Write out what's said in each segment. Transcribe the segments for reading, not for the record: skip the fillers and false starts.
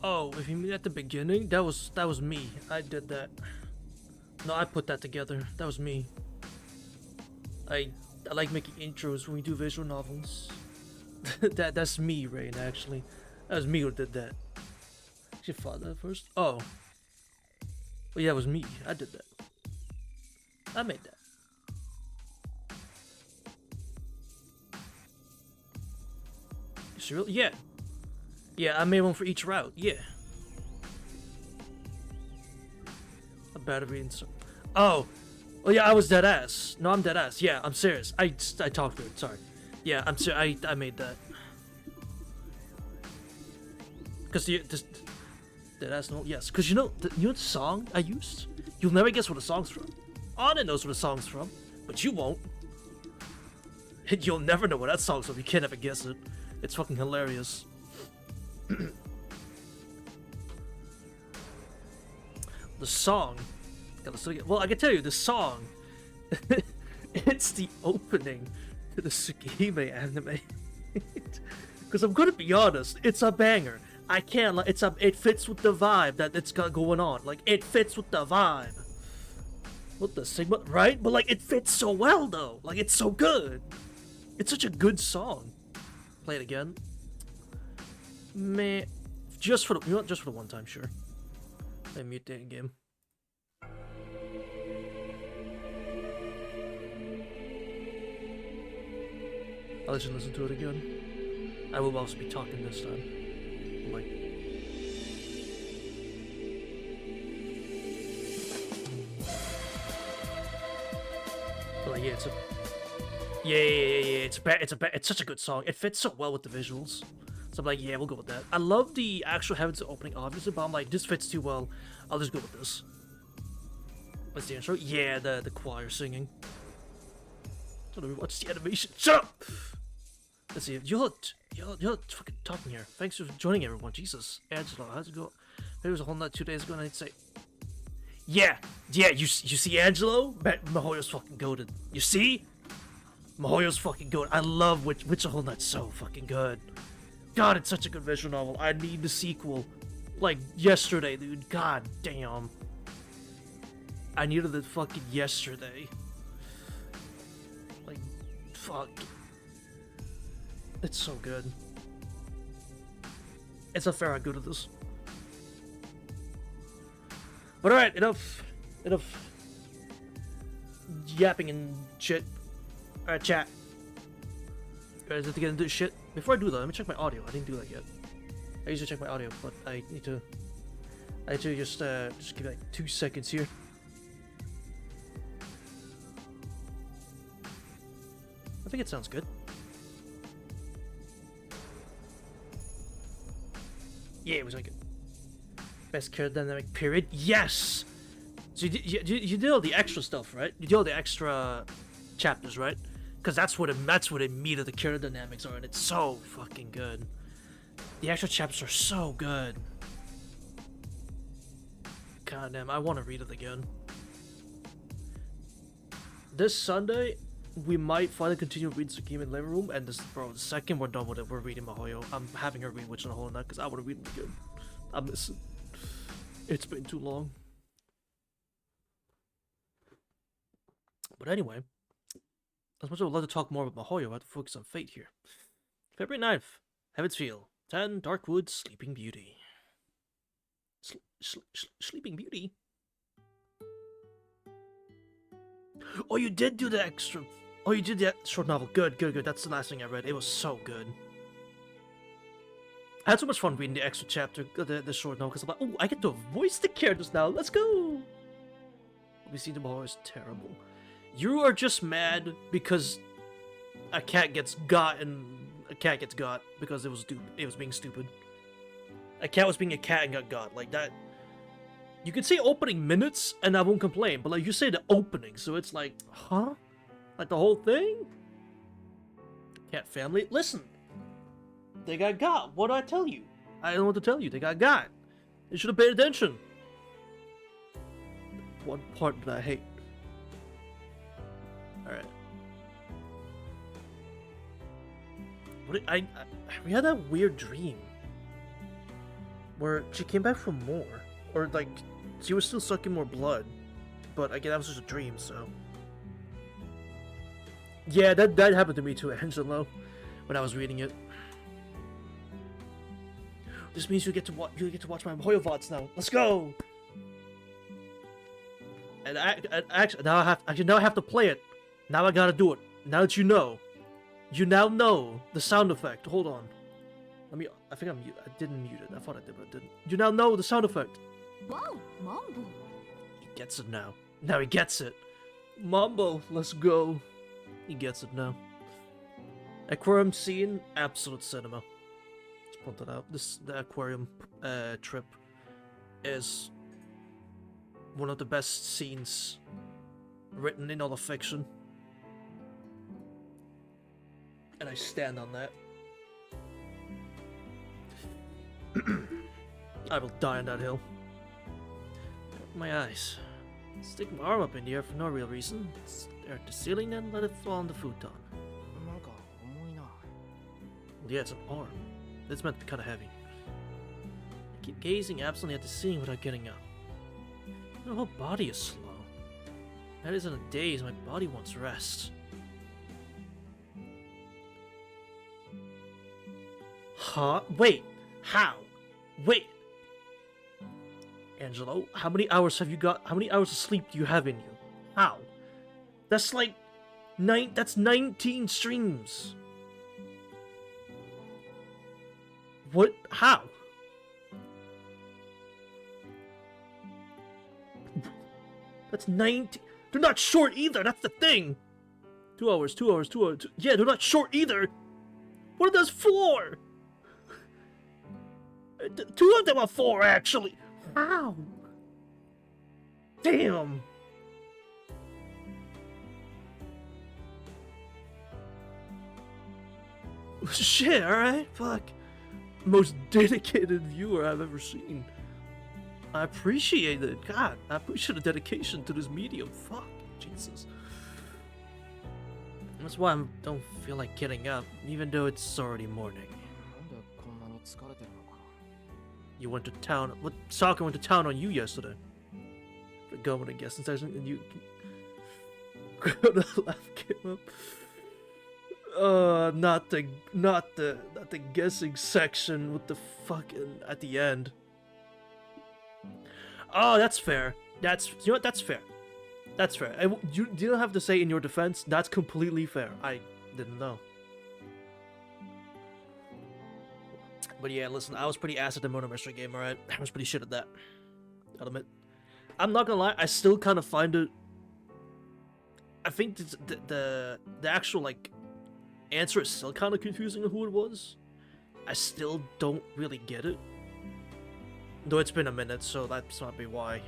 Oh, if you mean at the beginning, that was me. I did that. No, I put that together. That was me. I like making intros when we do visual novels. That's me, Rain. Actually, that was me who did that. She thought that first. Oh, well, yeah, it was me. I did that. I made that. Sure? Yeah. Yeah, I made one for each route. Yeah. A battery and so. Oh. Well, yeah, I was dead ass. No, I'm dead ass. Yeah, I'm serious. I talked weird. Sorry. Yeah, I'm serious. I made that. Cause this dead ass no. Yes, cause you know the song I used. You'll never guess where the song's from. Anna knows where the song's from, but you won't. You'll never know where that song's from. You can't ever guess it. It's fucking hilarious. The song. Well, I can tell you the song. It's the opening to the Tsukihime anime. Because I'm gonna be honest, it's a banger. I can't. It fits with the vibe that it's got going on. Like it fits with the vibe. What the Sigma, right? But like it fits so well though. Like it's so good. It's such a good song. Play it again. Man, just for the just for the one time, sure. Let me mute the game. I'll just listen to it again. I will also be talking this time. Like. But like, yeah, it's a. Yeah. It's such a good song. It fits so well with the visuals. So I'm like, yeah, we'll go with that. I love the actual Heavens opening, obviously, but I'm like, this fits too well. I'll just go with this. What's the intro? Yeah, the choir singing. I don't know what's the animation. Shut up! Let's see. You're fucking talking here. Thanks for joining, everyone. Jesus. Angelo, how's it go? Maybe it was a whole night 2 days ago, and I'd say, yeah, you see Angelo? Mihoyo's fucking goated. You see? Mihoyo's fucking goated. I love Witch a Whole Night's so fucking good. God, it's such a good visual novel. I need the sequel. Like, yesterday, dude. God damn. I needed it fucking yesterday. Like, fuck. It's so good. It's unfair how good it is. But alright, enough yapping and shit. Alright, chat. Guys, have to get into this shit. Before I do that, let me check my audio. I didn't do that yet. I usually check my audio, but I need to just give it like 2 seconds here. I think it sounds good. Yeah, it was like best character dynamic period. Yes. So you did all the extra stuff, right? You did all the extra chapters, right? Because that's what it meat of the character dynamics are, and it's so fucking good. The extra chapters are so good. God damn, I want to read it again. This Sunday, we might finally continue reading Tsukihime in the living room, and the second we're done with it, we're reading Mihoyo. I'm having her read Witch in the Whole Night because I want to read it again. I miss it. It's been too long. But anyway, as much as I would love to talk more about Mihoyo, I have to focus on Fate here. February 9th, Heavensfield, 10, Darkwood, Sleeping Beauty. Sleeping Beauty? Oh, you did do the extra. Oh, you did that short novel. Good. That's the last thing I read. It was so good. I had so much fun reading the extra chapter, the short novel, because I'm like, oh, I get to voice the characters now. Let's go. We see the Mihoyo is terrible. You are just mad because a cat gets got because it was being stupid. A cat was being a cat and got got like that. You could say opening minutes and I won't complain, but like you say the opening, so it's like, huh? Like the whole thing? Cat family? Listen, they got. What do I tell you? I don't know what to tell you. They got. You should have paid attention. One part that I hate. Alright. We had that weird dream. where she came back for more, or like she was still sucking more blood, but again that was just a dream. So yeah, that happened to me too, Angelo, when I was reading it. This means you get to watch my Hoyo VODs now. Let's go. And actually now I have to play it. Now I gotta do it. Now that you know now know the sound effect. Hold on. I think I didn't mute it. I thought I did, but I didn't. You now know the sound effect. Wow, Mambo. He gets it now. Now he gets it. Mambo, let's go. He gets it now. Aquarium scene, absolute cinema. Let's point that out. The aquarium trip is one of the best scenes written in all of fiction. And I stand on that. I will die on that hill. Open my eyes. Stick my arm up in the air for no real reason. Stare at the ceiling and let it fall on the futon. Yeah, it's an arm. It's meant to be kind of heavy. I keep gazing absently at the ceiling without getting up. My whole body is slow. That is in a daze. My body wants rest. Huh? Wait. How? Wait. Angelo, how many hours have you got? How many hours of sleep do you have in you? How? That's like that's 19 streams. What? How? That's 19. They're not short either. That's the thing. 2 hours, 2 hours, 2 hours. Yeah, they're not short either. What are those for? 2 of them are 4, actually. How? Damn. Shit, alright? Fuck. Most dedicated viewer I've ever seen. I appreciate it. God, I appreciate the dedication to this medium. Fuck. Jesus. That's why I don't feel like getting up, even though it's already morning. You went to town. What? Sakura went to town on you yesterday. The government, I guess, and you. The laugh came up. Not the guessing section with the fucking at the end. Oh, that's fair. You know what? That's fair. That's fair. You don't have to say in your defense. That's completely fair. I didn't know. But yeah, listen, I was pretty ass at the murder mystery game, alright? I was pretty shit at that. I'll admit. I'm not gonna lie, I still kind of find it... I think the actual, like, answer is still kind of confusing on who it was. I still don't really get it. Though it's been a minute, so that's might be why.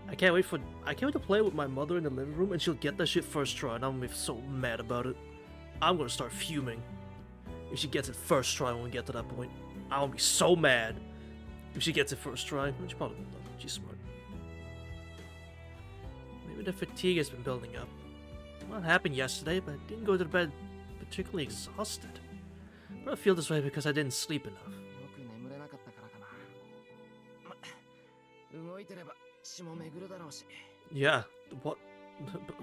I can't wait to play with my mother in the living room, and she'll get that shit first try, and I'm gonna be so mad about it. I'm gonna start fuming. If she gets it first try when we get to that point. I'm gonna be so mad if she gets it first try. She probably will though. She's smart. Maybe the fatigue has been building up. Well, it happened yesterday, but I didn't go to bed particularly exhausted. But I feel this way because I didn't sleep enough. Yeah, what?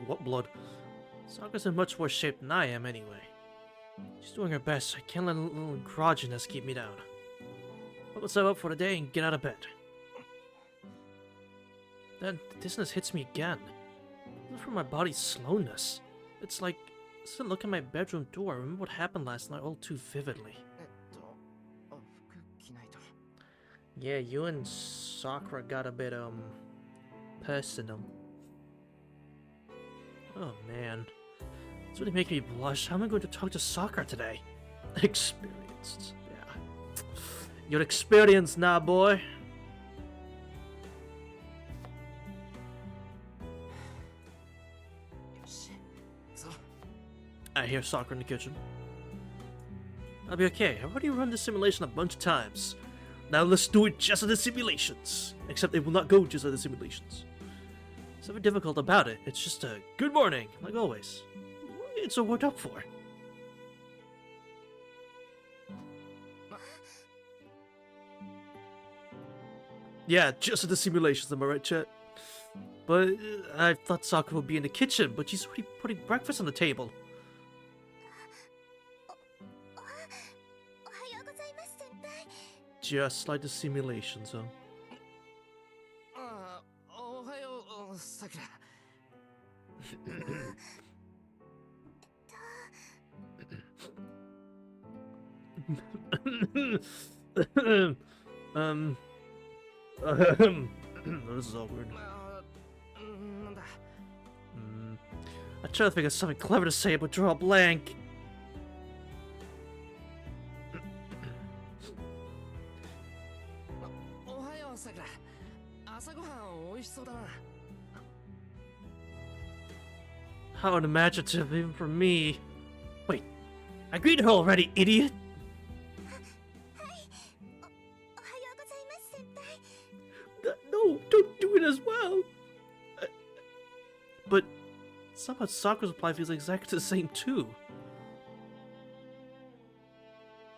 What blood? Sakura's in much worse shape than I am anyway. She's doing her best, so I can't let a little grogginess keep me down. Put myself up for the day and get out of bed. Then the dizziness hits me again. Not from my body's slowness. It's like, as I look at my bedroom door, I remember what happened last night all too vividly. Yeah, you and Sakura got a bit, personal. Oh man. It's really making me blush. How am I going to talk to Sakura today? Experienced. Yeah. You're experienced now, boy. I hear Sakura in the kitchen. I'll be okay. I've already run this simulation a bunch of times. Now let's do it just at the simulations. Except it will not go just at the simulations. There's nothing difficult about it. It's just a good morning, like always. It's all worked up for. Yeah, just the simulations, am I right, chat? But I thought Sakura would be in the kitchen, but she's already putting breakfast on the table. おはようございます先輩 Just like the simulations, huh? ああ、おはよう、さくら。um, this is awkward. なんだ。 I try to think of something clever to say, but draw a blank. おはよう、さくら。朝ごはん美味しそうだな。 How unimaginative, even for me. Wait, I greeted her already, idiot! おはようございます先輩 No, don't do it as well! But somehow Sakura's reply feels exactly the same too.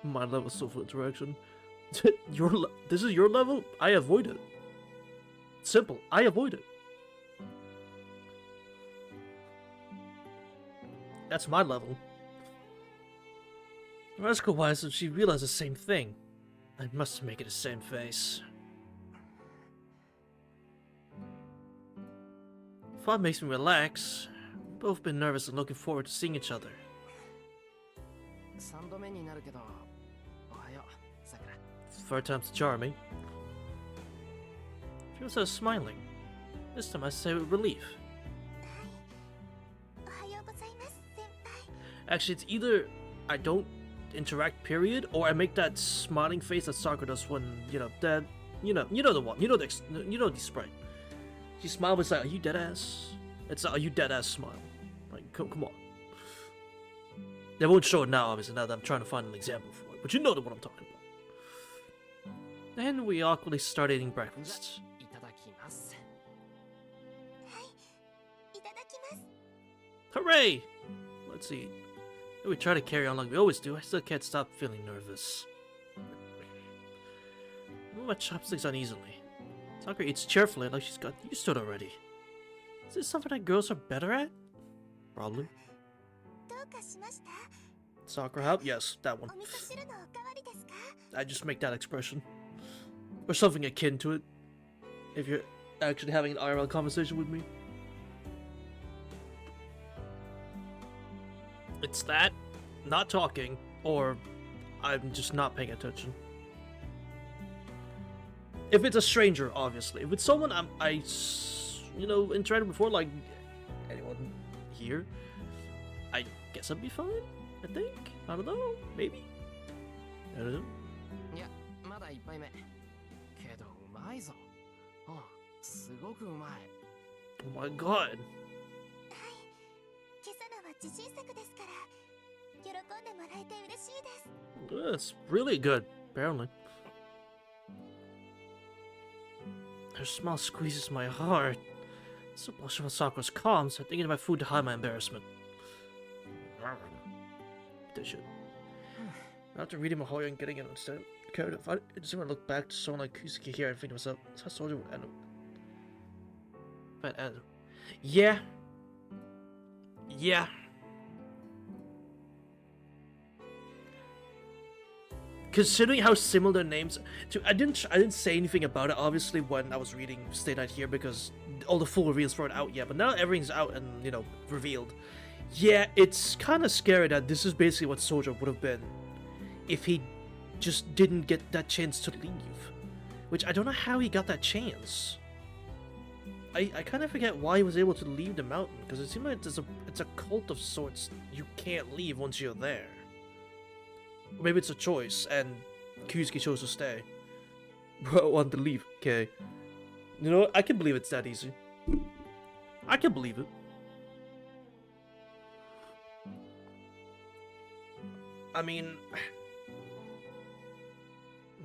My level is so full interaction. This is your level? I avoid it. Simple, I avoid it. That's my level. Rascal, why doesn't she realize the same thing? I must make it the same face. Thought makes me relax. We've both been nervous and looking forward to seeing each other. 3度目になるけど、おはよう、さくら。 Third time's charming. She was smiling. This time I say with relief. おはようございます先輩 Actually, it's either I don't interact, period, or I make that smiling face that Sakura does when, you know, that, you know the one, you know the sprite. She smiles, it's like, are you dead ass? It's a, are you dead ass smile. Like, come on. They won't show it now, obviously, now that I'm trying to find an example for it, but you know what I'm talking about. Then we awkwardly start eating じゃ breakfast. いただきます。いただきます Hooray! Let's eat. We try to carry on like we always do. I still can't stop feeling nervous. I move my chopsticks uneasily. Sakura eats cheerfully like she's got used to it already. Is this something that girls are better at? Probably. どうかしました Sakura help? Yes, that one. お味噌汁のおかわりですか I just make that expression. Or something akin to it. If you're actually having an IRL conversation with me. It's that, not talking, or I'm just not paying attention. If it's a stranger, obviously. If it's someone you know, interacted before, like anyone here, I guess I'd be fine. I think. I don't know. Maybe. I don't know. いや、まだ一杯目。けど、うまいぞ。うん、すごくうまい。Oh my god. 今朝のは自信作ですから喜んでもらえて嬉しいです It's really good, apparently. Her smile squeezes my heart. So blush about Sakura's calms, I'm thinking of my food to hide my embarrassment. This shit. After reading Mahoya and getting it instead, carried if I just want to look back to someone like Kusuke here and think to myself, that's how soldier would end. But yeah. Yeah. Considering how similar their names to I didn't say anything about it obviously when I was reading Stay Night here because all the full reveals weren't out yet, but now everything's out and, you know, revealed. Yeah, it's kind of scary that this is basically what Sojo would have been if he just didn't get that chance to leave. Which I don't know how he got that chance. I kind of forget why he was able to leave the mountain, because it seems like it's a cult of sorts. You can't leave once you're there. Or maybe it's a choice, and Kyusuke chose to stay. Bro, I want to leave, okay. You know what? I can believe it's that easy. I can believe it. I mean...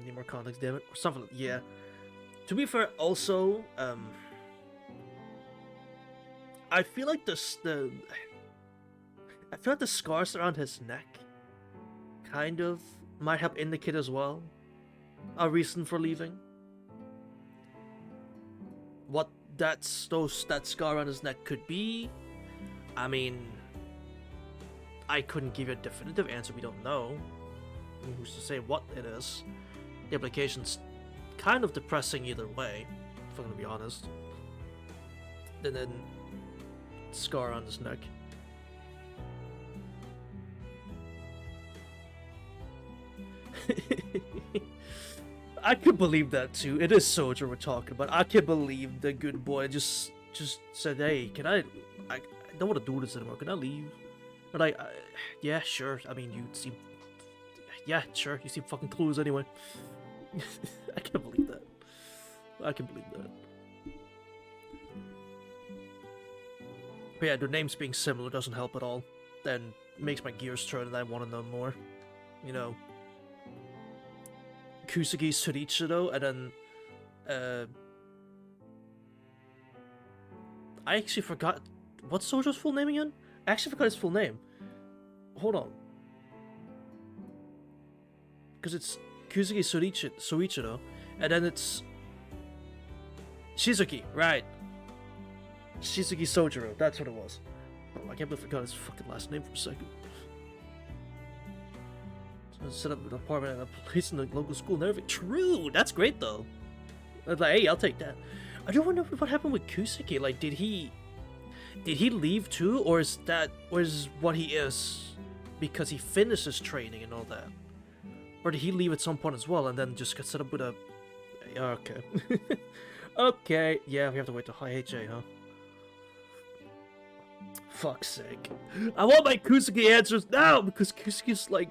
need more context, damn it. Or something, yeah. To be fair, also, I feel like I feel like the scars around his neck kind of might help indicate as well a reason for leaving. what that scar on his neck could be, I mean, I couldn't give you a definitive answer. We don't know. I mean, who's to say what it is? The implication's kind of depressing either way, if I'm gonna be honest. And then scar on his neck. I could believe that too. It is Soldier we're talking about. I can't believe the good boy just said, "Hey, can I don't want to do this anymore. Can I leave?" And yeah, sure. I mean, you seem, yeah, sure. You seem fucking clueless anyway. I can't believe that. I can believe that. But yeah, their names being similar doesn't help at all. Then makes my gears turn and I want to know more. You know, Kusugi Surichiro, and then I actually forgot what's Sojo's full name again? I actually forgot his full name. Hold on. Because it's Kusugi Surichiro, and then it's Shizuki, right. Shizuki Sojiro, that's what it was. Oh, I can't believe I forgot his fucking last name for a second. So set up an apartment and a place in the local school and everything. True! That's great though. I was like, hey, I'll take that. I don't wonder what happened with Kusuke. Like, did he leave too, or is what he is because he finished his training and all that? Or did he leave at some point as well and then just get set up with a... Okay. Okay, yeah, we have to wait till high HA, huh? Fuck's sake. I want my Kusuke answers now, because Kusuke's like...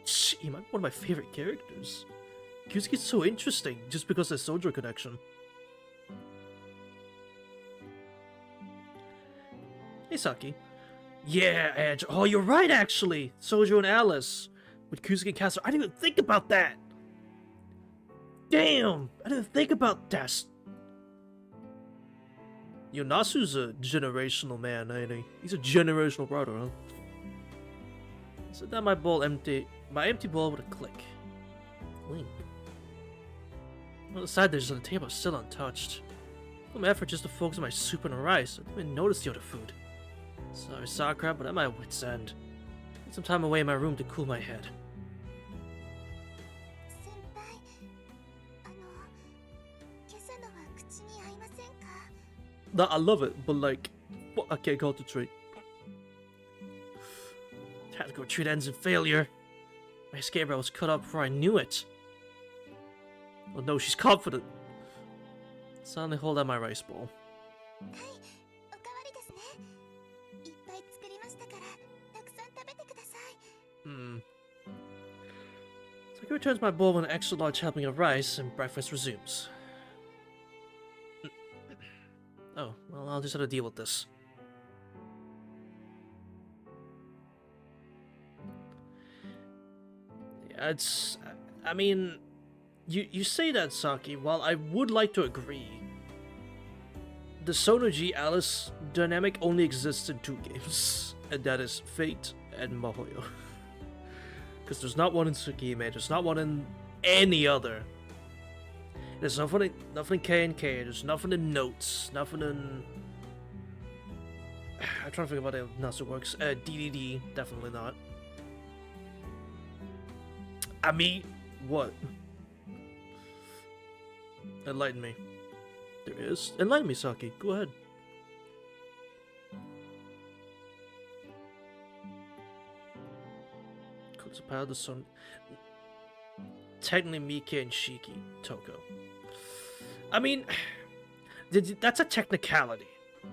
He might be one of my favorite characters. Kusuke's so interesting, just because of the Sojo connection. Hey, Saki. Yeah, Edge. Oh, you're right, actually. Sojo and Alice. With Kusuke and Castle. I didn't even think about that. Damn. I didn't think about that. Nasu's a generational man, ain't he? He's a generational brother, huh? Set down my empty bowl with a click. Link. On the side there's a table still untouched. All my effort just to focus on my soup and rice. I didn't even notice the other food. Sorry, Sakura, but I'm at my wit's end. Need some time away in my room to cool my head. No, I love it, but like, what? I can't concentrate. Had to go treat ends in failure. My escape route was cut up before I knew it. Oh no, she's confident. Suddenly hold out my rice bowl. Sakura returns my bowl with an extra large helping of rice, and breakfast resumes. Oh, well, I'll just have to deal with this. Yeah, I mean, you say that, Saki. While I would like to agree, the Sonoji Alice dynamic only exists in 2 games, and that is Fate and Mahoyo. Because there's not one in Tsukime, there's not one in any other. There's nothing in K&K, there's nothing in Notes, nothing in... I'm trying to think about how Nasu works. DDD, definitely not. I mean, what? Enlighten me. There is. Enlighten me, Saki. Go ahead. Cooks a pile of the sun. Technically Mike and Shiki Toko. I mean, that's a technicality.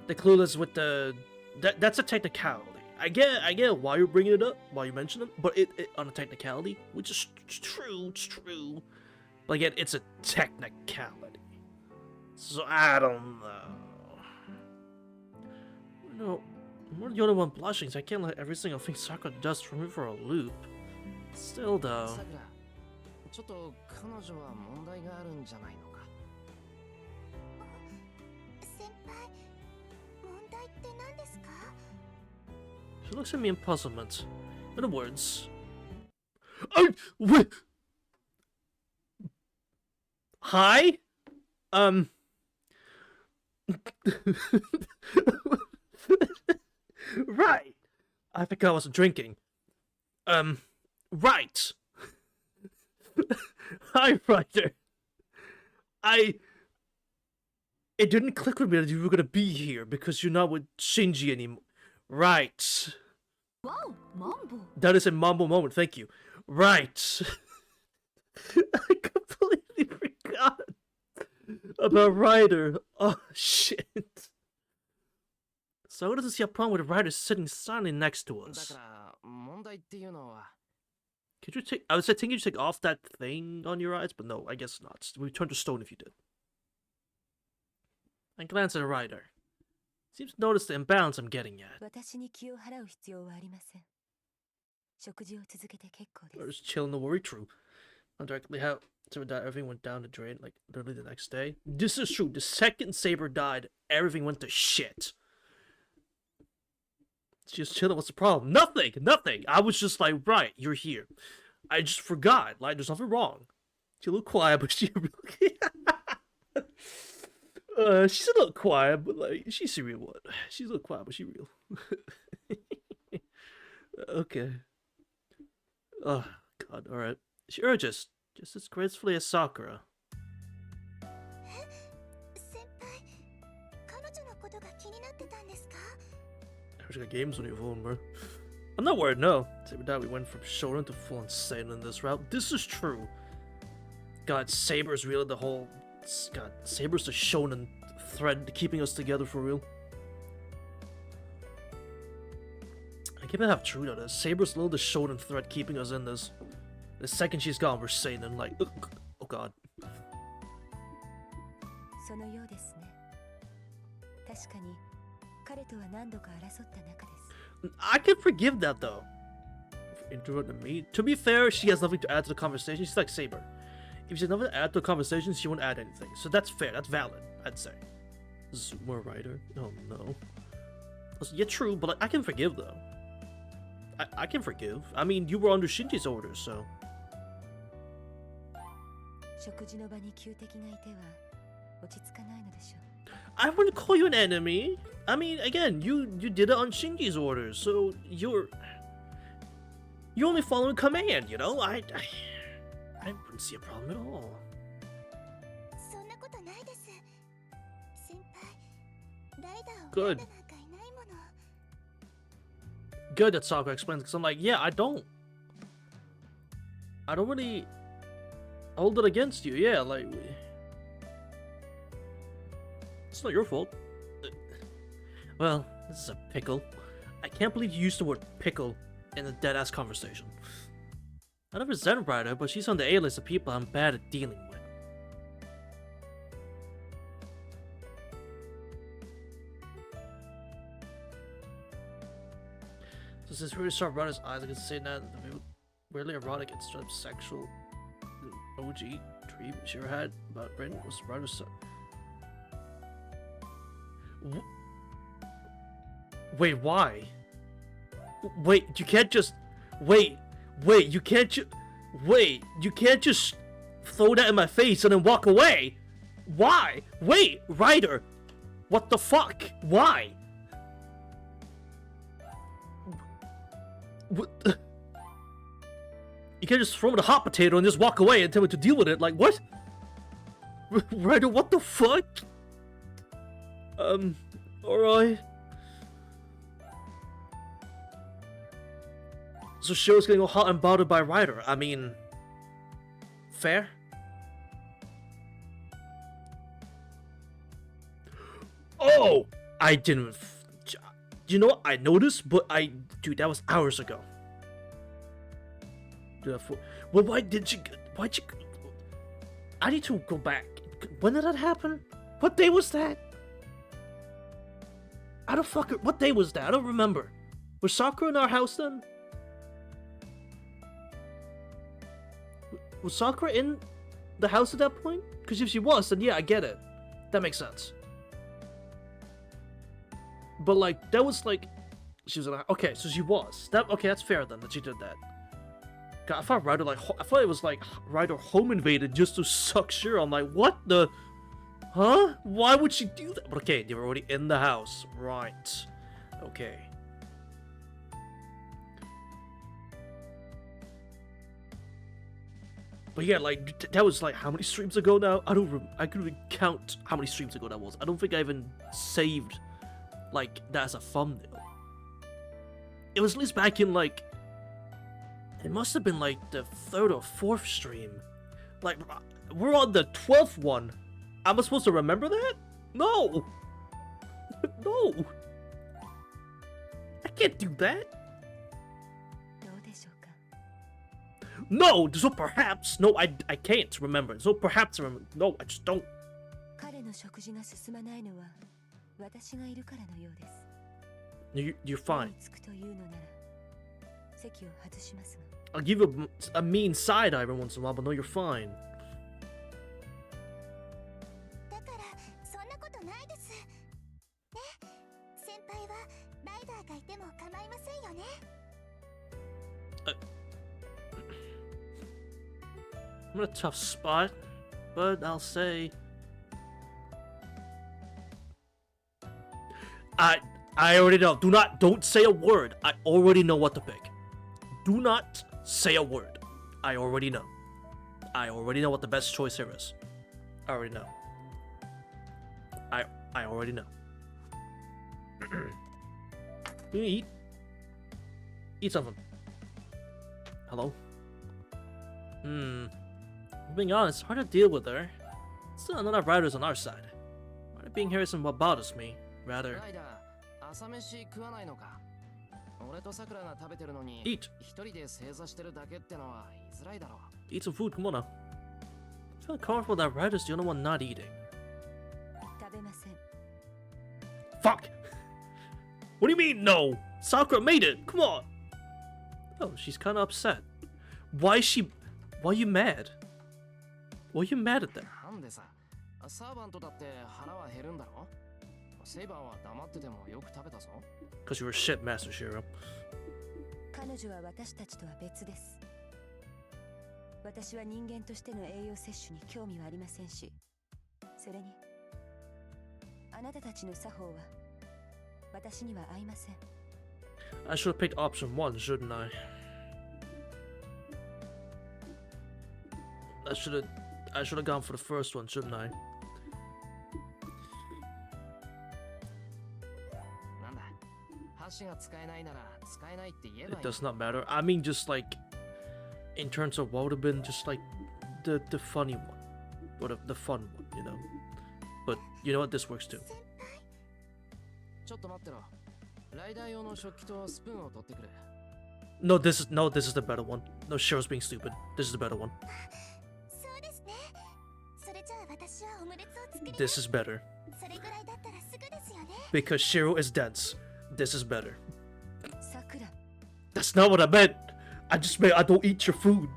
The clueless with the... That's a technicality. I get why you're bringing it up, why you mention it, but it on a technicality, which is true, it's true. But again, it's a technicality. So I don't know. No, I'm the only one blushing, so I can't let every single thing Sakura does throw me for a loop. Still though. Sakura, ちょっと彼女は問題があるんじゃないのか。先輩、問題って何ですか? She looks at me in puzzlement. In other words, what? Hi? Right. I think I was drinking. Right. Hi, Ryder. It didn't click with me that you were gonna be here because you're not with Shinji anymore. Right. Wow, Mambo. That is a Mambo moment, thank you. Right. I completely forgot about Ryder. Oh, shit. So what does this see a problem with Ryder sitting silently next to だ us? から問題っていうのは Could you take? I was thinking you take off that thing on your eyes, but no, I guess not. We turn to stone if you did. And glance at the Ryder. Seems to notice the imbalance I'm getting at. 私に気を払う必要はありません。食事を続けて結構で Or す。 just chill, no worry, true. Indirectly, how turned out everything went down the drain, like literally the next day. This is true. The second Saber died, everything went to shit. Just chilling. What's the problem? Nothing. Nothing. I was just like, right, you're here. I just forgot. Like, there's nothing wrong. She's a little quiet, but she really. She's a little quiet, but like, she's real. What? She's a little quiet, but she's real. Okay. Oh God. All right. She urges just as gracefully as Sakura. 先輩、彼女のことが気になってたんですか？ She got games on your phone, bro. I'm not worried, no. Saber died, we went from shonen to full insane in this route. This is true. God, Saber's really the whole. God, Saber's the shonen thread keeping us together for real. I can't believe how true that is. Saber's little the shonen thread keeping us in this. The second she's gone, we're seinen like, oh God. そのようですね。確かに彼とは何度か争った仲です。 I can forgive that though. Interrupting me. To be fair, she has nothing to add to the conversation. She's like Saber. If she has nothing to add to the conversation, she won't add anything. So that's fair. That's valid, I'd say. Zoomer writer? Oh no. Yeah, true, but like, I can forgive though. I can forgive. I mean, you were under Shinji's orders, so. 食事の場に旧敵がいては落ち着かないのでしょう。 I wouldn't call you an enemy. I mean, again, you did it on Shinji's orders, so you're only following command, you know. I wouldn't see a problem at all. そんなことないです。先輩、ライダーを Good. なんかいないもの。 Good that Sakura explains, because I'm like, yeah, I don't really hold it against you. Yeah, like, it's not your fault. Well, this is a pickle. I can't believe you used the word pickle in a dead-ass conversation. I never Zen Rider, but she's on the A-list of people I'm bad at dealing with. So since we really saw Rider's eyes, I can say now that they were weirdly erotic and straight up sexual. The OG dream she ever had about Rin was Rider's son. Wait, why? Wait, you can't just... Wait, you can't just... Wait, you can't just throw that in my face and then walk away! Why? Wait, Ryder! What the fuck? Why? What? You can't just throw me the hot potato and just walk away and tell me to deal with it. Like, what? Ryder, what the fuck? Alright. So Shio's getting all hot and bothered by Ryder. I mean, fair? Oh! I didn't... You know what? I noticed, but Dude, that was hours ago. Dude, well, why'd you... I need to go back. When did that happen? What day was that? I don't fucking... What day was that? I don't remember. Was Sakura in our house then? Was Sakura in the house at that point? Because if she was, then yeah, I get it. That makes sense. But like, that was like... She was in a... Okay, so she was. Okay, that's fair then, that she did that. God, I thought Ryder like... I thought it was like Ryder home invaded just to suck Shiro. I'm like, what the... Huh? Why would she do that? But okay, they were already in the house. Right. Okay. But yeah, like, that was like how many streams ago now? I couldn't even count how many streams ago that was. I don't think I even saved, like, that as a thumbnail. It was at least back in, like, it must have been like the 3rd or 4th stream. Like, we're on the 12th one. Am I supposed to remember that? No! No! I can't do that! どうでしょうか。 No! There's no perhaps! No, I can't remember. There's no perhaps to remember. No, I just don't. 彼の食事が進まないのは私がいるからのようです。 You're fine. つくというのなら席を外しますが。 I'll give you a mean side eye every once in a while, but no, you're fine. だからそんなことないです。ね、先輩はライダーがいても構いませんよね。I'm in a tough spot, but I'll say I already know. Don't say a word. I already know what to pick. Do not say a word. I already know. I already know what the best choice here is. I already know. I already know. You eat. Eat something. Hello? Being honest, hard to deal with her. Still not enough riders on our side. Why being here isn't what bothers me. Rather, ライダー、朝飯食わないのか。俺とさくらが食べてるのに、 eat. 一人で正座してるだけってのは言いづらいだろう。 Eat some food, come on now. I feel comfortable that Ryder's the only one not eating. 食べません。 Fuck! What do you mean, no? Sakura made it! Come on! Oh, she's kinda upset. Why are you mad? Why are you mad at that? なんでさ、サーバントだって腹は減るんだろ。セイバーは黙っててもよく食べたぞ。 Because you were shit, Master Shiro. 彼女は私たちとは別です。私は人間としての栄養摂取に興味はありませんし、それにあなたたちの作法は私には合いません。 I should have picked option 1, shouldn't I? I should have gone for the first one, shouldn't I? なんだ、箸が使えないなら使えないって言えばい It い。 does not matter. I mean, just like in terms of what would have been just like the funny one, or the fun one, you know. But you know what? This works too. ちょっと待ってろ。ライダー用の食器とスプーンを取ってくる。 No, this is the better one. No, Shiro's being stupid. This is the better one. そうですね。それじゃあ私はオムレツを作ります。 This is better それぐらいだったらすぐですよね。 because Shiro is dense. This is better. さくら、 That's not what I meant. I just meant I don't eat your food.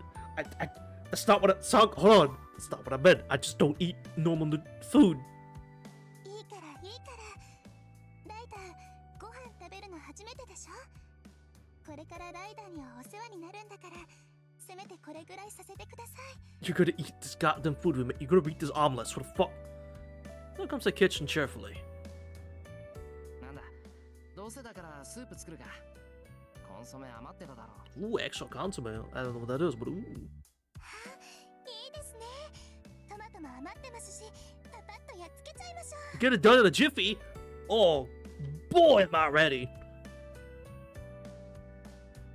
That's not what hold on. That's not what I meant. I just don't eat normal food. いいからいいから。ライダー、ご飯食べるの初めてでしょ。これからライダーにはお世話になるんだから、せめてこれぐらいさせてください。 You're gonna eat this goddamn food with me. You're gonna eat this omelets. What the fuck? Here comes the kitchen cheerfully. なんだ、どうせだからスープ作るか。コンソメ余ってただろ Ooh, extra consomme. I don't know what that is, but ooh. いいですね。トマトも余ってますし、パパッとやっつけちゃいましょう。 Get it done in a jiffy. Oh, boy, am I ready.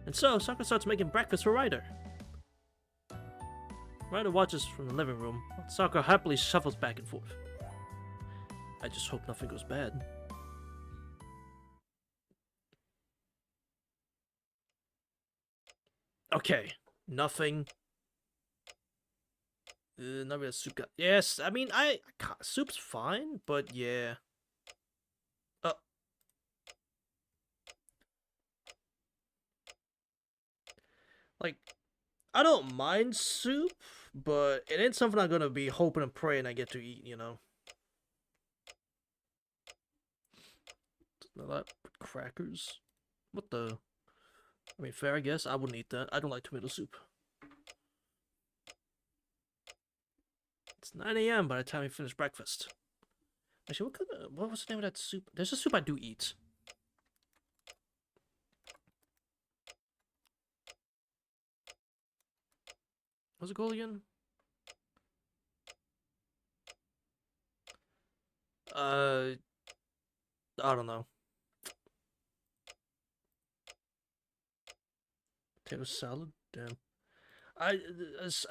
And so, Sakura starts making breakfast for Ryder. Ryder watches from the living room, while Sakura happily shuffles back and forth. I just hope nothing goes bad. Okay, nothing. Not really soup. Yes, I mean, soup's fine, but yeah. Like, I don't mind soup, but it ain't something I'm gonna be hoping and praying I get to eat, you know? Crackers? What the? I mean, fair, I guess. I wouldn't eat that. I don't like tomato soup. It's 9 a.m. by the time we finish breakfast. Actually, what was the name of that soup? There's a soup I do eat. What's it called again? I don't know. Potato salad? Damn. I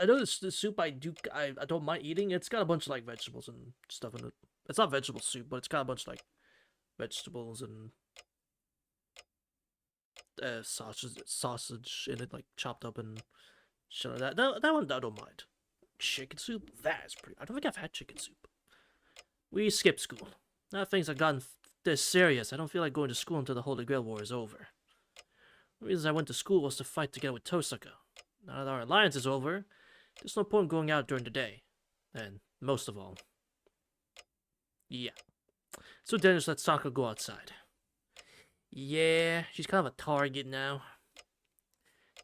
know this the soup I don't mind eating. It's got a bunch of like vegetables and stuff in it. It's not vegetable soup, but it's got a bunch of like vegetables and sausage in it, like chopped up and shit like that. That one I don't mind. Chicken soup? That is pretty. I don't think I've had chicken soup. We skipped school. Now things have gotten this serious. I don't feel like going to school until the Holy Grail War is over. The reason I went to school was to fight together with Tosaka. Now that our alliance is over, there's no point going out during the day. And most of all, yeah. So then just let Sakura go outside. Yeah, she's kind of a target now.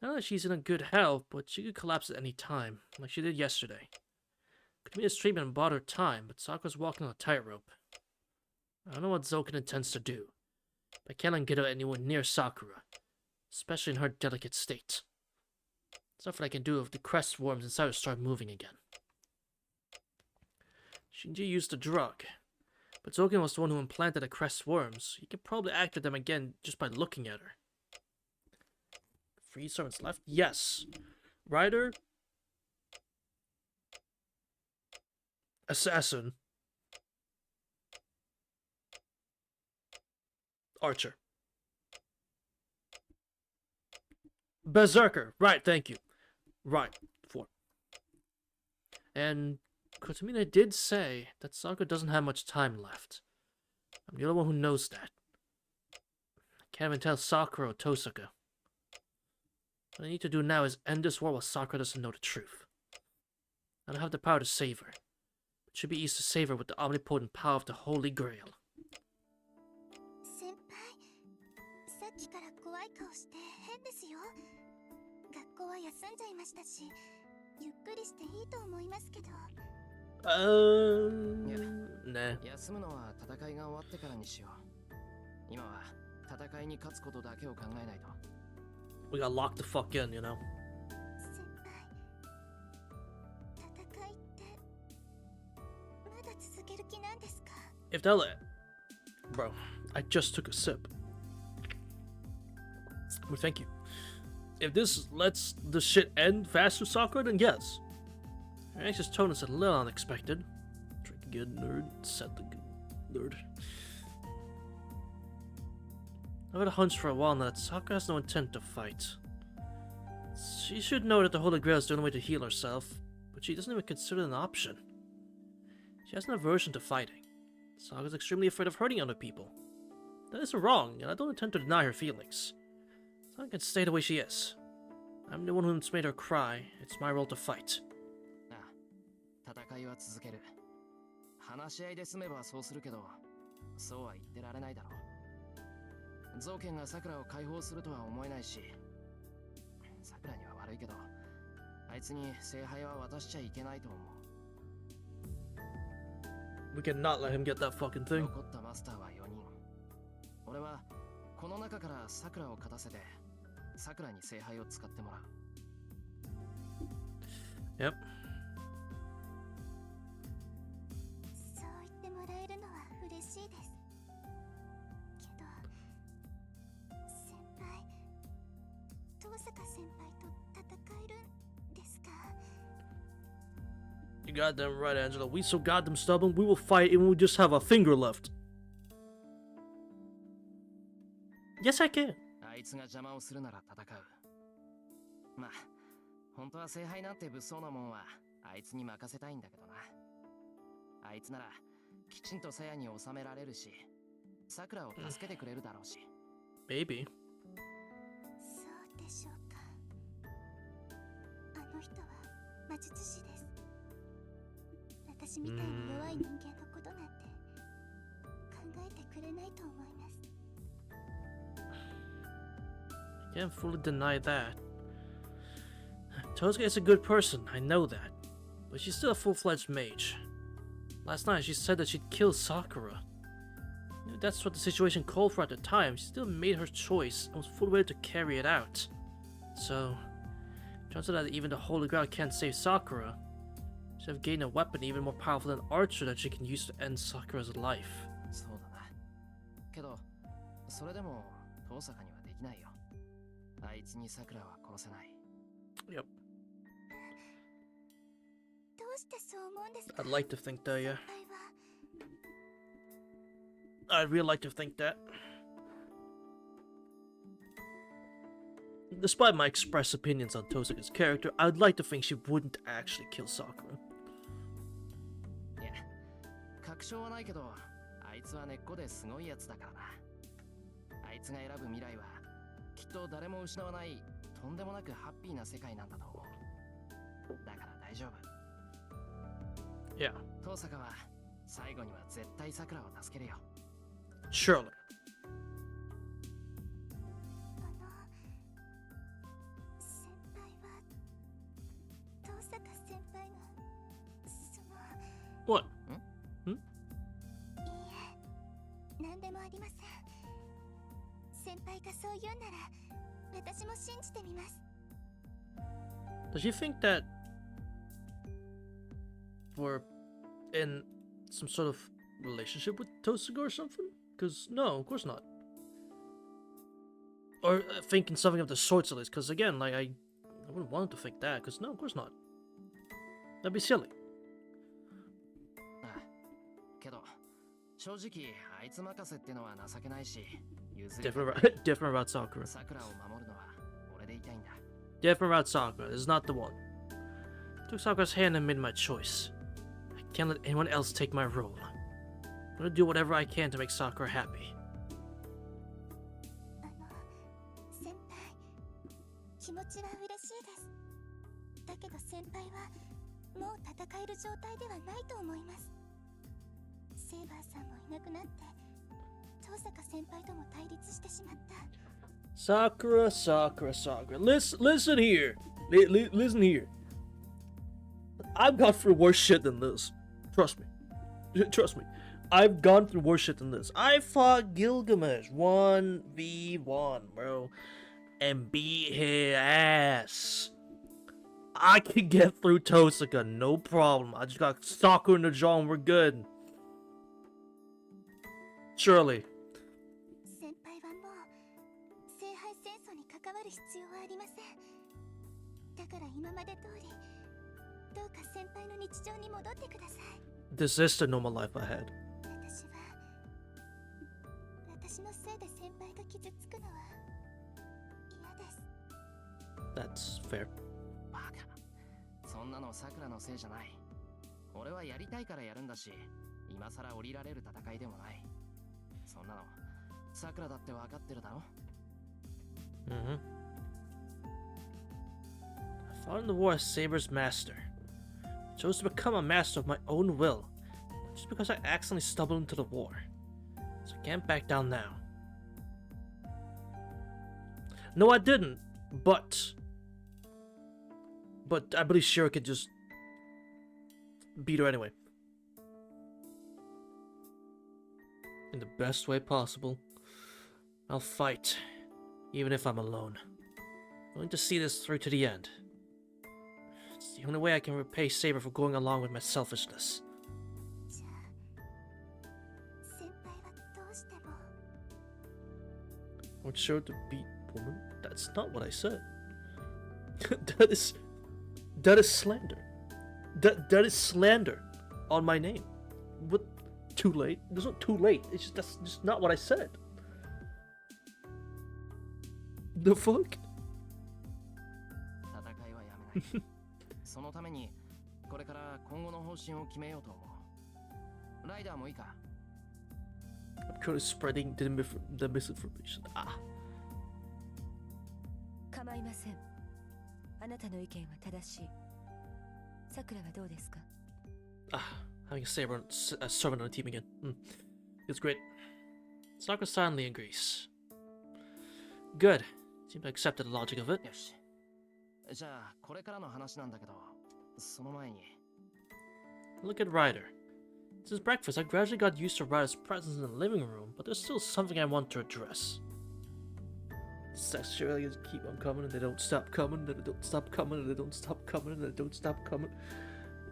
Not that she's in a good health, but she could collapse at any time, like she did yesterday. Could be this treatment and bought her time, but Sakura's walking on a tightrope. I don't know what Zoken intends to do, but I can't let him get anyone near Sakura, especially in her delicate state. There's nothing I can do if the crest worms inside her start moving again. Shinji used the drug, but Zoken was the one who implanted the crest worms. He could probably activate them again just by looking at her. 3 servants left? Yes. Rider. Assassin. Archer. Berserker. Right, thank you. Right. 4. And Kotomine did say that Sakura doesn't have much time left. I'm the only one who knows that. I can't even tell Sakura or Tosaka. What I need to do now is end this war while Sakura doesn't know the truth. I don't have the power to save her. It should be easy to save her with the omnipotent power of the Holy Grail. 先輩、さっきから怖い顔して変ですよ。学校は休んじゃいましたし、ゆっくりしていいと思いますけど。ね。休むのは戦いが終わってからにしよう。今は戦いに勝つことだけを考えないと。We got locked the fuck in, you know. 先輩、戦いってまだ続ける気なんですか? If they'll let... Bro, I just took a sip. Well, thank you. If this lets the shit end faster, Sakura, then yes. Her anxious tone is a little unexpected. Drink again, nerd. Said the nerd. I've had a hunch for a while now that Sakura has no intent to fight. She should know that the Holy Grail is the only way to heal herself, but she doesn't even consider it an option. She has an aversion to fighting. Sakura's extremely afraid of hurting other people. That is wrong, and I don't intend to deny her feelings. Sakura can stay the way she is. I'm the one who's made her cry. It's my role to fight. 戦いは続ける。話し合いで済めばそうするけど、そうは言ってられないだろう。ゾウケンが桜を解放するとは思えないし、桜には悪いけど、あいつに聖杯は渡しちゃいけないと思う。We cannot let him get that fucking thing. 残ったマスターは4人。俺はこの中から桜を勝たせて、桜に聖杯を使ってもらう。Yep. そう言ってもらえるのは嬉しいです。けど、先輩、遠坂先輩と戦えるんですか? You goddamn right, Angela. We so goddamn stubborn. We will fight even when we just have a finger left. Yes, I can. あいつが邪魔をするなら戦う。まあ、本当は聖杯なんて物騒なもんはあいつに任せたいんだけどな。あいつならきちんと鞘に収められるし、桜を助けてくれるだろうし。Maybe. そうでしょうか。あの人は魔術師です。私みたいに弱い人間のことなんて考えてくれないと思います。Can't fully deny that. Tosuke is a good person, I know that. But she's still a full-fledged mage. Last night she said that she'd kill Sakura. That's what the situation called for at the time. She still made her choice and was fully ready to carry it out. So, turns out that even the Holy Grail can't save Sakura. She have gained a weapon even more powerful than Archer that she can use to end Sakura's life. そうだな。けど、それでも遠坂にはできないよ。あいつに桜は殺せない。Yep. どうしてそう思うんですか？ I'd like to think that, yeah. 先輩は I'd really like to think that. Despite my express opinions on Tosaka's character, I'd like to think she wouldn't actually kill Sakura. いや、確証はないけど、あいつは根っこですごいやつだからな。あいつが選ぶ未来は、きっと誰も失わないとんでもなくハッピーな世界なんだと思う。だから大丈夫。Yeah. 遠坂は最後には絶対桜を助けるよ。Surely. 先輩は遠坂先輩がその What? いいえ何でもありません。先輩がそう言うなら私も信じてみます。 Does she think that we're in some sort of relationship with Tosaka or something? Because no, of course not. Or thinking something of the sorts at least. Because again, like I wouldn't want to think that. Because no, of course not. That'd be silly. ああ、けど正直あいつ任せってのは情けないし、譲り Different, different about Sakura. 桜を守るのは俺でいたいんだ。 Different about Sakura. This is not the one. Took Sakura's hand and made my choice. I can't let anyone else take my role. I'm gonna do whatever I can to make Sakura happy. 先輩気持ちは嬉しいです。だけど先輩はもう戦える状態ではないと思います。セイバーさんもいなくなって遠坂先輩とも対立してしまった。 Sakura, Sakura, Sakura. Listen here. Listen here. I've gone through worse shit than this. Trust me. Trust me. I've gone through worse shit than this. I fought Gilgamesh 1v1, bro. And beat his ass. I can get through Tosaka, no problem. I just got Sakura in the jaw and we're good. Surely. 先輩はもう聖杯戦争に関わる必要はありません。だから今まで通りどうか先輩の日常に戻ってください。 This is the normal life I had. 私のせいで先輩が傷つくのは嫌です。 That's fair. バカ。そんなの桜のせいじゃない。俺はやりたいからやるんだし、今さら降りられる戦いでもない。そんなの桜だって分かってるだろ。I fought in the war as Saber's master. I chose to become a master of my own will, just because I accidentally stumbled into the war. So I can't back down now. No, I didn't, but I believe Shira could just beat her anyway. In the best way possible. I'll fight, even if I'm alone. I'm going to see this through to the end. It's the only way I can repay Saber for going along with my selfishness. じゃあ先輩はどうしても I want Shiro to beat woman? That's not what I said. that is slander. That is slander on my name. What? Too late? There's not too late. It's just that's just not what I said. The fuck? 戦いはやめない。そのためにこれから今後の方針を決めようと思う。ライダーもいいか。 I'm currently spreading the misinformation. Ah. 構いません。あなたの意見は正しい。さくらはどうですか？ Ah. Having a saber, a servant on the team again. It's great. Sakura silently agrees. Good. Seems to accept the logic of it. よし。じゃあこれからの話なんだけど、その前に。 Look at Ryder. Since breakfast, I gradually got used to Ryder's presence in the living room, but there's still something I want to address. Sex aliens keep on coming and they don't stop coming, and they don't stop coming, and they don't stop coming, and they don't stop coming.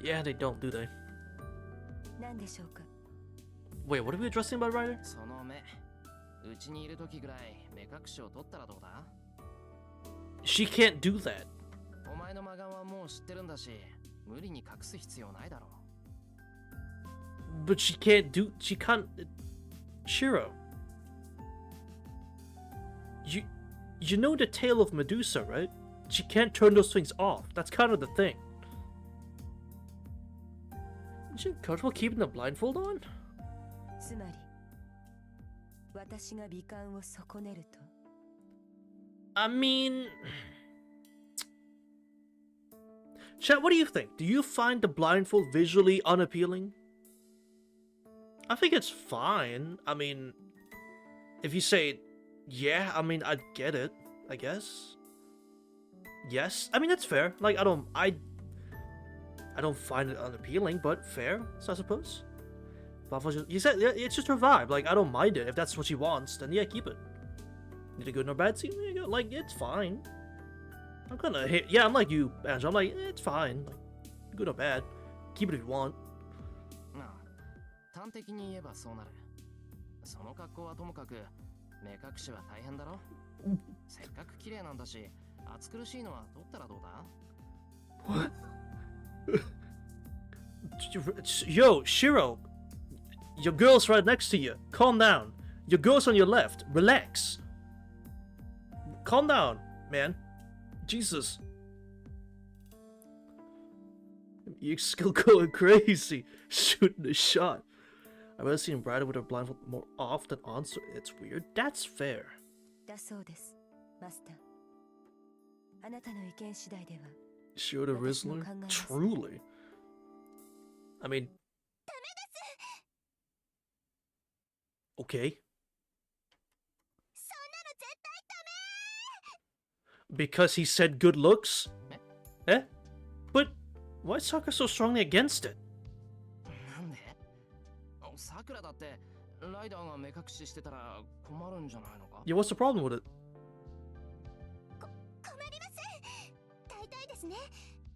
Yeah, they don't, do they? 何でしょうか。 Wait, what are we addressing about Ryder? その目、うちにいる時ぐらい目隠しを取ったらどうだ？ She can't do that. お前の魔眼はもう知ってるんだし、無理に隠す必要ないだろう。 But she can't do. She can't. Shiro. You know the tale of Medusa, right? She can't turn those things off. That's kind of the thing. Is she comfortable keeping the blindfold on? つまり私が美観を損ねると。 I mean, chat, what do you think? Do you find the blindfold visually unappealing? I think it's fine. I mean, if you say, yeah, I mean, I get it, I guess. Yes, I mean, that's fair. Like, I don't find it unappealing, but fair, I suppose. You said, yeah, it's just her vibe. Like, I don't mind it. If that's what she wants, then yeah, keep it. Need a good or bad scene? There you go. Like, it's fine. I'm gonna hit. Yeah, I'm like you, Angela. I'm like, it's fine. Like, good or bad. Keep it if you want. なあ、端的に言えばそうなる。その格好はともかく、目隠しは大変だろ。せっかく綺麗なんだし、暑苦しいのは取ったらどうだ？ What? Yo, Shiro. Your girl's right next to you. Calm down. Your girl's on your left. Relax. Calm down, man. Jesus. You're still going crazy. Shooting a shot. I've rather seen Ryder with her blindfold more off than on, so it's weird. That's fair. だそうです、マスター。あなたの意見次第では。 Shiro the Rizzler? Truly. I mean... Okay. Because he said good looks? Eh? But why is Sakura so strongly against it? なんで？さくらだってライダーが目隠ししてたら困るんじゃないのか？ Yeah, what's the problem with it? 困りません。大体ですね。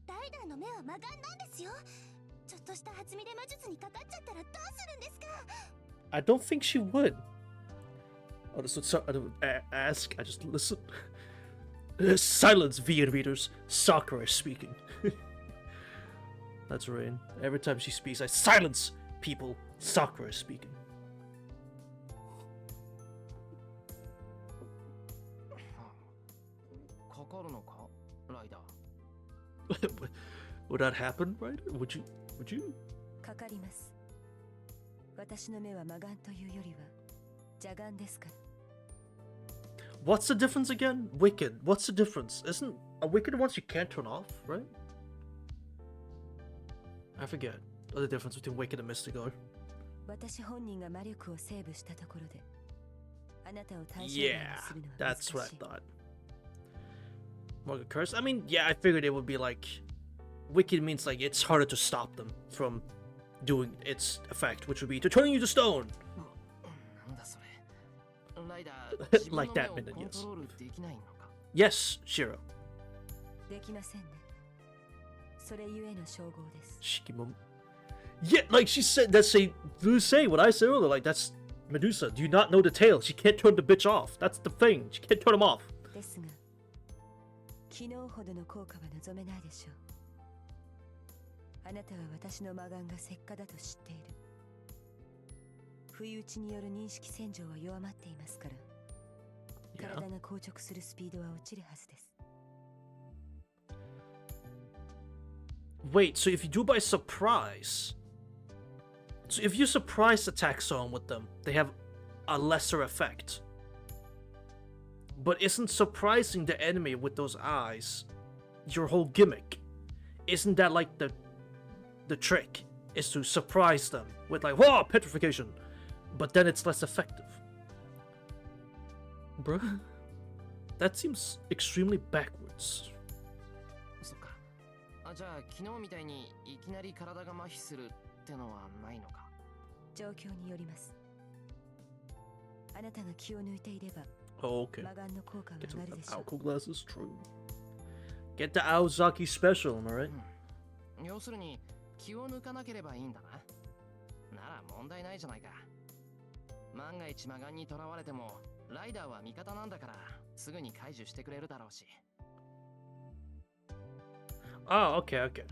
ライダーの目は魔眼なんですよ。ちょっとした弾みで魔術にかかっちゃったらどうするんですか？ I don't think she would. Oh, this would I don't ask, I just listen. Silence, VN readers. Sakura is speaking. That's Rain. Every time she speaks, I silence people. Sakura is speaking. かかるのか、ライダー。Would that happen, right? Would you? かかります。私の目は魔眼というよりは邪眼ですから。 What's the difference again? Wicked. What's the difference? Isn't a wicked one you can't turn off, right? I forget the difference between wicked and mystical. 私本人が魔力をセーブしたところで、あなたを対象外にするのは難しい。 That's what I thought. More curse. I mean, yeah, I figured it would be like wicked means like it's harder to stop them from doing its effect, which would be to turn you to stone. なんだそれ。ライダー、 Like that 自分の minute, 目を yes. コントロールできないのか？ Yes, Shiro. できませんね。それゆえの称号です。 Shikimum. Yeah, like she said, that's say what I said earlier. Like that's Medusa. Do you not know the tale? She can't turn the bitch off. That's the thing. She can't turn him off. ですが、昨日ほどの効果は望めないでしょう。あなたは私の魔眼が石化だと知っている。不意打ちによる認識洗浄は弱まっていますから、Yeah. 体が硬直するスピードは落ちるはずです。 Wait, so if you do by surprise, so if you surprise attack someone with them, they have a lesser effect. But isn't surprising the enemy with those eyes your whole gimmick? Isn't that like the trick? Is to surprise them with like, whoa, petrification, but then it's less effective. Bruh, that seems extremely backwards. そっか。あ、じゃあ昨日みたいにいきなり体が麻痺するってのはないのか？状況によります。あなたが気を抜いていれば Oh, okay. 魔眼の効果が Get 上 some がるでしょう。 alcohol glasses, true. Get the Aozaki special, am I right? 要するに気を抜かなければいいんだな。なら問題ないじゃないか。万が一魔眼にとらわれてもライダーは味方なんだからすぐに解除してくれるだろうし。Oh, okay, okay.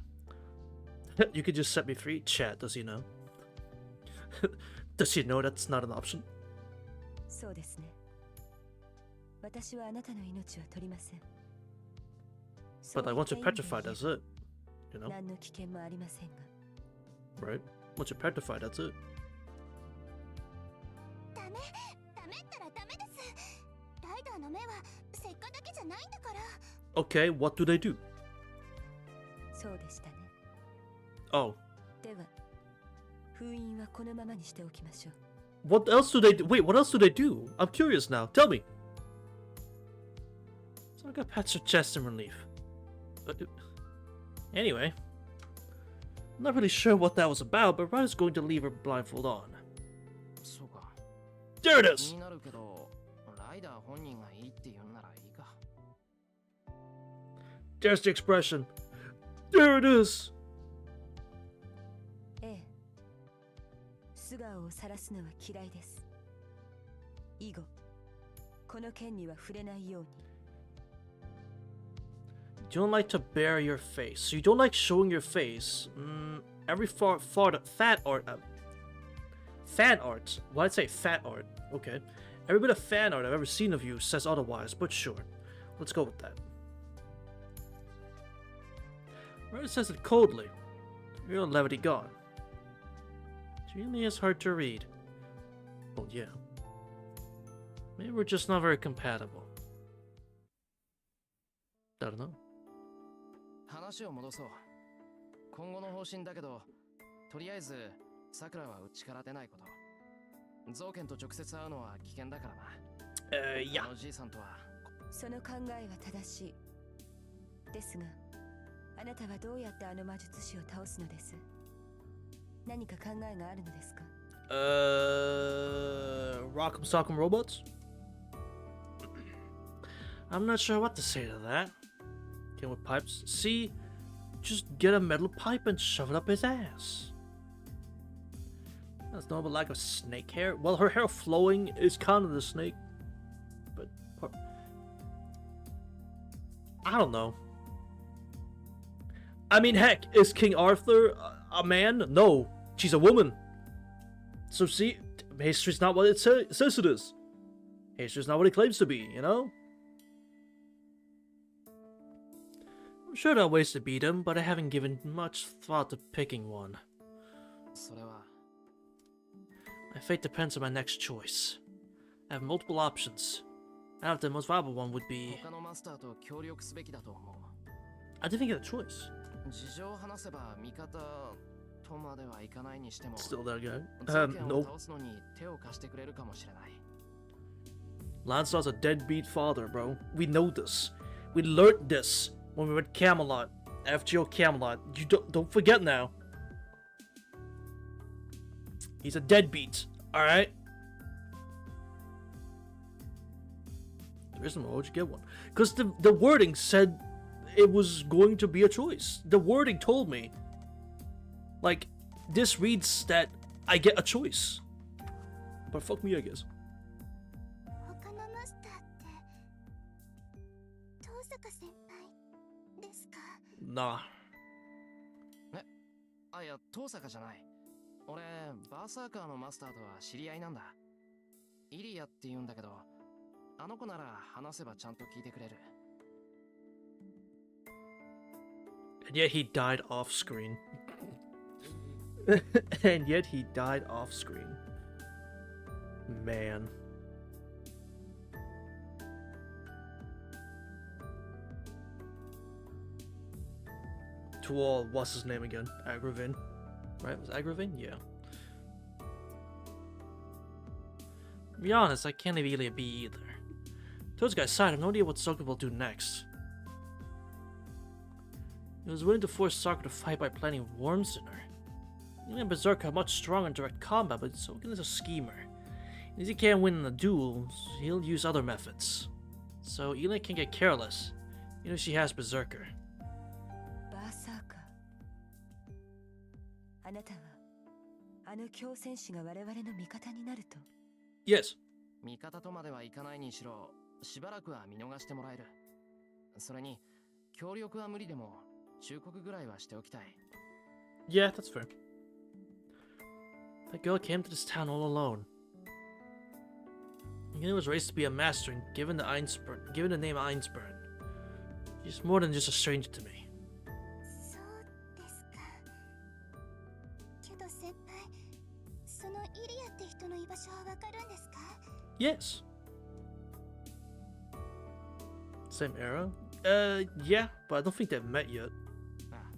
You could just set me free? Chat, does he know? Does he know that's not an option? そうですね。私はあなたの命は取りません。 But like, once you're petrified, that's it. You know? 何の危険もありませんが。 Right? Once you're petrified, that's it. ダメったらダメです。ライダーの目は石化だけじゃないんだから。 Okay, what do they do? そうでしたね。 Oh. では、封印はこのままにしておきましょう。 What else do they do? Wait, what else do they do? I'm curious now. Tell me. So I got pats her chest in relief. Anyway. I'm not really sure what that was about, but Ryder's going to leave her blindfold on. そうか。 There it 気 is! になるけど、ライダー本人がいいって言うならいいか。There's the expression. There it is! ええ。素顔を晒すのは嫌いです。以後、この件には触れないように。 You don't like to bare your face. So you don't like showing your face. Every fan art. Why'd I say fat art? Okay. Every bit of fan art I've ever seen of you says otherwise, but sure. Let's go with that. Ryder says it coldly. Real levity gone. Really is hard to read. Oh yeah. Maybe we're just not very compatible. I don't know. 話を戻そう。今後の方針だけど、とりあえずさくらはうちから出ないこと。造剣と直接会うのは危険だからな。Yeah. あのじいさんとは。その考えは正しい。ですが、あなたはどうやってあの魔術師を倒すのです？何か考えがあるのですか？ Rock'em Sock'em Robots? I'm not sure what to say to that. Came with pipes. See? Just get a metal pipe and shove it up his ass. That's no but like a snake hair. Well, her hair flowing is kind of the snake. But I don't know. I mean, heck, is King Arthur a man? No, she's a woman. So see, history's not what it says it is. History's not what it claims to be, you know? I'm sure there are ways to beat him, but I haven't given much thought to picking one. それは。 My fate depends on my next choice. I have multiple options. I doubt the most viable one would be... 他のマスターと協力すべきだと思う。 I didn't get a choice. 事情を話せば味方とまではいかないにしても。 Still that guy. 造剣を Nope. 倒すのに手を貸してくれるかもしれない。 Lancelot's a deadbeat father, bro. We know this. We learned this when we were at Camelot. FGO Camelot. You don't forget now. He's a deadbeat, alright? There isn't one. Why'd you get one? Because the wording said it was going to be a choice. The wording told me. Like, this reads that I get a choice. But fuck me, I guess. 他のマスターって遠坂先輩ですか？ Nah. あ、いや、遠坂じゃない。俺、バーサーカーのマスターとは知り合いなんだ。イリアって言うんだけど、あの子なら話せばちゃんと聞いてくれる。And yet he died off screen. And yet he died off screen. Man. To all, what's his name again? Agravin. Right? Was Agravin? Yeah. To be honest, I can't really be either. Those guys side, I have no idea what Sakura will do next. He was willing to force Sakura to fight by planting worms in her. Ilya and Berserker are much stronger in direct combat, but Soken is a schemer. And if he can't win in the duels, he'll use other methods. So Ilya can get careless, even if she has Berserker. バーサーカー。あなたはあの強戦士が我々の味方になると。 Yes. 味方とまではいかないにしろ、しばらくは見逃してもらえる。それに、協力は無理でも、忠告ぐらいはしておきたい。Yeah, that's fair. That girl came to this town all alone. Ilya was raised to be a master and given the name Einsburn. She's more than just a stranger to me. そうですか。けど先輩、そのイリアって人の居場所はわかるんですか？ Yes. Same era? Yeah, but I don't think they've met yet. ああ、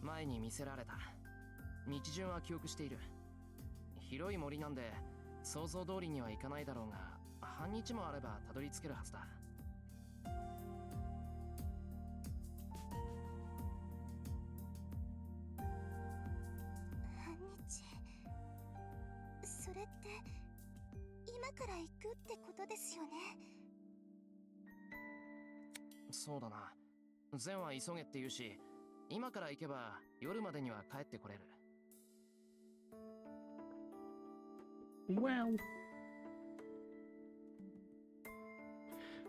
前に見せられた。道順は記憶している。広い森なんで、想像通りにはいかないだろうが、半日もあればたどり着けるはずだ。半日。それって今から行くってことですよね。そうだな。ゼンは急げって言うし、今から行けば夜までには帰ってこれる。Well.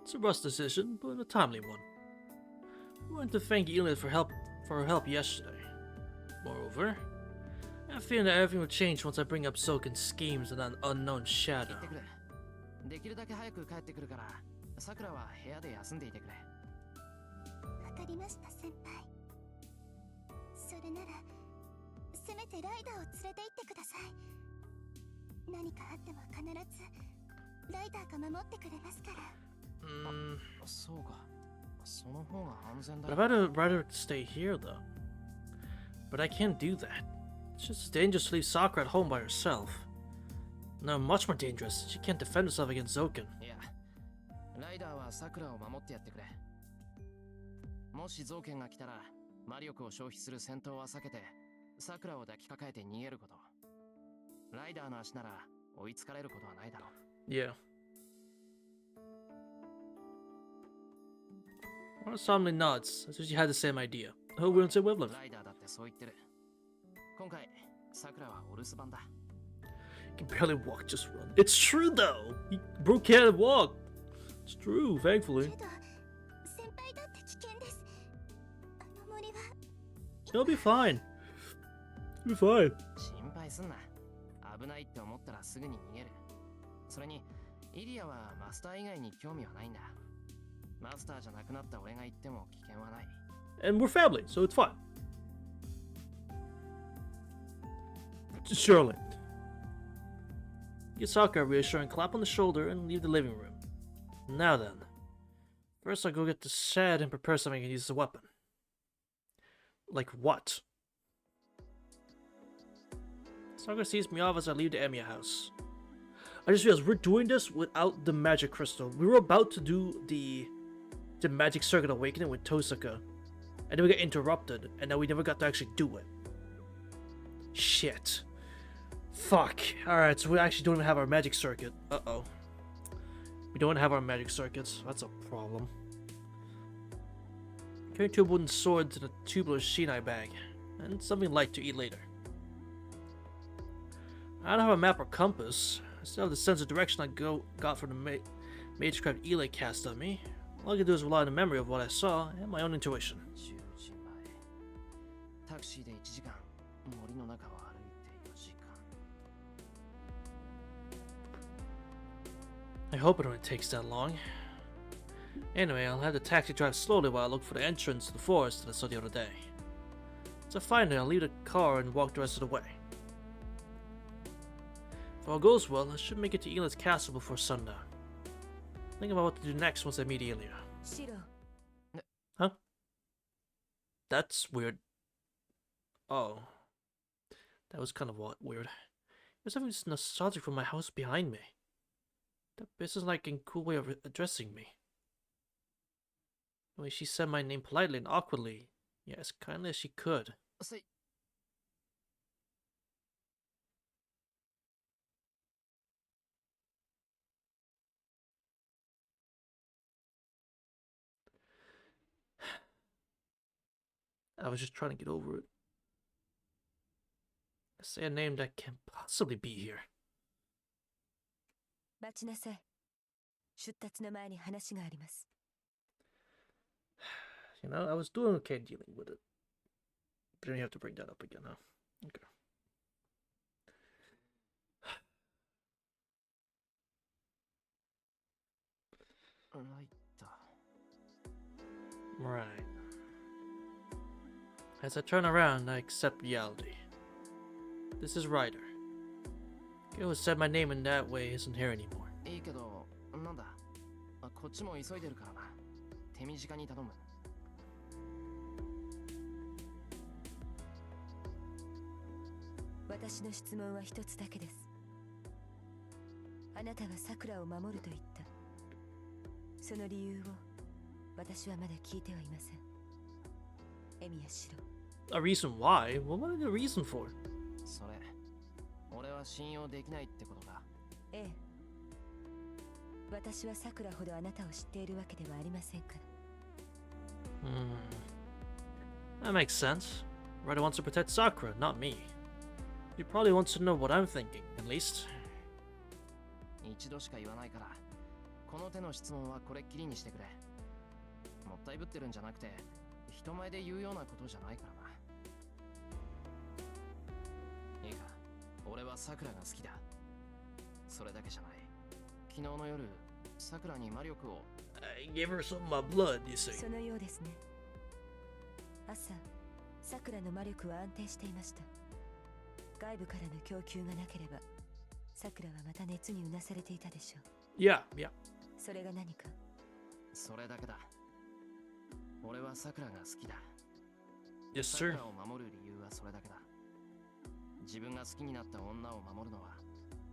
It's a rough decision, but a timely one. I wanted to thank Ilya for her help yesterday. Moreover, I have a feeling that everything will change once I bring up Soken's schemes and an unknown 行 shadow. ってくれ。できるだけ早く帰ってくるから、さくらは部屋で休んでいてくれ。わかりました先輩。それならせめてライダーを連れて行ってください。何かあっても必ずライダーが守ってくれますから。そうか。その方が安全だ But I'd rather stay here, though. But I can't do that. It's just dangerous to leave Sakura at home by herself. No, much more dangerous. She can't defend herself against Zoken. いや、ライダーはさくらを守ってやってくれ。もしゾウケンが来たら、魔力を消費する戦闘は避けて、さくらを抱きかかえて逃げること。ライダーの足なら追いつかれることはないだろう。Yeah. One solemnly nods, as if she had the same idea. Oh, we don't say Webland. ライダーだってそう言ってる。今回、さくらはお留守番だ。He can barely walk, just run. It's true, though! He broke can't walk! It's true, け thankfully. ど先輩だって危険です。あの森は He'll be fine. He'll be fine. 心配すんな。危ないって思ったらすぐに逃げる。それに、イリアはマスター以外に興味はないんだ。マスターじゃなくなった俺が言っても危険はない。And we're family, so it's fine. Surely. Get Sakura a reassuring clap on the shoulder and leave the living room. Now then. First I'll go get the shed and prepare something I can use as a weapon. Like what? Sakura sees me off as I leave the Emiya house. I just realized we're doing this without the magic crystal. We were about to do the magic circuit awakening with Tosaka. And then we got interrupted, and now we never got to actually do it. Shit. Fuck. Alright, so we actually don't even have our magic circuit. Uh-oh. We don't have our magic circuits. That's a problem. Carry 2 wooden swords and a tubular Shinai bag. And something light to eat later. I don't have a map or compass. I still have the sense of direction I got from the magecraft Ile cast on me. All I can do is rely on the memory of what I saw and my own intuition. 10時前。タクシーで1時間。森の中を歩いて4時間。I hope it only takes that long. Anyway, I'll have the taxi drive slowly while I look for the entrance to the forest that I saw the other day. Once I find it, I'll leave the car and walk the rest of the way. If all goes well, I should make it to Ila's castle before sundown. Think about what to do next once I meet Ilia. シロ、 Huh? That's weird. Oh. That was kind of weird. There's something just nostalgic from my house behind me. That business-like and cool way of addressing me. The way she said my name politely and awkwardly, yeah, as kindly as she could. I was just trying to get over it. Say a name that can't possibly be here. 待ちなさい。出立の前に話があります。You know, I was doing okay dealing with it. But then you have to bring that up again, huh? Okay. Right. As I turn around, I accept reality. This is Ryder. Girl who said my name in that way isn't here anymore. いいけど、なんだ。こっちも急いでるからな。手短に頼む。私の質問は一つだけです。あなたはさくらを守ると言った。その理由を私はまだ聞いてはいません。エミヤシロ。A reason why? What was the reason for? それ、俺は信用できないってことか。ええ。私はさくらほどあなたを知っているわけではありませんから。That makes sense. Ryder wants to protect Sakura, not me. He probably wants to know what I'm thinking, at least. 一度しか言わないから、この手の質問はこれっきりにしてくれ。もったいぶってるんじゃなくて、人前で言うようなことじゃないからな。いいか、俺はさくらが好きだ。それだけじゃない。昨日の夜、さくらに魔力を。I gave her some of my blood, you see. そのようですね。朝、さくらの魔力は安定していました。外部からの供給がなければ、さくらはまた熱にうなされていたでしょう。Yeah, yeah. それが何か。それだけだ。俺はさくらが好きだ。Yes, さく sir. らを守る理由はそれだけだ。自分が好きになった女を守るのは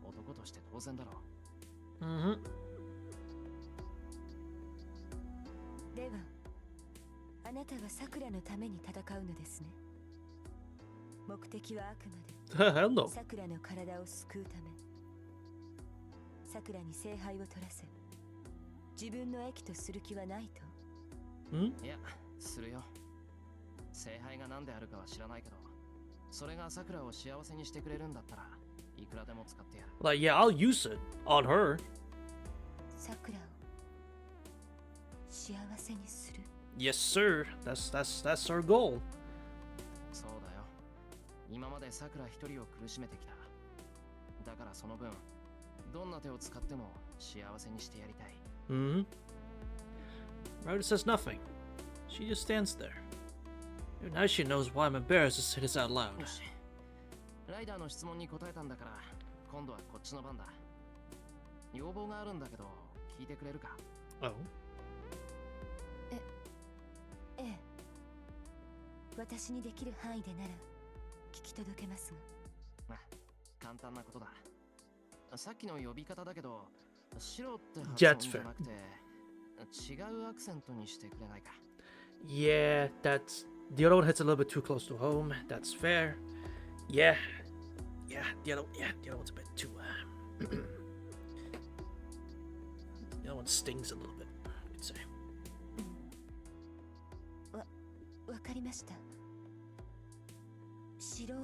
男として当然だろう。Mm-hmm. では、あなたはさくらのために戦うのですね。目的はあくまで Hell no. さくらの体を救うため。さくらに聖杯を取らせ、自分の益とする気はないと。いや、するよ。聖杯が何であるかは知らないけど、それがさくらを幸せにしてくれるんだったらいくらでも使ってやる。 Like, yeah, I'll use it on her. さくらを幸せにする。 Yes, sir. That's our goal. そうだよ。今までさくら一人を苦しめてきた。だからその分、どんな手を使っても幸せにしてやりたい。Mm-hmm. Ryder says nothing. She just stands there. Even now she knows why I'm embarrassed to say this out loud. よし。ライダーの質問に答えたんだから、今度はこっちの番だ。要望があるんだけど、聞いてくれるか？ Oh. ええ。私にできる範囲でなら聞き届けますが。まあ、簡単なことだ。さっきの呼び方だけど、白って発音じゃなくて、違うアクセントにしてくれないか。Yeah, that's... The other one hits a little bit too close to home. That's fair. Yeah. The other one's a bit too... the other one stings a little bit, I'd say. わかりました。白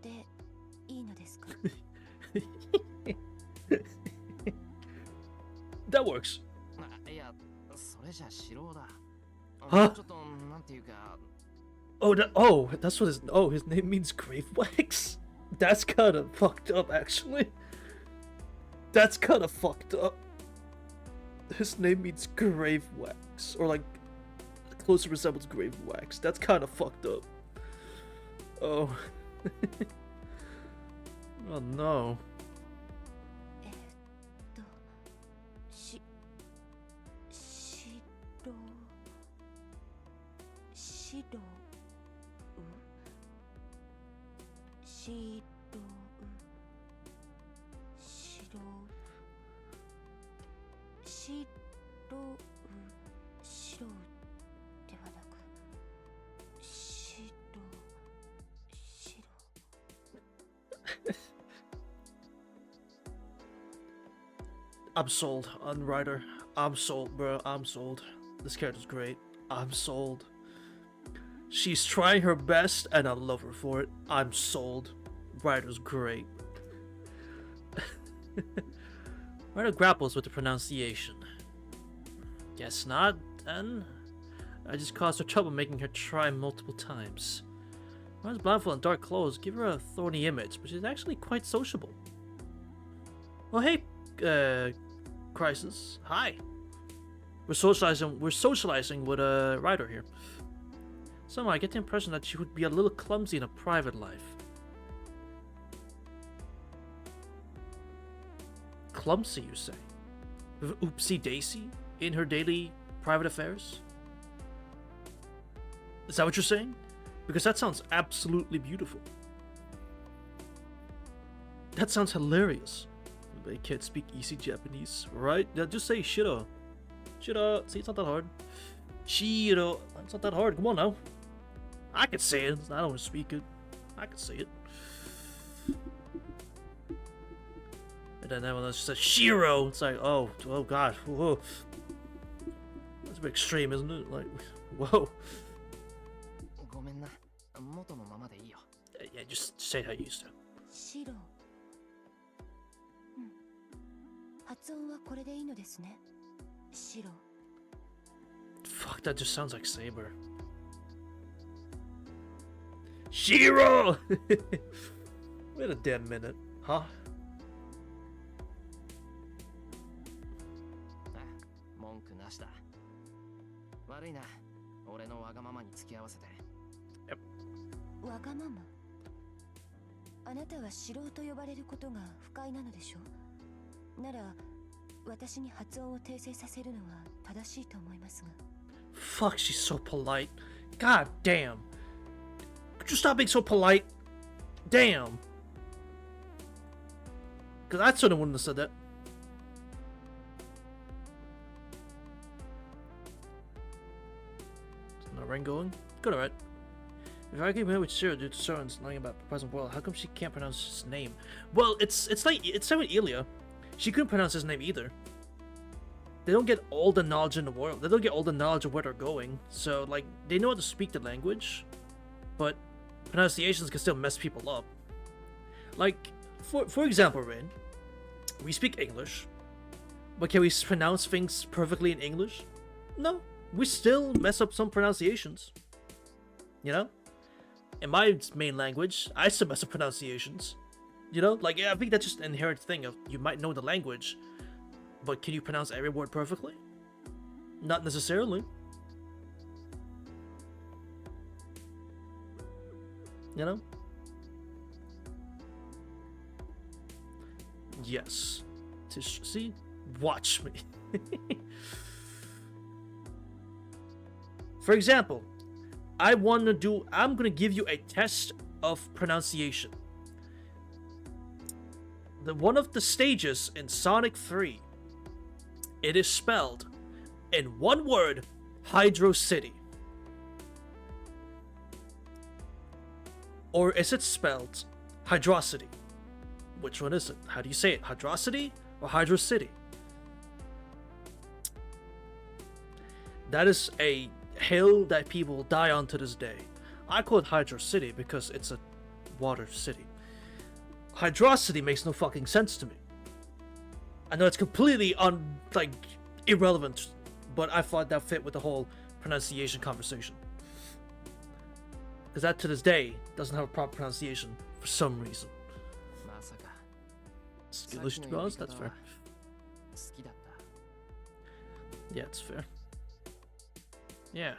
でいいのですか？That works. いや、それじゃ白だ。は？ちょっとなんていうか。Oh, that's what his... Oh, his name means grave wax? That's kind of fucked up, actually. That's kind of fucked up. His name means grave wax. Or, like, closely resembles grave wax. That's kind of fucked up. Oh. Oh, no. ではなく、I'm sold on Ryder. I'm sold, bro. I'm sold. This character's great. I'm sold. She's trying her best, and I love her for it. I'm sold. Ryder's great. Ryder grapples with the pronunciation. Guess not, then. I just caused her trouble making her try multiple times. Ryder's blindfold and dark clothes give her a thorny image, but she's actually quite sociable. Well, hey, Crisis. Hi. We're socializing with Ryder here. Somehow I get the impression that she would be a little clumsy in a private life. Clumsy, you say? With oopsie daisy in her daily private affairs? Is that what you're saying? Because that sounds absolutely beautiful. That sounds hilarious. They can't speak easy Japanese, right? Yeah, just say shiro. Shiro. See, it's not that hard. Shiro. It's not that hard. Come on now. I can say it. I don't speak it. I can say it. And then everyone else says Shiro. It's like, oh god. Whoa. That's a bit extreme, isn't it? Like, whoa. Yeah, just say it how you used to. 白。うん。発音はこれでいいのですね。白。Fuck, that just sounds like Saber. Shiro! Wait a damn minute, huh? 文句なしだ。悪いな。俺のわがままに付き合わせて。わがまま。あなたは素人と呼ばれることが不快なのでしょう。なら私に発音を訂正させるのは正しいと思いますが。Fuck, she's so polite. God damn. Could you stop being so polite? Damn. Because I certainly wouldn't have said that. Is no ring going? Good, alright. If I came here with Shiro due to Soren's learning about the present world, how come she can't pronounce his name? Well, it's like with Ilya. She couldn't pronounce his name either. They don't get all the knowledge in the world. They don't get all the knowledge of where they're going. So, like, they know how to speak the language, but pronunciations can still mess people up. Like, for example, Rin, we speak English, but can we pronounce things perfectly in English? No, we still mess up some pronunciations. You know? In my main language, I still mess up pronunciations. You know? Like, yeah, I think that's just an inherent thing of you might know the language, but can you pronounce every word perfectly? Not necessarily. You know? Yes. See? Watch me. For example, I'm gonna give you a test of pronunciation. One of the stages in Sonic 3, it is spelled in one word, Hydro City. Or is it spelled Hydrocity? Which one is it? How do you say it? Hydrocity or Hydro City? That is a hill that people die on to this day. I call it Hydro City because it's a water city. Hydrocity makes no fucking sense to me. I know it's completely irrelevant, but I thought that fit with the whole pronunciation conversation. Because that to this day doesn't have a proper pronunciation for some reason. Skillish, to be honest, that's fair. Yeah, it's fair. Yeah.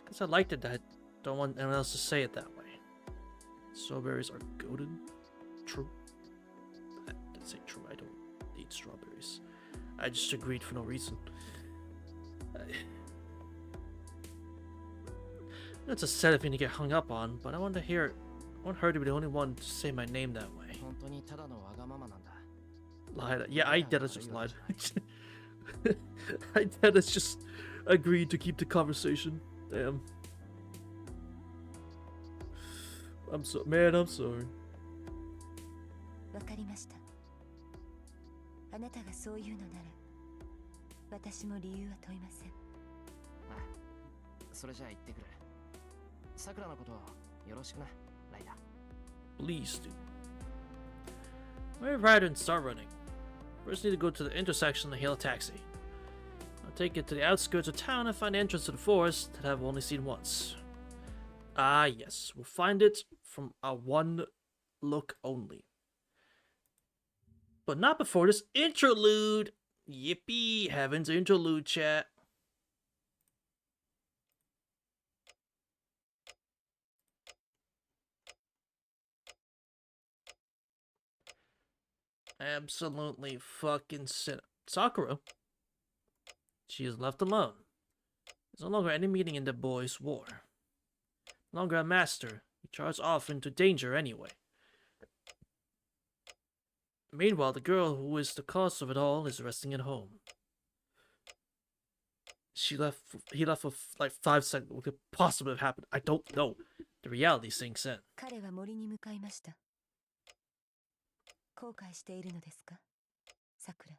Because I liked it that I don't want anyone else to say it that way. Strawberries are goated. True. I didn't say true, I don't eat strawberries. I just agreed for no reason. That's a sad thing to get hung up on, but I want her to be the only one to say my name that way. Lied. Yeah, I did. Just lied. I did. Just agreed to keep the conversation. Damn. I'm sorry. わかりました。あなたがそう言うのなら、私も理由は問いません。ああ、それじゃあ行ってくる。さくらのことよろしくな、ライダー。 Please do. Alright, ride and start running. First, need to go to the intersection and hail a taxi. I'll take it to the outskirts of town and find the entrance to the forest that I've only seen once. Ah, yes, we'll find it from our one look only. But not before this interlude! Yippee! Heaven's interlude, chat. Absolutely fucking Sakura. She is left alone. There's no longer any meaning in the boys' war. No longer a master. He charged off into danger anyway. Meanwhile, the girl who is the cause of it all is resting at home. He left for like 5 seconds. What could possibly have happened? I don't know. The reality sinks in. 彼は森に向かいました。後悔しているのですか、さくら。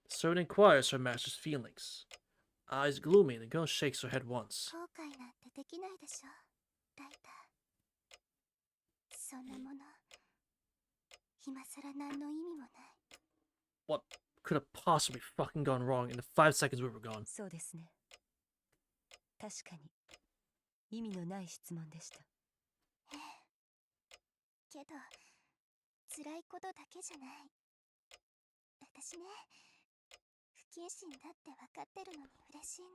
The servant inquires her master's feelings. Eyes gloomy, the girl shakes her head once. 後悔なんてできないでしょ、ライター。そんなもの、今さら何の意味もない。What could have possibly fucking gone wrong in the 5 seconds we were gone? そうですね。確かに意味のない質問でした。けど、辛いことだけじゃない。私ね、不謹慎だって分かってるのに嬉しいの。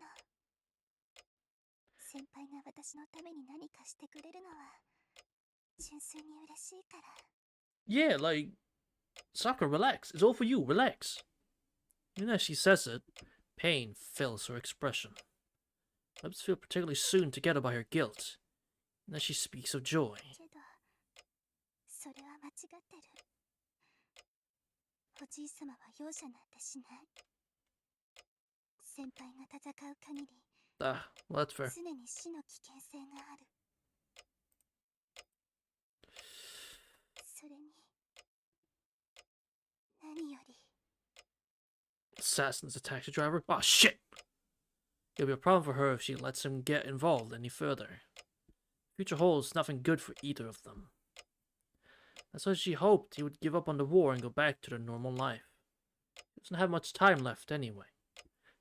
先輩が私のために何かしてくれるのは純粋に嬉しいから。Yeah, like, Sakura, relax. It's all for you. Relax. And as she says it, pain fills her expression. Lips feel particularly soon together by her guilt. And as she speaks of joy. けど、それは間違ってる。おじい様は容赦なんてしない。先輩が戦う限り、Ah, well, that's fair. 常に死の危険性がある。それに、何より。 Assassin's a taxi driver? Oh, shit! It'll be a problem for her if she lets him get involved any further. Future holds nothing good for either of them. That's why she hoped he would give up on the war and go back to their normal life. He doesn't have much time left anyway.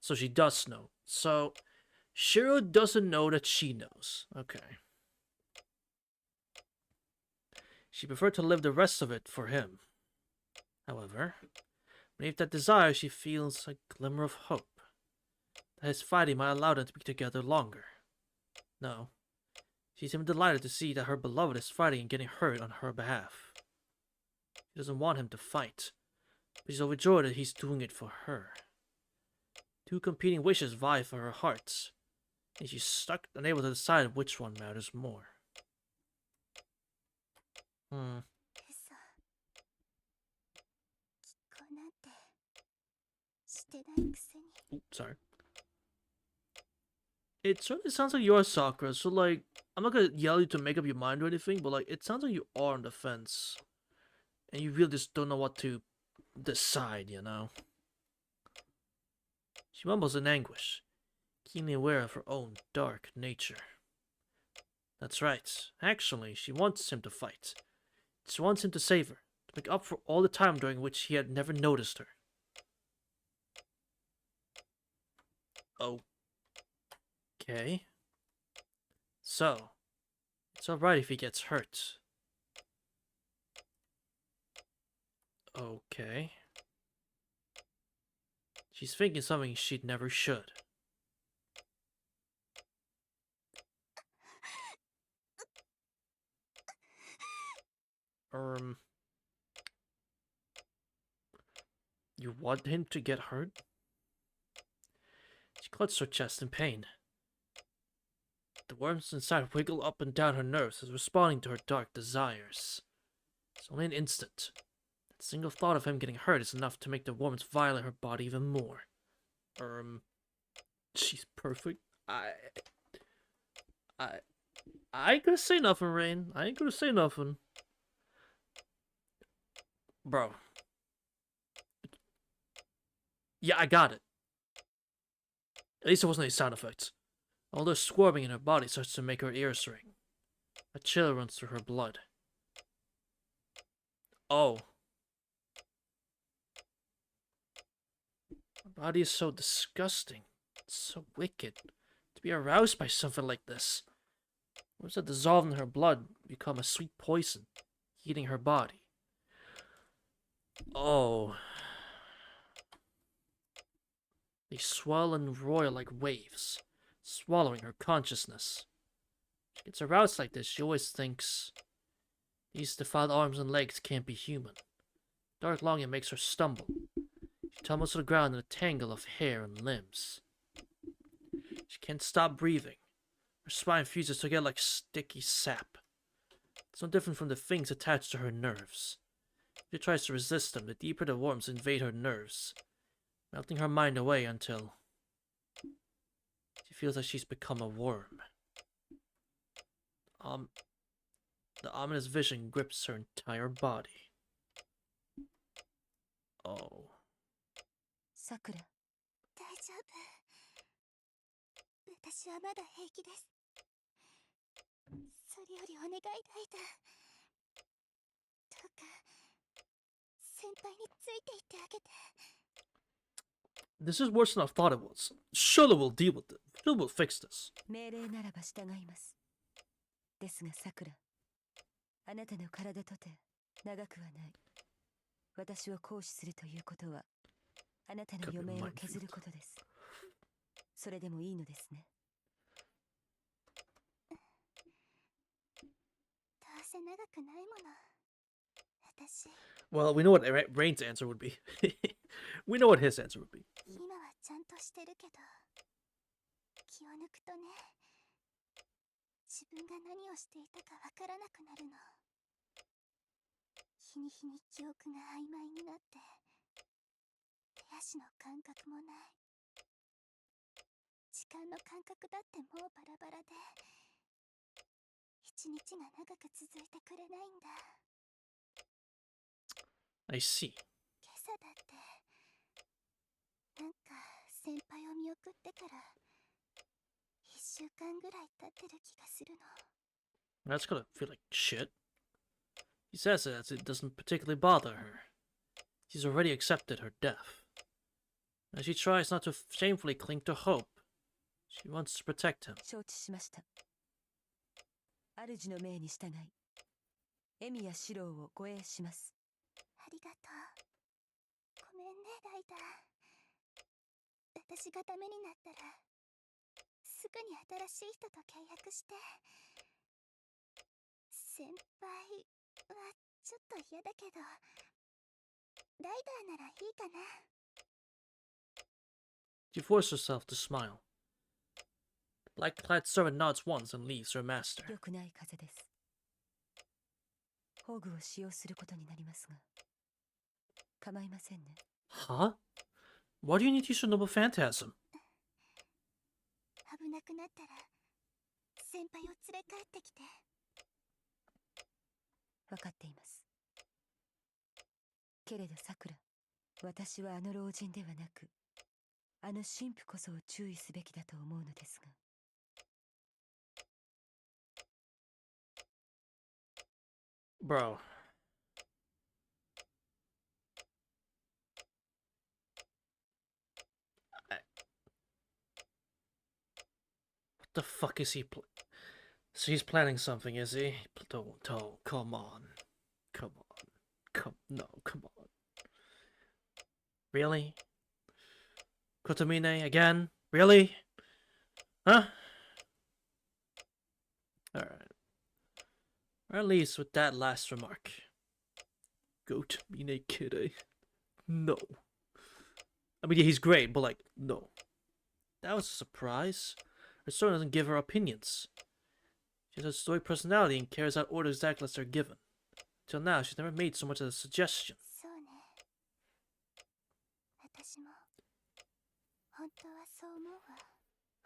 So she does know. So, Shiro doesn't know that she knows. Okay. She preferred to live the rest of it for him. However, beneath that desire, she feels a glimmer of hope. That his fighting might allow them to be together longer. No. She's even delighted to see that her beloved is fighting and getting hurt on her behalf. She doesn't want him to fight, but she's overjoyed that he's doing it for her. Two competing wishes vie for her heart, and she's stuck, unable to decide which one matters more. 嘘。結婚なんてしてないくせに。 Ooh, sorry. It certainly sounds like you're Sakura, so like, I'm not gonna yell you to make up your mind or anything, but like, it sounds like you are on the fence. And you really just don't know what to decide, you know? She mumbles in anguish, keenly aware of her own dark nature. That's right. Actually, she wants him to fight. She wants him to save her, to make up for all the time during which he had never noticed her. Okay. So, it's alright if he gets hurt. Okay. She's thinking something she never should. You want him to get hurt? She clutched her chest in pain. The worms inside wiggle up and down her nerves as responding to her dark desires. It's only an instant. That single thought of him getting hurt is enough to make the worms violate her body even more. She's perfect. I ain't gonna say nothing, Rain. I ain't gonna say nothing. Bro. Yeah, I got it. At least it wasn't any sound effects. Although squirming in her body starts to make her ears ring. A chill runs through her blood. Oh. Her body is so disgusting. It's so wicked. To be aroused by something like this. What does that dissolve in her blood become a sweet poison, heating her body? Oh. They swell and roil like waves, swallowing her consciousness. She gets aroused like this, she always thinks, these defiled arms and legs can't be human. Dark longing makes her stumble. She tumbles to the ground in a tangle of hair and limbs. She can't stop breathing. Her spine fuses together like sticky sap. It's no different from the things attached to her nerves. If she tries to resist them, the deeper the worms invade her nerves, melting her mind away until she feels like she's become a worm. The ominous vision grips her entire body. Oh. Sakura. 大丈夫。私はまだ平気です。それよりお願いライダー。どうか先輩についていってあげて。This is worse than I thought it was. Surely we'll deal with it. Surely we'll fix this. 命令ならば従います。ですがさくら、あなたの体とて長くはない。私を行使するということは、あなたの余命を削ることです。それでもいいのですね。どうせ長くないもの。私。Well, we know what Rain's answer would be. We know what his answer would be. 今はちゃんとしてるけど、気を抜くとね、自分が何をしていたかわからなくなるの。日に日に記憶が曖昧になって、手足の感覚もない。時間の感覚だってもうバラバラで、一日が長く続いてくれないんだ。I see. 今朝だって、なんか先輩を見送ってから1週間ぐらい経ってる気がするの。 That's gonna feel like shit. He says it as it doesn't particularly bother her. She's already accepted her death. As she tries not to shamefully cling to hope, she wants to protect him. 承知しました。主の命に従い、エミやシロウを護衛します。ありがとう。ごめんねライダー。私がダメになったらすぐに新しい人と契約して。先輩はちょっと嫌だけど、ライダーならいいかな。 She forces herself to smile. The black-clad servant nods once and leaves her master. 良くない風です。宝具を使用することになりますが、構いませんね。Huh? Why do you need to use your noble phantasm? 危なくなったら先輩を連れ帰ってきて。分かっています。けれどさくら、私はあの老人ではなく、あの神父こそを注意すべきだと思うのですが。Bro. What the fuck is he So he's planning something, is he? Don't, come on. No, come on. Really? Kotomine again? Really? Huh? Alright. Or at least with that last remark. Kotomine kid, No. I mean, yeah, he's great, but like, no. That was a surprise. Her story doesn't give her opinions. She has a stoic personality and carries out orders exactly as they're given. Till now, she's never made so much as a suggestion. そうね。私も本当はそう思うわ。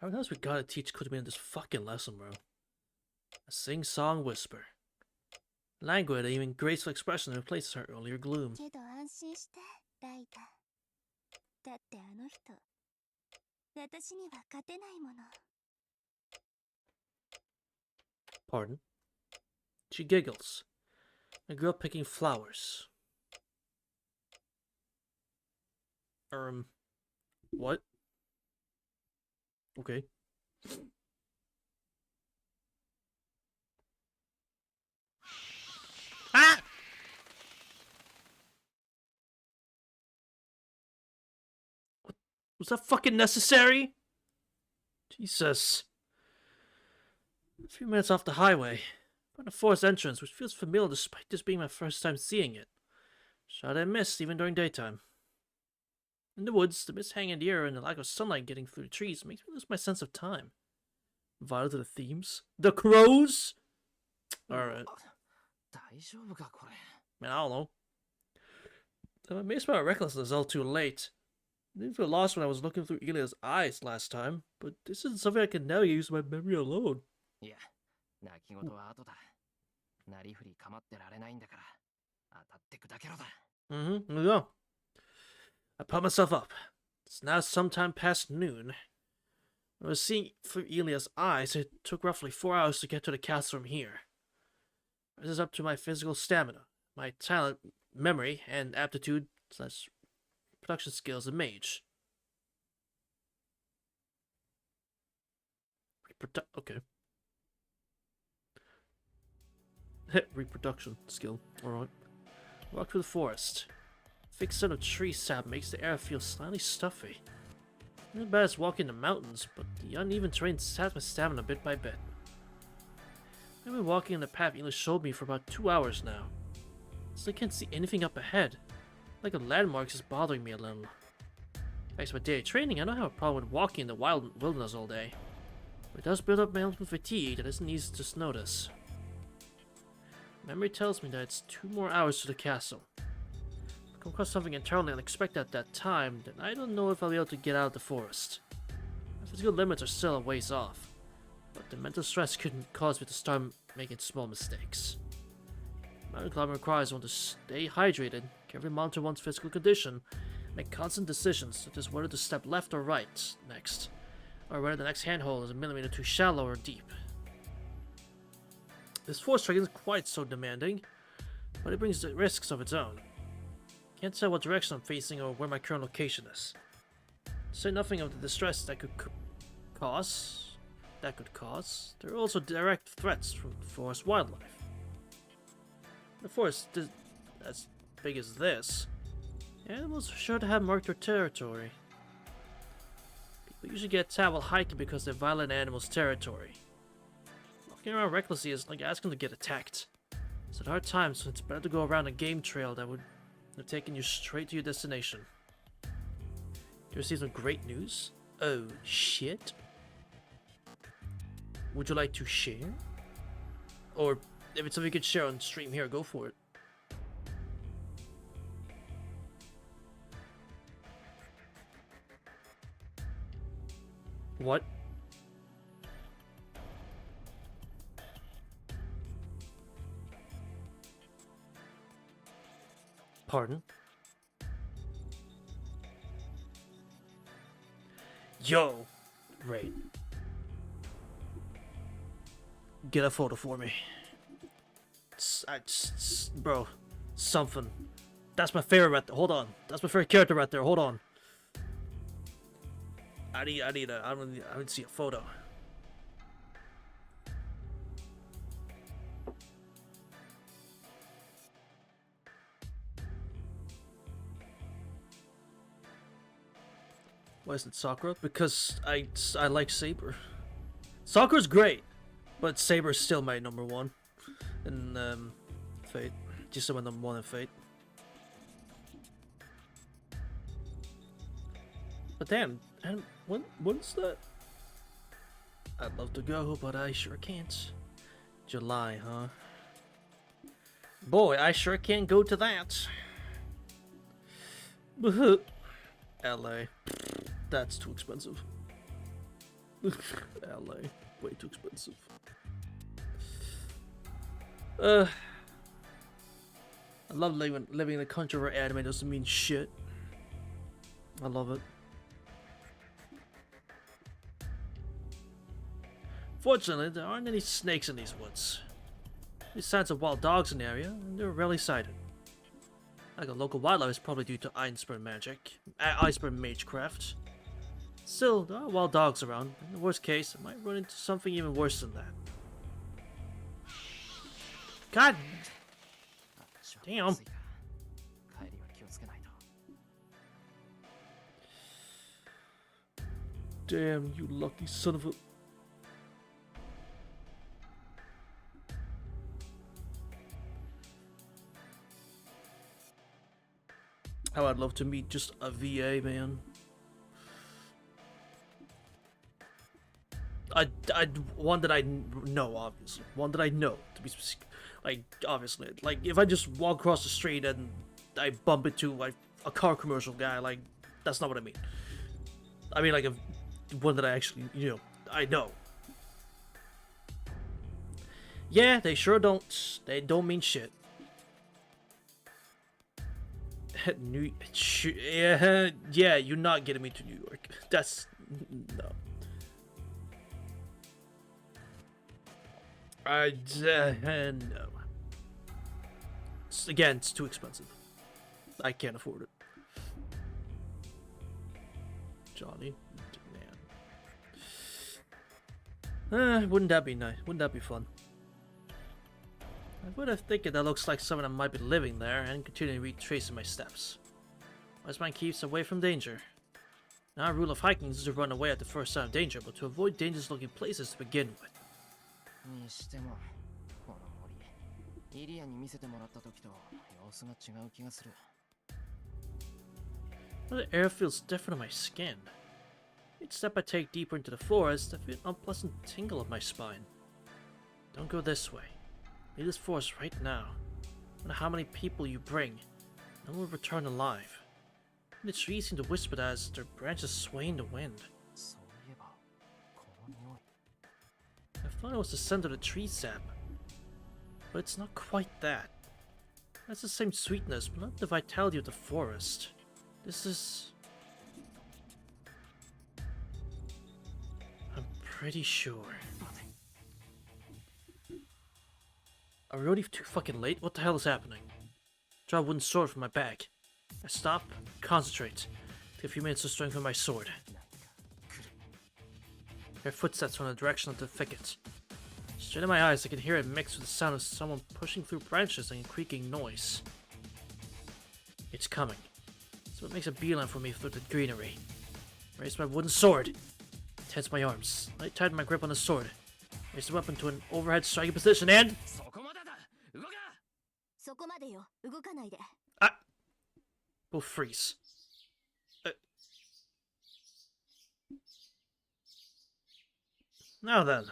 How else we gotta teach Kotomine this fucking lesson, bro? A sing-song whisper. Languid and even graceful expression replaces her earlier gloom. けど安心してライダー。だってあの人、私には勝てないもの。Pardon? She giggles. I grew up picking flowers. What? Okay. Ah! What? Was that fucking necessary? Jesus. A few minutes off the highway. Found a forest entrance, which feels familiar despite this being my first time seeing it. Shot and missed even during daytime. In the woods, the mist hanging in the air and the lack of sunlight getting through the trees makes me lose my sense of time. Vital to the themes? The crows? Alright. 大丈夫かこれ Man, I don't know. I'm amazed by my recklessness all too late. I didn't feel lost when I was looking through Elia's eyes last time, but this isn't something I can navigate using my memory alone. いや泣き言は後だなりふり構ってられないんだから当たって砕けろだ There we go. I put myself up. It's now sometime past noon. When I was seeing through Elia's eyes, it took roughly 4 hours to get to the castle from here. This is up to my physical stamina, my talent, memory, and aptitude / production skills as a mage. Okay. Reproduction skill. Alright. Walk through the forest. Thick scent of tree sap makes the air feel slightly stuffy. Not as bad as walking in the mountains, but the uneven terrain saps my stamina bit by bit. I've been walking in the path Eli showed me for about 2 hours now. Still can't see anything up ahead. Like a landmark is bothering me a little. Thanks to my daily training, I don't have a problem with walking in the wilderness all day. But it does build up mental fatigue that isn't easy to notice. Memory tells me that it's 2 more hours to the castle. If I come across something entirely unexpected at that time, then I don't know if I'll be able to get out of the forest. My physical limits are still a ways off, but the mental stress couldn't cause me to start making small mistakes. Mountain climbing requires one to stay hydrated, carefully monitor one's physical condition, make constant decisions such as whether to step left or right next, or whether the next handhold is a millimeter too shallow or deep. This forest trek isn't quite so demanding, but it brings the risks of its own. Can't tell what direction I'm facing or where my current location is. To say nothing of the distress that could cause. There are also direct threats from forest wildlife. The forest as big as this, animals are sure to have marked their territory. People usually get attacked while hiking because they violate animals' territory. Walking around recklessly is like asking to get attacked. It's at hard times, so it's better to go around a game trail that would have taken you straight to your destination. You receive some great news? Oh shit. Would you like to share? Or if it's something you could share on stream here, go for it. What? Pardon? Yo! Right. Get a photo for me. Bro, something. That's my favorite right there. Hold on. That's my favorite character right there. Hold on. I need to see a photo. Why is it Sakura? Because I like Saber. Sakura's great, but Saber's still my number one in Fate. Just my number one in Fate. But damn, and when's that? I'd love to go, but I sure can't. July, huh? Boy, I sure can't go to that. LA. That's too expensive. LA. Way too expensive. I love living in a country where anime doesn't mean shit. I love it. Fortunately, there aren't any snakes in these woods. There's signs of wild dogs in the area, and they're rarely sighted. Like a local wildlife is probably due to iceberg magic, iceberg magecraft. Still, there are wild dogs around. In the worst case, I might run into something even worse than that. God damn. Damn, you lucky son of a... How I'd love to meet just a VA, man. One that I know, obviously. One that I know, to be specific. Like, obviously. Like, if I just walk across the street and I bump into, like, a car commercial guy, like, that's not what I mean. I mean, like, one that I actually, I know. Yeah, they sure don't. They don't mean shit. Yeah, you're not getting me to New York. That's... no. No. Again, it's too expensive. I can't afford it. Johnny, man. Wouldn't that be nice? Wouldn't that be fun? I would have thinking that looks like someone that might be living there and continue retracing my steps. Wise man keeps away from danger. Now, our rule of hiking is to run away at the first sign of danger, but to avoid dangerous looking places to begin with. にしてもこの森イリアに見せてもらった時と様子が違う気がする The air feels different on my skin. Each step I take deeper into the forest, I feel an unpleasant tingle of my spine. Don't go this way. Leave this forest right now. No matter how many people you bring, no one will return alive. And the trees seem to whisper that as their branches sway in the wind. そういえばこの匂い I thought it was the scent of the tree sap, but it's not quite that. It has the same sweetness, but not the vitality of the forest. This is... I'm pretty sure. Are we already too fucking late? What the hell is happening? Draw a wooden sword from my bag. I stop, concentrate. Take a few minutes to strengthen my sword. Hear footsteps from the direction of the thicket. Straight in my eyes, I can hear it mixed with the sound of someone pushing through branches and a creaking noise. It's coming. So it makes a beeline for me through the greenery. I raise my wooden sword. Tense my arms. I tighten my grip on the sword. Raise the weapon to an overhead striking position and... そこまでだ動かそこまでよ動かないで We'll freeze. Now then,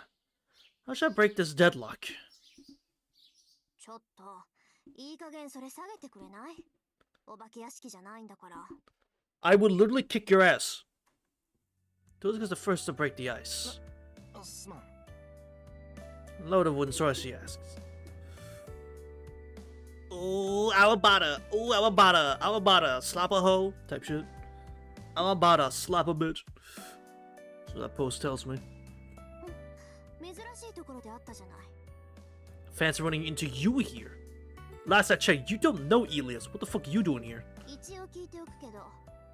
how should I break this deadlock? ちょっといい加減それ下げてくれないお化け屋敷じゃないんだから I would literally kick your ass. Those guys are the first to break the ice. すまん Load of wooden sword, she asks. Ooh, Awabata. Ooh, Awabata. Awabata. Slap a hoe. Type shit. Awabata. Slap a bitch. So that post tells me. 珍しいところであったじゃない Fans are running into you here. Last I checked, you don't know Elias. What the fuck are you doing here? 一応聞いておくけど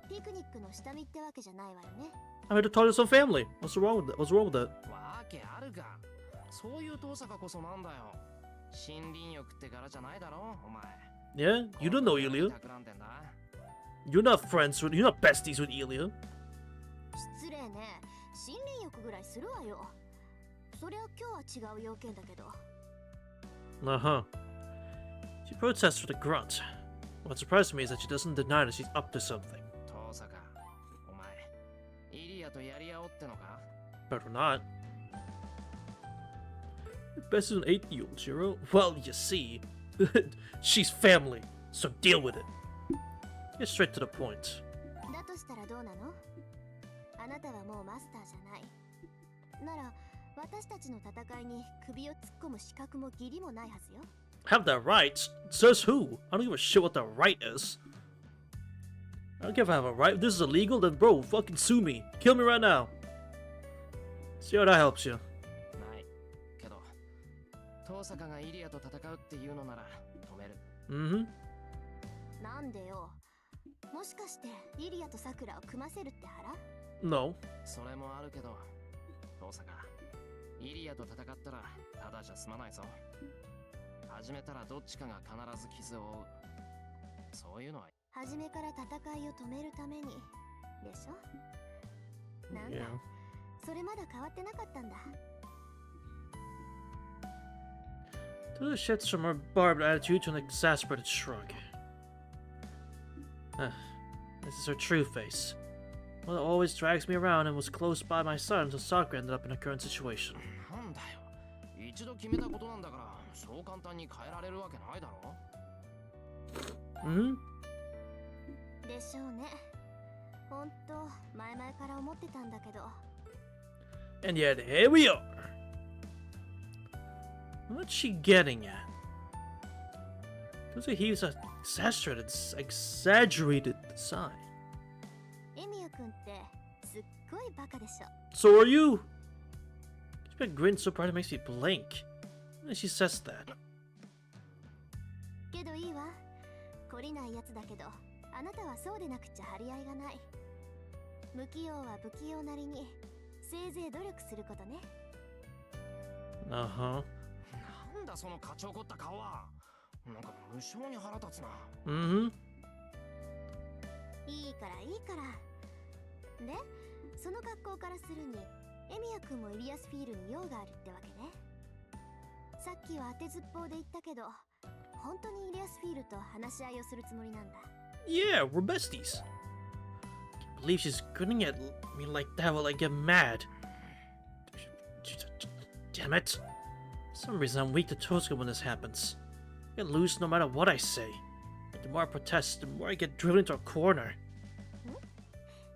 ピクニックの下見ってわけじゃないわよね I'm here to talk to some family. What's wrong with that? What's wrong with that? わけあるかそういう遠さがこそなんだよ森林浴って柄じゃないだろお前 Yeah? You don't know Elia. 企んでんだ You're not friends with... You're not besties with Elia. 失礼ね森林浴ぐらいするわよそりゃ今日は違う要件だけど Uh-huh. She protests with a grunt. What surprised me is that she doesn't deny that she's up to something. 遠さかお前イリアとやり合おうってのか Better not. You're best as an 8-year-old, Shiro. Well, you see, she's family, so deal with it. Get straight to the point. だとしたらどうなのあなたはもうマスターじゃないなら私たちの戦いに首を突っ込む資格も義理もないはずよ Have that right? Says who? I don't give a shit what the right is. I don't care if I have a right. If this is illegal, then bro, fucking sue me. Kill me right now. See how that helps you. 遠坂がイリアと戦うっていうのなら止める。Mm-hmm. なんでよ。もしかしてイリアとサクラを組ませるって腹？ No. それもあるけど、遠坂、イリアと戦ったらただじゃ済まないぞ。始めたらどっちかが必ず傷を負う。そういうのは初めから戦いを止めるためにでしょ。なんだ、 Yeah. それまだ変わってなかったんだ。 Totally shifts from her barbed attitude to an exasperated shrug. This is her true face. One that always drags me around and was close by my side until Sakura ended up in her current situation. なんだよ。一度決めたことなんだから、そう簡単に変えられるわけないだろ。Mm-hmm. でしょうね。ほんと前々から思ってたんだけど。 And yet, here we are! What's she getting at? Those are heaves exaggerated sign. エミヤくんってすっごいバカでしょ。 So are you! She's been grin so bright it makes me blink. And she says that. けどいいわ。懲りないやつだけど、あなたはそうでなくちゃ張り合いがない。不器用は不器用なりに、せいぜい努力することね。 Uh-huh. なんだその勝ち怒った顔は。なんか無性に腹立つな。Mm-hmm. いいからいいから。で、その格好からするに、エミヤくんもイリアスフィールに用があるってわけね。さっきは当てずっぽうで言ったけど、本当にイリアスフィールと話し合いをするつもりなんだ。 Yeah, we're besties. Can't believe she's grinning at me like that while I get mad. Damn it. For some reason I'm weak to Tosca when this happens. I get loose no matter what I say. And the more I protest, the more I get driven into a corner.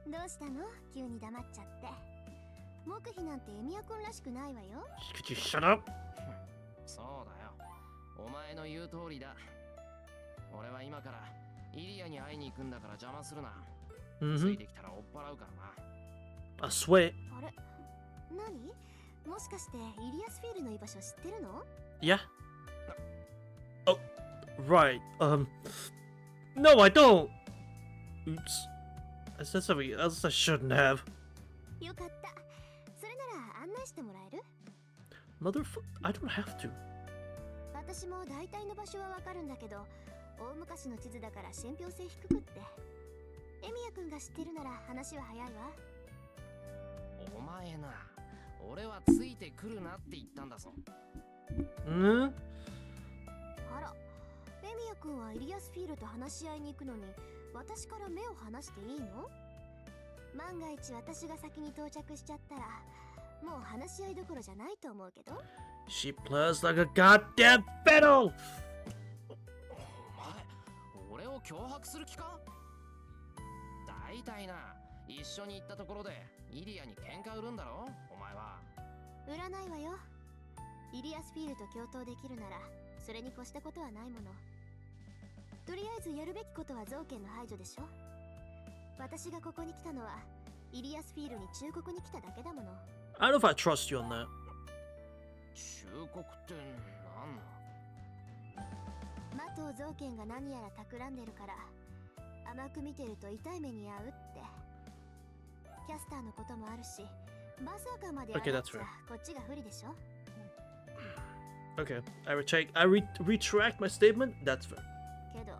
どうしたの？急に黙っちゃって。黙秘なんてエミヤくんらしくないわよ。 Could you shut up? そうだよ。お前の言う通りだ。俺は今からイリアに会いに行くんだから邪魔するな。つい Mm-hmm. てきたら追っ払うからな。 I swear. あれ？何？もしかしてイリアスフィールの居場所知ってるの？ Yeah? Oh, right. No, I don't. Oops. I said something else I shouldn't have. よかった。それなら案内してもらえる？ I don't have to. 私も大体の場所はわかるんだけど、大昔の地図だから信憑性低くって。エミヤくんが知ってるなら話は早いわ。お前な、俺はついてくるなって言ったんだぞ。Mm-hmm. あら、エミヤくんはイリアスフィールと話し合いに行くのに、私から目を離していいの？万が一私が先に到着しちゃったら、もう話し合いどころじゃないと思うけど。 She plays like a goddamn fiddle! お前、俺を脅迫する気か？大体な、一緒に行ったところでイリアに喧嘩売るんだろお前は。売らないわよ。イリアスフィールと共闘できるなら、それに越したことはないもの。とりあえずやるべきことは造剣の排除でしょ。私がここに来たのは、イリアスフィールに忠告に来ただけだもの。 I don't know if I trust you on that. 忠告ってなんマトウ造剣が何やら企んでるから、甘く見てると痛い目に遭うって。キャスターのこともあるし、バーサーカーまでや Okay, ら that's っちゃ fair. こっちが不利でしょ。 Okay, retract my statement. That's fair. けど、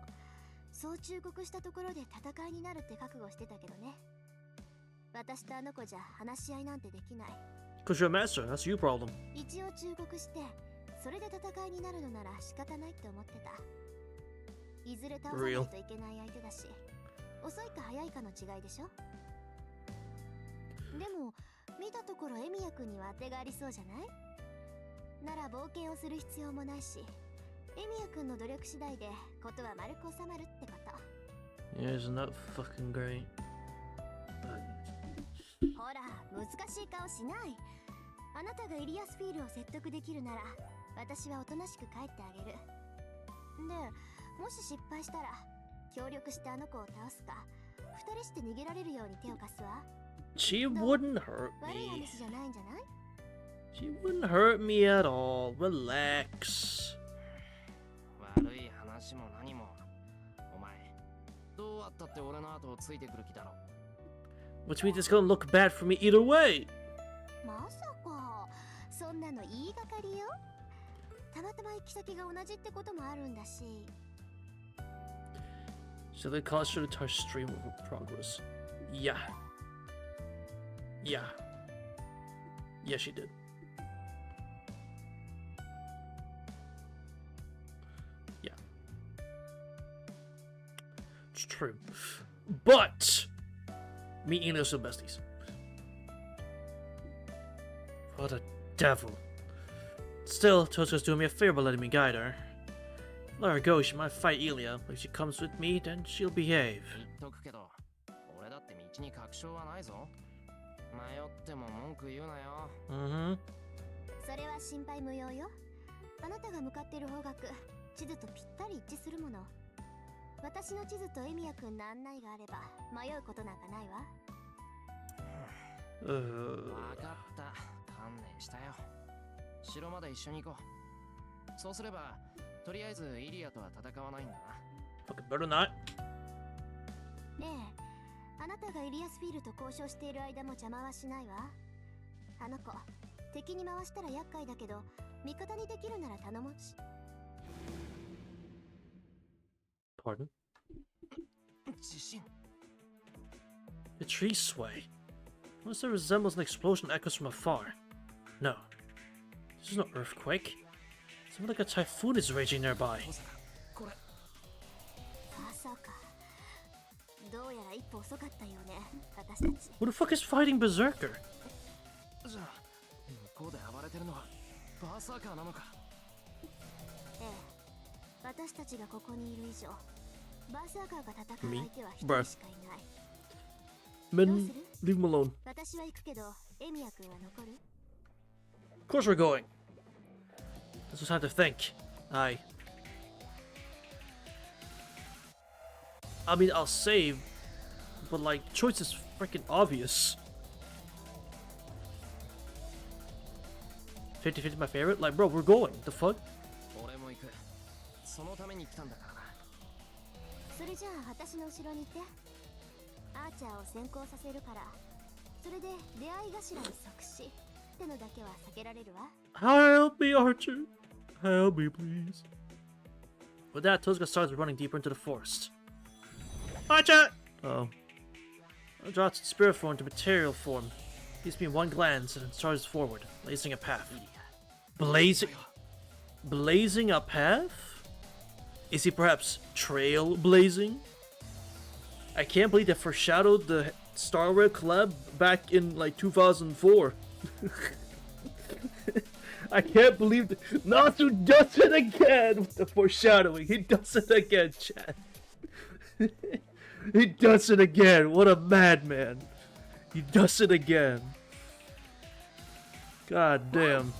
そう忠告したところで戦いになるって覚悟してたけどね。私とあの子じゃ話し合いなんてできない。 Because you're a master, that's your problem. 一応忠告して、それで戦いになるのなら仕方ないって思ってた。いずれ倒さないといけない相手だし、遅いか早いかの違いでしょ。でも、見たところエミヤ君には当てがありそうじゃない？なら冒険をする必要もないし、エミヤ君の努力次第でことは丸く収まるってこと。 Yeah, isn't that fucking great? ほら、難しい顔しない。あなたがイリアスフィールを説得できるなら、私はおとなしく帰ってあげる。で、もし失敗したら、協力してあの子を倒すか、二人して逃げられるように手を貸すわ。 She wouldn't hurt 悪い me. 話じゃないんじゃない？ She wouldn't hurt me at all. Relax. 悪い話も何も。お前、どうあったって俺の後をついてくる気だろ。Which means it's gonna look bad for me either way. まさかそんなの言いがかりよ。たまたま行き先が同じってこともあるんだし。 So they caused her to touch stream of her progress. Yeah. Yeah. Yeah, she did. Yeah. It's true. But me and Ilios are besties. What a devil. Still, Toska's doing me a favor by letting me guide her. Let her go, she might fight Ilia. If she comes with me, then she'll behave. 言っとくけど、俺だって道に確証はないぞ。迷っても文句言うなよ。Mm-hmm. それは心配無用よ。あなたが向かっている方角、地図とぴったり一致するもの。私の地図とエミヤ君の案内があれば迷うことなんかないわ。わかった。観念したよ。城まで一緒に行こう。そうすれば、とりあえずイリアとは戦わないんだな。Fucking better not. ええ、あなたがイリアスフィールと交渉している間も邪魔はしないわ。あの子、敵に回したら厄介だけど、味方にできるなら頼もうし。Pardon? 自信。 The trees sway. Unless there resembles an explosion that echoes from afar. No. This is no earthquake. Something like a typhoon is raging nearby. これ。まさか。どうやら一歩遅かったよね、私たち。 Who the fuck is fighting Berserker? じゃあ、向こうで暴れてるのはバーサーカーなのか。ええ、私たちがここにいる以上、バーサーカーが戦う Me? 相手は一 Bruh. 人しかいない。 Men, leave him alone. 私は行くけど、エミヤ君は残る？ Of course we're going. Let's just have to think. I mean, I'll save, but like, choice is freaking obvious. 50-50 my favorite? Like, bro, we're going. The fuck? 俺も行く。そのために来たんだからな。それじゃあ私の後ろにいて。アーチャーを先行させるから。それで出会い頭に即死ってのだけは避けられるわ。Help me, Archer. Help me, please. With that, Tozuka starts running deeper into the forest. Archer! Oh. It drops its spirit form to material form. Gives me one glance and charges forward, blazing a path. Blazing a path? Is he perhaps trailblazing? I can't believe they foreshadowed the Star Wars collab back in like 2004. I can't believe that Natsu does it again with the foreshadowing. He does it again, chat. He does it again. What a madman. He does it again. God damn.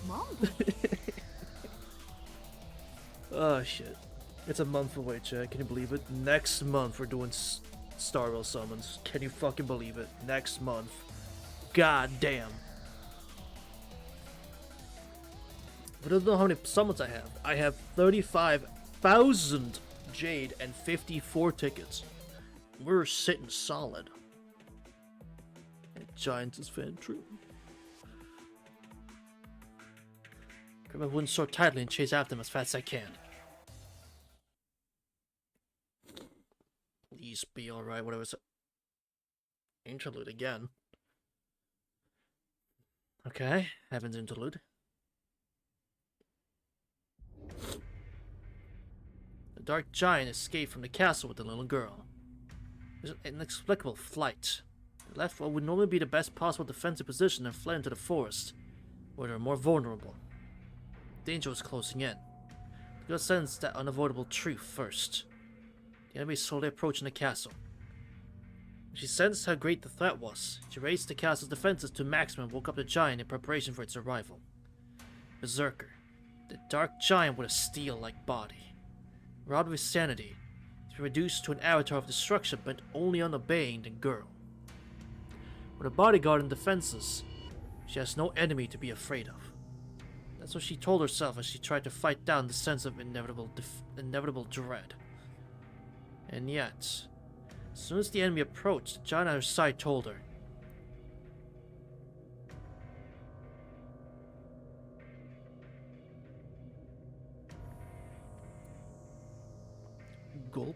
Oh shit. It's a month away, chat. Can you believe it? Next month we're doing Star Wars summons. Can you fucking believe it? Next month. God damn. I don't know how many summons I have. I have 35,000 Jade and 54 tickets. We're sitting solid. And Giants is fan true. Grab my wooden sword tightly and chase after them as fast as I can. Please be alright, whatever. Interlude again. Okay, Heaven's interlude. The dark giant escaped from the castle with the little girl. It was an inexplicable flight. They left what would normally be the best possible defensive position and fled into the forest, where they were more vulnerable. Danger was closing in. The girl sensed that unavoidable truth first. The enemy slowly approaching the castle. When she sensed how great the threat was, she raised the castle's defenses to maximum and woke up the giant in preparation for its arrival. Berserker, the dark giant with a steel-like body. Robbed of his sanity, he's been reduced to an avatar of destruction bent only on obeying the girl. With a bodyguard and defenses, she has no enemy to be afraid of. That's what she told herself as she tried to fight down the sense of inevitable dread. And yet, as soon as the enemy approached, the giant at her side told her, gulp.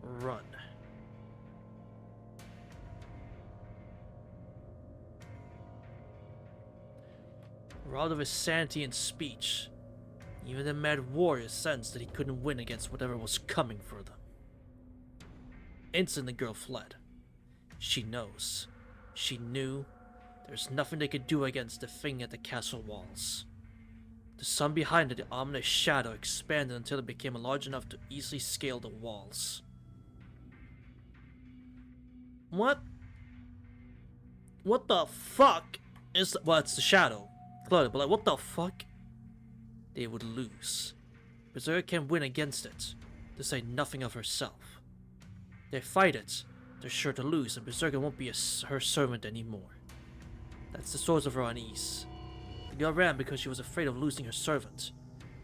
Run. Robbed of his sanity and speech, even the mad warrior sensed that he couldn't win against whatever was coming for them. Instantly, the girl fled. She knows. She knew there's nothing they could do against the thing at the castle walls. The sun behind it, the ominous shadow, expanded until it became large enough to easily scale the walls. What? What the fuck is well, it's the shadow. Clearly, but like, what the fuck? They would lose. Berserker can win against it, to say nothing of herself. They fight it, they're sure to lose, and Berserker won't be her servant anymore. That's the source of her unease. The girl ran because she was afraid of losing her servant,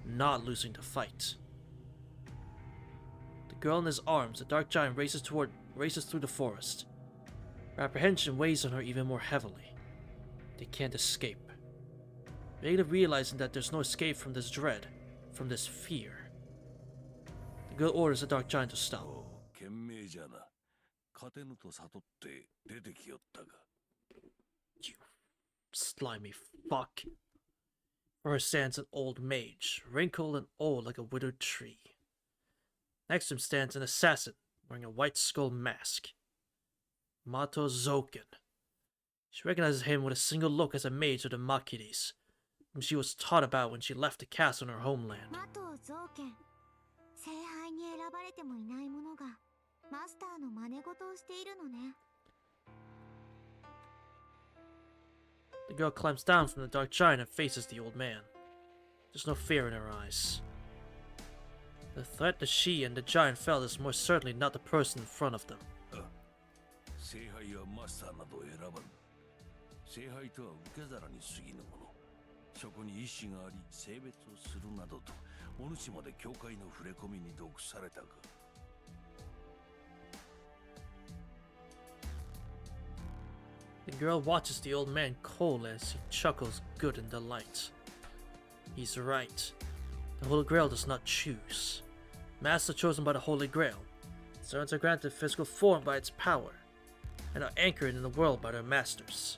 not losing the fight. The girl in his arms, the dark giant races through the forest. Her apprehension weighs on her even more heavily. They can't escape. Vaguely realizing that there's no escape from this dread, from this fear. The girl orders the dark giant to stop. You slimy fuck. For her stands an old mage, wrinkled and old like a withered tree. Next to him stands an assassin, wearing a white skull mask. Mato Zoken. She recognizes him with a single look as a mage of the Makiris, whom she was taught about when she left the castle in her homeland. The girl climbs down from the dark giant and faces the old man. There's no fear in her eyes. The threat that she and the giant felt is more certainly not the person in front of them. The girl watches the old man coldly as he chuckles good in delight. He's right. The Holy Grail does not choose. Master chosen by the Holy Grail. Servants are granted physical form by its power, and are anchored in the world by their masters.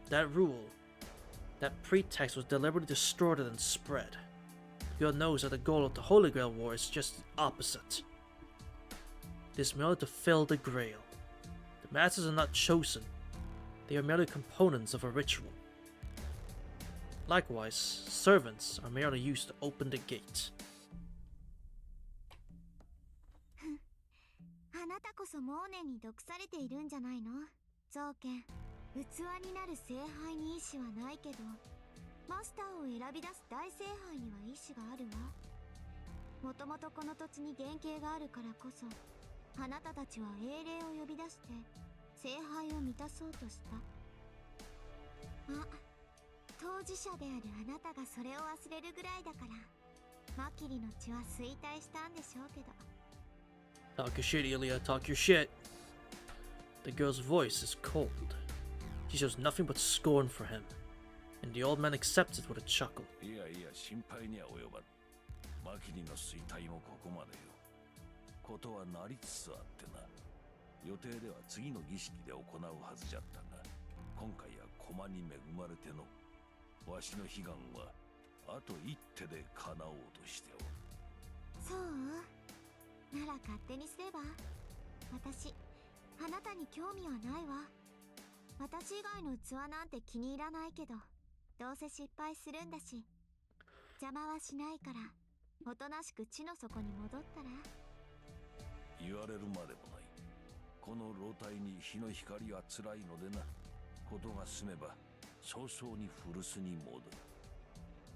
That rule, that pretext was deliberately distorted and spread. The girl knows that the goal of the Holy Grail War is just the opposite. It is merely to fill the Grail. The masters are not chosen. They are merely components of a ritual. Likewise, servants are merely used to open the gate. あなたこそモーネに毒されているんじゃないの？造剣。器になる聖杯に意志はないけど、マスターを選び出す大聖杯には意志があるわ。もともとこの土地に原型があるからこそ、あなたたちは英霊を呼び出して聖杯を満たそうとした。ま、当事者であるあなたがそれを忘れるぐらいだから、マキリの血は衰退したんでしょうけど。Talk your shit, Ilya. Talk your shit. The girl's voice is cold. She shows nothing but scorn for him, and the old man accepts it with a chuckle. いやいや、心配には及ばん。マキリの衰退もここまでよ。ことはなりつつあってな。予定では次の儀式で行うはずじゃったが、今回は駒に恵まれての、わしの悲願はあと一手で叶おうとしておる。そう？なら勝手にすれば。私、あなたに興味はないわ。私以外の器なんて気に入らないけど、どうせ失敗するんだし、邪魔はしないから、おとなしく地の底に戻ったら。言われるまでもない。この老体に日の光は辛いのでな。ことが済めば早々に古巣に戻る。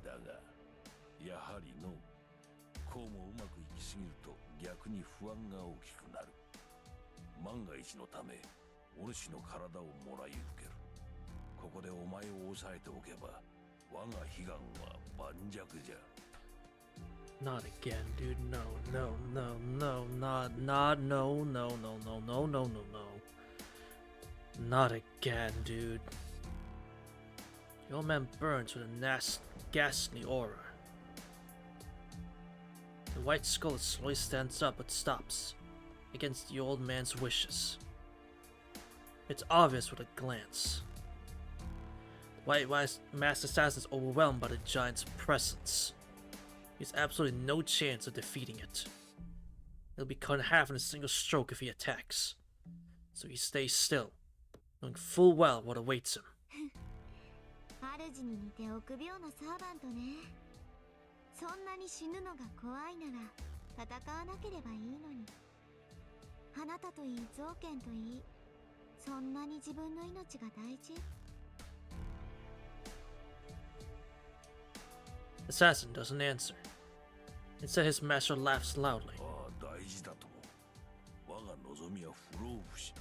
だがやはりのこうもうまくいきすぎると逆に不安が大きくなる。万が一のためお主の体をもらい受ける。ここでお抑えておけば我が悲願は盤石じゃ。 Not again, dude. No, no, no, no, not, no, no, no, no, no, no, no, no. Not again, dude. The old man burns with a ghastly aura. The white skull slowly stands up but stops, against the old man's wishes. It's obvious with a glance. The white masked assassin is overwhelmed by the giant's presence. He has absolutely no chance of defeating it. He'll be cut in half in a single stroke if he attacks. So he stays still, knowing full well what awaits him. 主に似て臆病なサーバントね。そんなに死ぬのが怖いなら戦わなければいいのに。あなたといい造剣といい、そんなに自分の命が大事？ Assassin doesn't answer. Instead, his master laughs loudly. ああ、大事だとも。我が望みは不老不死。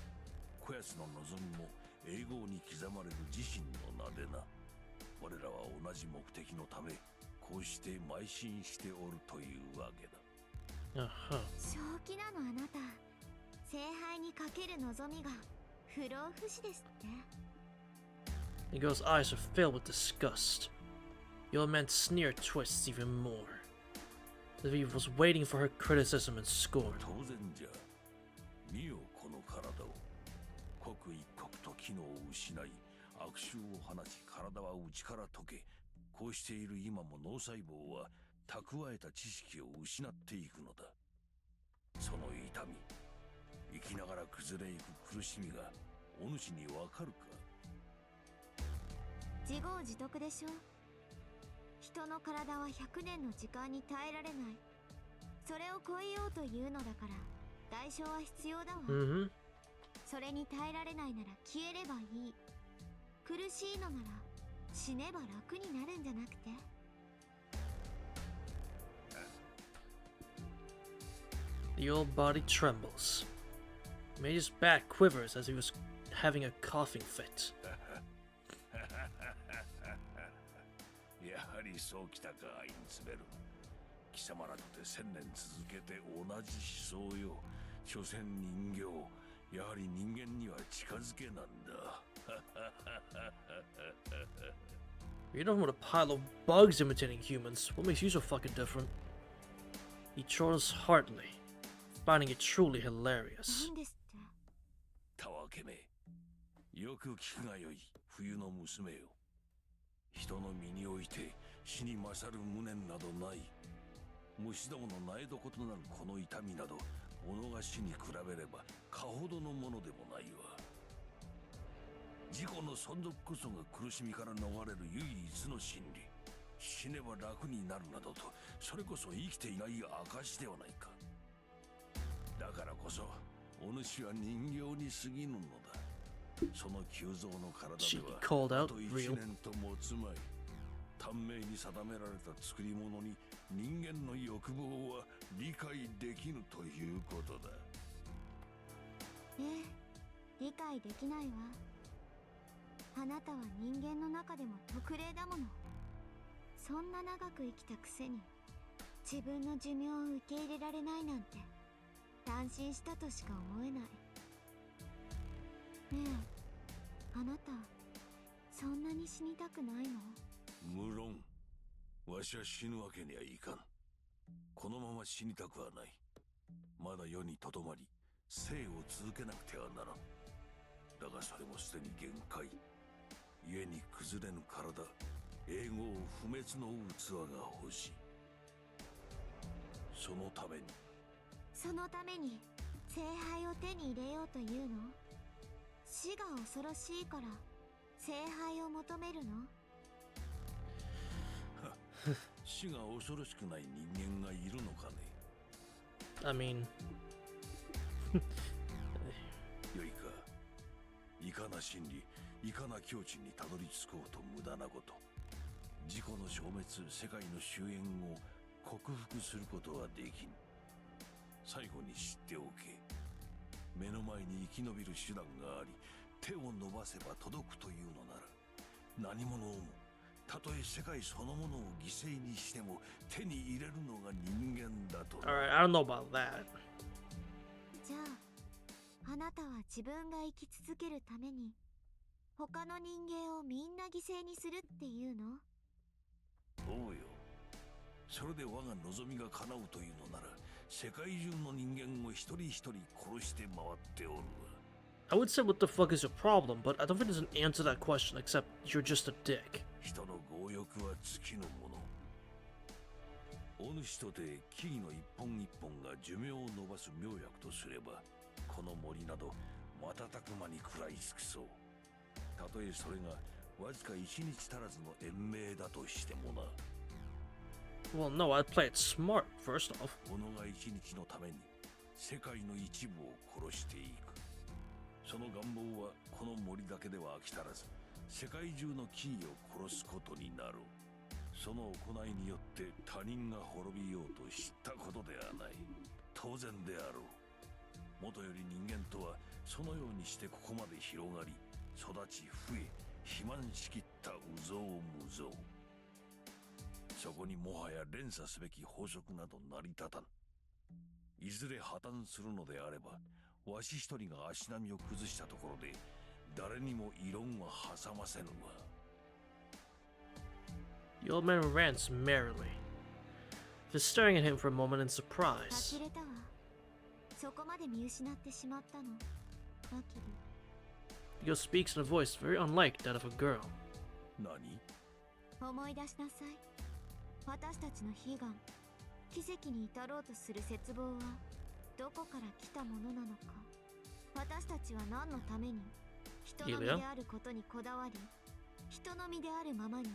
こやつの望みも永劫に刻まれる自身の名でな。我らは同じ目的のため、こうして邁進しておるというわけだ。正気なのあなた。聖杯にかける望みが不老不死ですって。 The girl's eyes are filled with disgust. The old man's sneer twists even more, as if he was waiting for her criticism and scorn. 当然じゃ。見よこの体を。刻一刻と機能を失い、悪臭を放ち体は内から溶け、こうしている今も脳細胞は蓄えた知識を失っていくのだ。その痛み、生きながら崩れゆく苦しみがお主にわかるか？自業自得でしょ。人の体は100年の時間に耐えられない。それを超えようというのだから代償は必要だわ。それに耐えられないなら消えればいい。苦しいのなら死ねば楽になるんじゃなくて。 The old body trembles. Mage's back quivers as he was having a coughing fit. やはりそうきたか、インツベル。貴様らとて1000年続けて同じ思想よ。所詮人形。やはり人間には近づけなんだ。You're nothing but a pile of bugs imitating humans. What makes you so fucking different? He chortles heartily, finding it truly hilarious. なんですって。たわけめ。よく聞くがよい、冬の娘よ。人の身において死に勝る無念などない。虫どもの苗床となるこの痛みなど、己が死に比べればかほどのものでもないわ。自己の存続こそが苦しみから逃れる唯一の真理。死ねば楽になるなどと、それこそ生きていない証ではないか。だからこそお主は人形に過ぎぬのだ。その急増の体では called あ out と1 real. 年と持つまい。短命に定められた作り物に人間の欲望は理解できぬということだ。ええ、理解できないわ。あなたは人間の中でも特例だもの。そんな長く生きたくせに自分の寿命を受け入れられないなんて安心したとしか思えない。ねえ、あなたそんなに死にたくないの？無論、わしは死ぬわけにはいかん。このまま死にたくはない。まだ世にとどまり、生を続けなくてはならん。だがそれもすでに限界。故に崩れぬ体、永劫不滅の器が欲しい。そのために。そのために聖杯を手に入れようというの？死が恐ろしいから聖杯を求めるの？死が恐ろしくない人間がいるのかね。 I mean... よいか。いかな真理、いかな境地にたどり着こうと無駄なこと。自己の消滅、世界の終焉を克服することはできん。最後に知っておけ。目の前に生き延びる手段があり、手を伸ばせば届くというのなら、何者をもたとえ世界そのものを犠牲にしても手に入れるのが人間だと。 Alright, I don't know about that. じゃああなたは自分が生き続けるために他の人間をみんな犠牲にするっていうの？おうよ。それで我が望みが叶うというのなら世界中の人間を一人一人殺して回っておるわ。 I would say what the fuck is your problem, but I don't think there's an answer to that question except you're just a dick. 人の強欲は尽きぬもの。お主とて木々の一本一本が寿命を延ばす妙薬とすれば、この森など瞬く間に食らい尽くそう。たとえそれがわずか一日足らずの延命だとしてもな。 Well, no, I'd play it smart, first off. 己が一日のために世界の一部を殺していく。その願望はこの森だけでは飽き足らず、世界中の木々を殺すことになる。その行いによって他人が滅びようと知ったことではない。当然であろう。元より人間とはそのようにしてここまで広がり、育ち増え、肥満しきった有象無象。そこにもはや連鎖すべき法則など成り立たん。いずれ破綻するのであれば、わし一人が足並みを崩したところで誰にも異論は挟ませぬわ。 The old man rants merrily, just staring at him for a moment in surprise. 呆れたわ。そこまで見失ってしまったの、マキリ。 Ego speaks in a voice very unlike that of a girl. 何？思い出しなさい。私たちの悲願、奇跡に至ろうとする絶望はどこから来たものなのか。私たちは何のために人の身であることにこだわり、人の身であるままに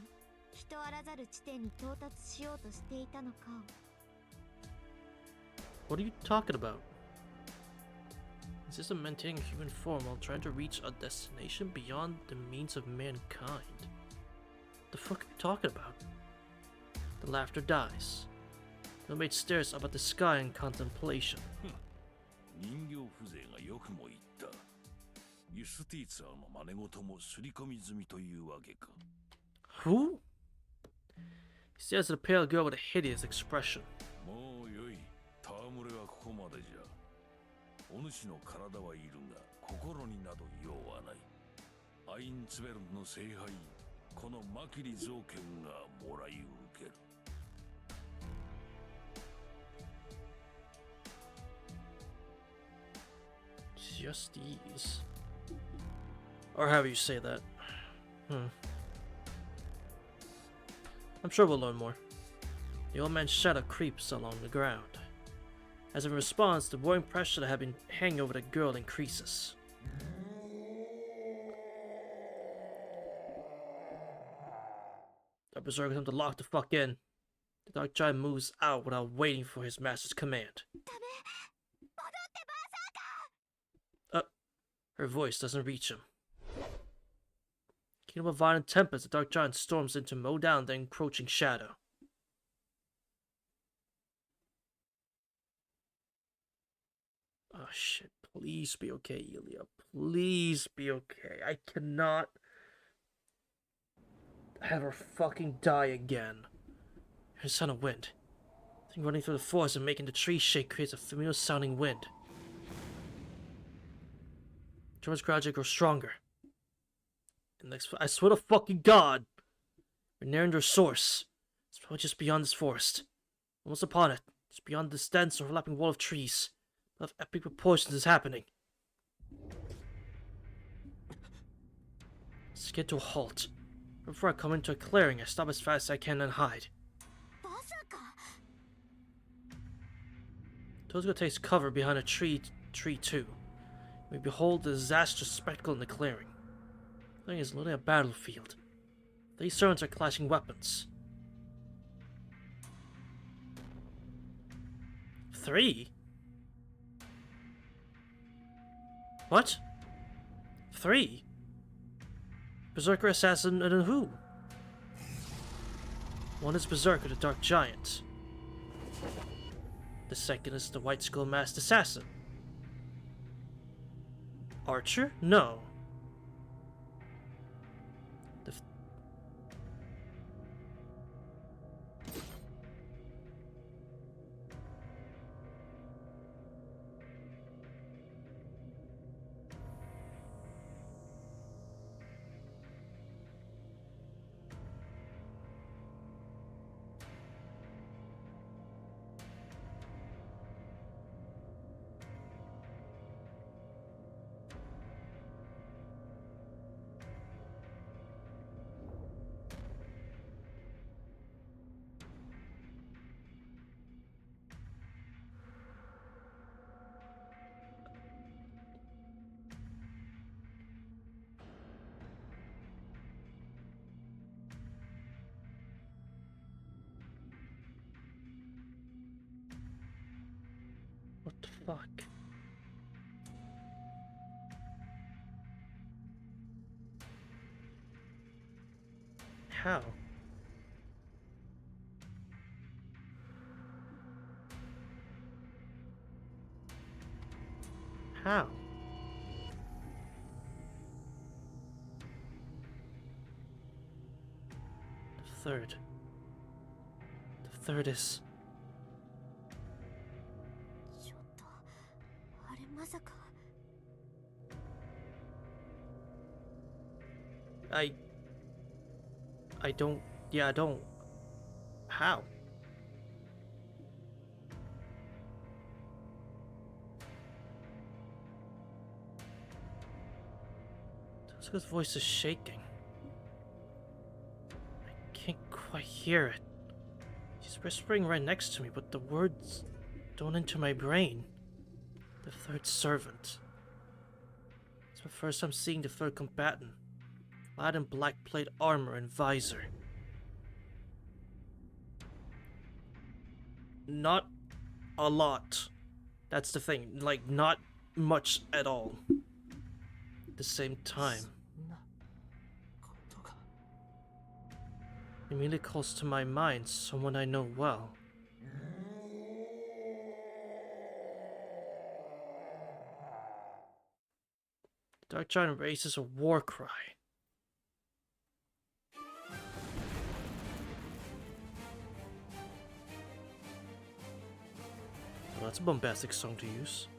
人あらざる地点に到達しようとしていたのかを。 What are you talking about? Is this a maintaining a human form while trying to reach a destination beyond the means of mankind? The fuck are you talking about? The laughter dies. The maid stares up at the sky in contemplation. 人形風情がよくも言った。ユスティーツァーの真似事も刷り込み済みというわけか。 Who? He stares at a pale girl with a hideous expression. もうよい。戯れはここまでじゃ。お主の体はいるが心になど用はない。アインツベルンの聖杯、このマキリ造剣がもらい受ける。 Just these. Or however you say that. I'm sure we'll learn more. The old man's shadow creeps along the ground. As in response, the boring pressure that had been hanging over the girl increases. The berserker comes to lock the fuck in. The dark giant moves out without waiting for his master's command. Her voice doesn't reach him. Kingdom of violent tempest, the dark giant storms in to mow down the encroaching shadow. Oh shit, please be okay, Ilya. Please be okay. I cannot have her fucking die again. There's a sound of wind. The thing running through the forest and making the trees shake creates a familiar sounding wind. German's gradually grows stronger. And next, I swear to fucking God, we're nearing their source. It's probably just beyond this forest. Almost upon it, just beyond this dense, overlapping wall of trees. Of epic proportions is happening. Skid to a halt. Before I come into a clearing, I stop as fast as I can and hide. Tozuka takes cover behind a tree too. We behold the disastrous spectacle in the clearing. The thing is literally a battlefield. These servants are clashing weapons. 3? What? 3? Berserker, assassin, and who? One is Berserker, the Dark Giant. The second is the White Skull Masked Assassin. Archer? No. fuck? How? How? The third. The third is... ちょっとあれまさか I don't... Yeah, I don't... How? Sasuke's voice is shaking. I can't quite hear it. She's whispering right next to me, but the words don't enter my brain. The third servant. It's my first time seeing the third combatant. Clad in black plate armor and visor. Not a lot. That's the thing. Like, not much at all. At the same time, it immediately calls to my mind someone I know well. The Dark Giant raises a war cry. Well, that's a bombastic song to use.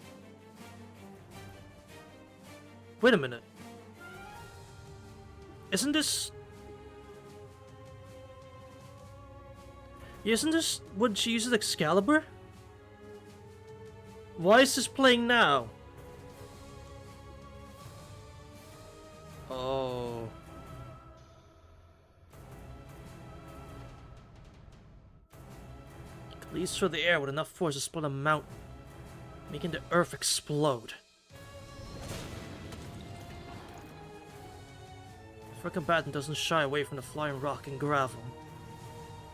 Wait a minute. Isn't this when she uses Excalibur? Why is this playing now? Oh. It leads through the air with enough force to split a mountain, making the earth explode. The third combatant doesn't shy away from the flying rock and gravel.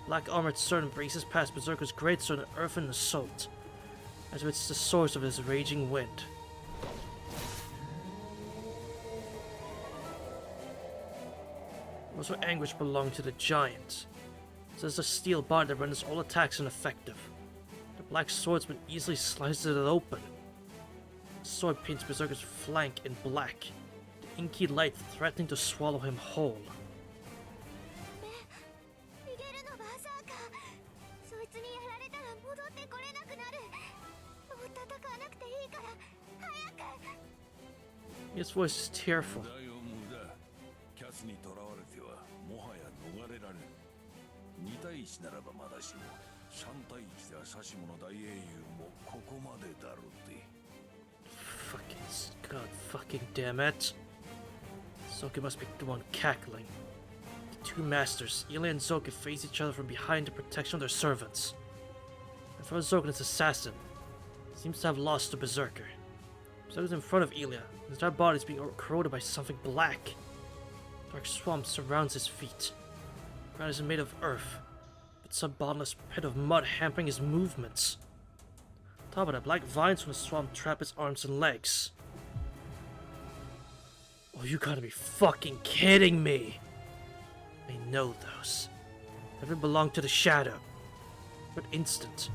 Black armored servant braces past Berserker's greatsword and earthen assault, as if it's the source of his raging wind. Also, anguish belonged to the giant. It says a steel body that renders all attacks ineffective. The black swordsman easily slices it open. The sword paints Berserker's flank in black, the inky light threatening to swallow him whole. 逃げるのバーサーカーそいつにやられたら戻ってこれなくなるもう戦わなくていいから早く His voice is tearful. 無駄よ無駄。キャスに囚われてはもはや逃れられん。2対1ならばまだしも3対1では指し物大英雄もここまでだろうって。Fucking god fucking damn it. Zoke must be the one cackling. The two masters, Ilya and Zoke, face each other from behind the protection of their servants. And for Zoke and his assassin, seems to have lost the Berserker. Berserker's in front of Ilya, his entire body is being corroded by something black. Dark swamp surrounds his feet. The ground is made of earth, but some bottomless pit of mud hampering his movements. On top of that, black vines from the swamp trap his arms and legs. Oh, you gotta be fucking kidding me! I know those. Never belonged to the shadow, but instant.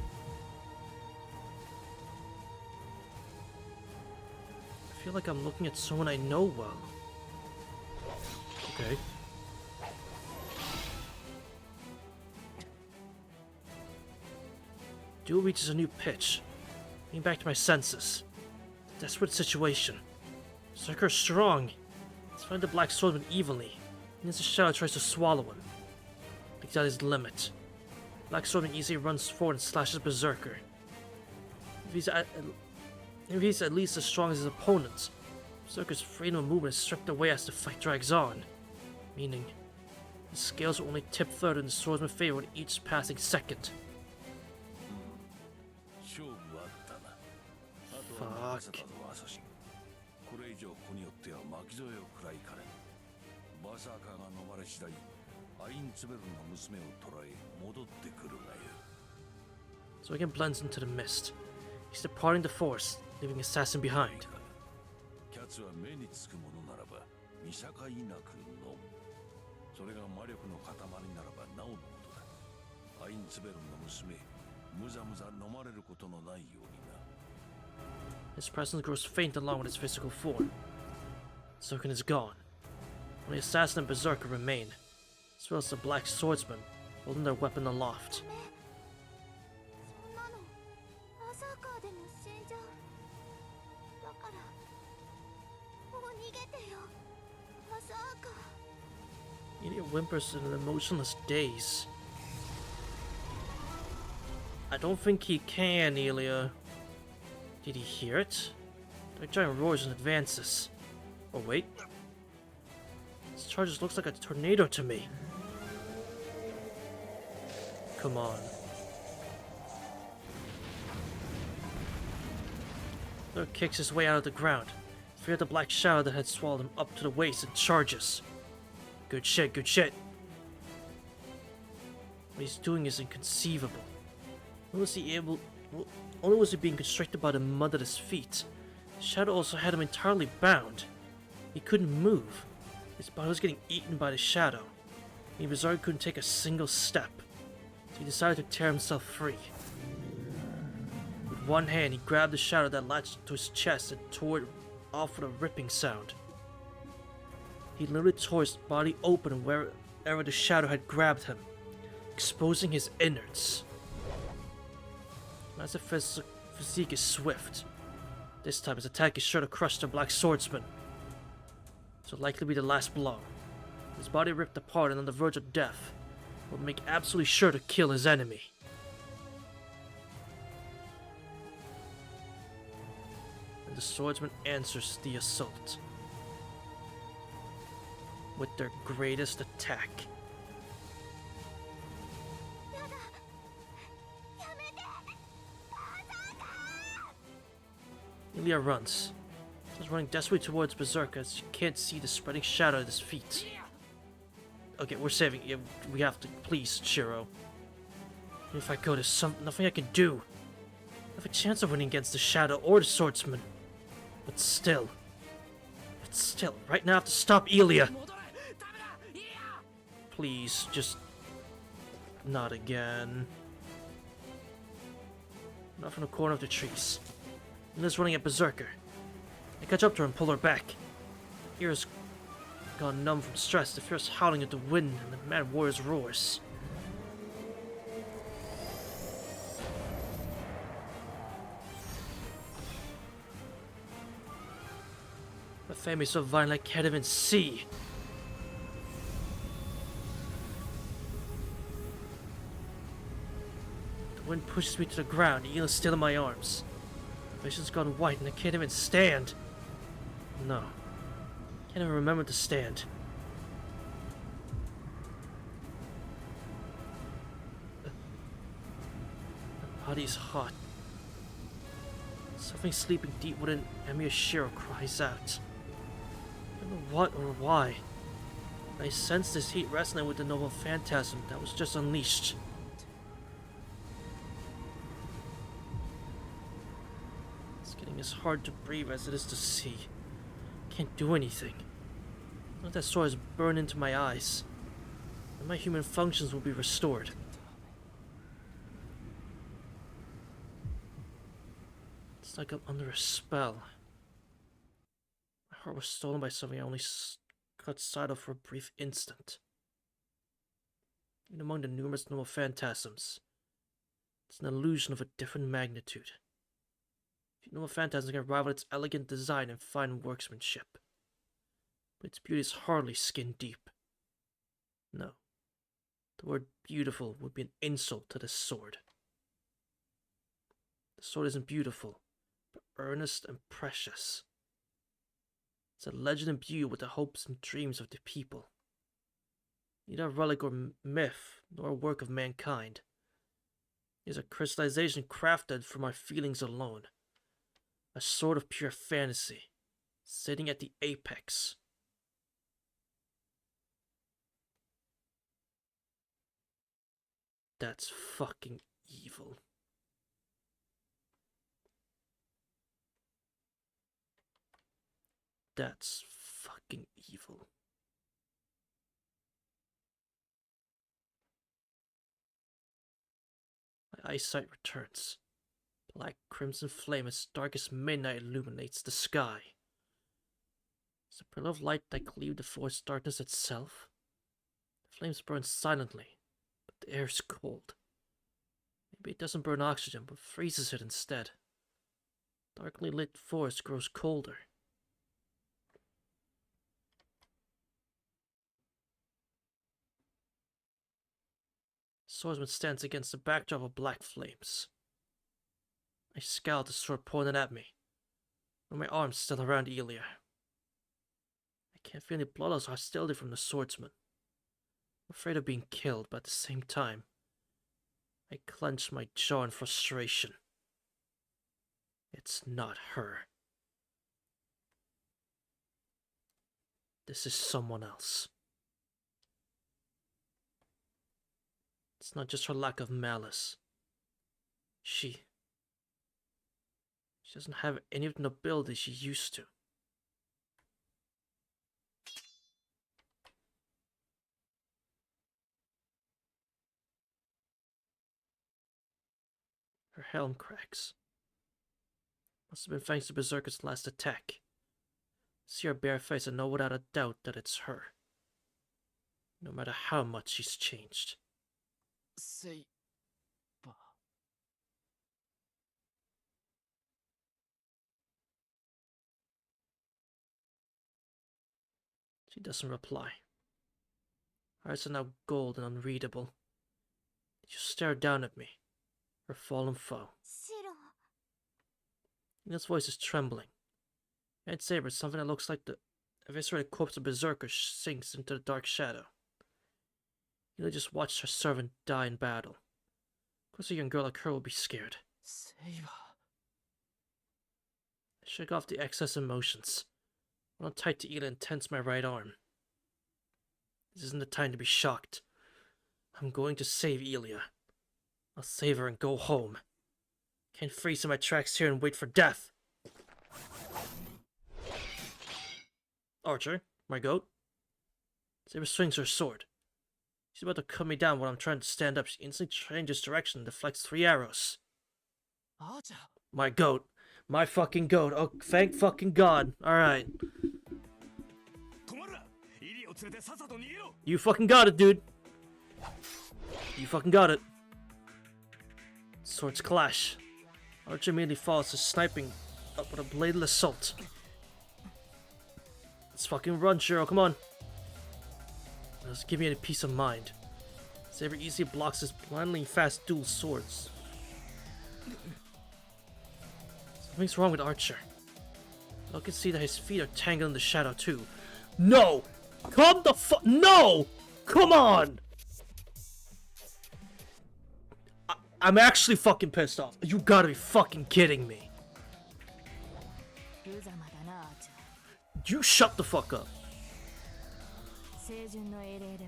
I feel like I'm looking at someone I know well. Okay. Duel reaches a new pitch. Getting back to my senses. Desperate situation. Berserker is strong. He's fighting the black swordsman evenly. And as the shadow tries to swallow him. He's at his limit. Black swordsman easily runs forward and slashes Berserker. If he's at least as strong as his opponent, Berserker's freedom of movement is stripped away as the fight drags on. Meaning, the scales will only tip further in the swordsman's favor with each passing second. 勝負あったな。あとは任せたぞアサシン。これ以上子によっては巻き添えを食らいかねん。バーサーカーが逃れ次第、アインツベルの娘を捕らえ戻ってくるがよ。So again blends into the mist. He's departing the forest, leaving assassin behind. キャツは目につくものならば見境なく飲む。それが魔力の塊ならばなおのことだ。アインツベロンの娘、むざむざ飲まれることのないようにな。 His presence grows faint along with his physical form. Zirkin is gone. Only assassin and berserker remain, as well as the black swordsman, holding their weapon aloft. そんなのアサーカーでも死んじゃう。だからもう逃げてよ、アサーカー。 Ilia whimpers in an emotionless daze. I don't think he can, Ilia. Did he hear it? The giant roars and advances. Oh wait. This charge looks like a tornado to me. Come on. Lurk kicks his way out of the ground, feared the black shadow that had swallowed him up to the waist and charges. Good shit, good shit. What he's doing is inconceivable. Only was he being constricted by the mud at his feet. The shadow also had him entirely bound. He couldn't move. His body was getting eaten by the shadow. And Berserker couldn't take a single step. So he decided to tear himself free. With one hand, he grabbed the shadow that latched to his chest and tore it off with a ripping sound. He literally tore his body open wherever the shadow had grabbed him, exposing his innards. Master physique is swift. This time his attack is sure to crush the black swordsman. This will likely be the last blow. His body ripped apart and on the verge of death, will make absolutely sure to kill his enemy. And the swordsman answers the assault with their greatest attack. Ilia runs. He's running desperately towards Berserker as she can't see the spreading shadow at his feet. Okay, we're saving you. We have to. Please, Shiro. If I go, there's nothing I can do. I have a chance of winning against the shadow or the swordsman. But still, right now I have to stop Ilia. Please, just not again. Not from the corner of the trees. Ilia's running at Berserker. I catch up to her and pull her back. Ears gone numb from stress, the fierce howling of the wind and the mad warrior's roars. The flame is so violent I can't even see. The wind pushes me to the ground, Ila's still in my arms. Vision's gone white and I can't even stand. No. Can't even remember to stand. My body's hot. Something sleeping deep within Emiya Shiro cries out. I don't know what or why. I sense this heat wrestling with the noble phantasm that was just unleashed. It's hard to breathe as it is to see. Can't do anything. Let that sword has burned into my eyes, and my human functions will be restored. It's like I'm under a spell. My heart was stolen by something I only caught sight of for a brief instant. Even among the numerous noble phantasms, it's an illusion of a different magnitude. Noble phantasm can rival its elegant design and fine workmanship, but its beauty is hardly skin deep. No, the word beautiful would be an insult to this sword. The sword isn't beautiful, but earnest and precious. It's a legend imbued with the hopes and dreams of the people. Neither a relic or myth, nor a work of mankind. It is a crystallization crafted for my feelings alone. A sword of pure fantasy, sitting at the apex. That's fucking evil. That's fucking evil. My eyesight returns. Black crimson flame as dark as midnight illuminates the sky. Is the pillar of light that cleaved the forest darkness itself? The flames burn silently, but the air is cold. Maybe it doesn't burn oxygen, but freezes it instead. Darkly lit forest grows colder. Swordsman stands against the backdrop of black flames. I scowl at the sword pointed at me, with my arms still around Elia. I can't feel any bloodlust hostility from the swordsman. I'm afraid of being killed, but at the same time, I clench my jaw in frustration. It's not her. This is someone else. It's not just her lack of malice. She doesn't have any of the nobility she used to. Her helm cracks. Must have been thanks to Berserker's last attack. See her bare face and know without a doubt that it's her. No matter how much she's changed. Say... She doesn't reply. Her eyes are now gold and unreadable. She stared down at me, her fallen foe. シロ Ina's voice is trembling. Red Saber, something that looks like the eviscerated corpse of Berserker, sinks into the dark shadow. Ina just watched her servant die in battle. Of course a young girl like her will be scared. セイバー I shake off the excess emotions. I hold tight to Ila and tense my right arm. This isn't the time to be shocked. I'm going to save Elia. I'll save her and go home. Can't freeze in my tracks here and wait for death. Archer, my goat. Saber swings her sword. She's about to cut me down while I'm trying to stand up. She instantly changes direction and deflects 3 arrows. アーチャー My goat. My fucking goat. Oh, thank fucking God. Alright. 止まるなイリを連れてさっさと逃げろ You fucking got it, dude. You fucking got it. Swords clash. Archer immediately falls to sniping up with a bladed assault. Let's fucking run, Shiro. Come on. Let's give me a peace of mind. Saber easily blocks his blindly fast dual swords. Something's wrong with Archer. I can see that his feet are tangled in the shadow too. No! Come the fuck— No! Come on! I'm actually fucking pissed off. You gotta be fucking kidding me. 無様だなアーチャー You shut the fuck up. 清純の英霊で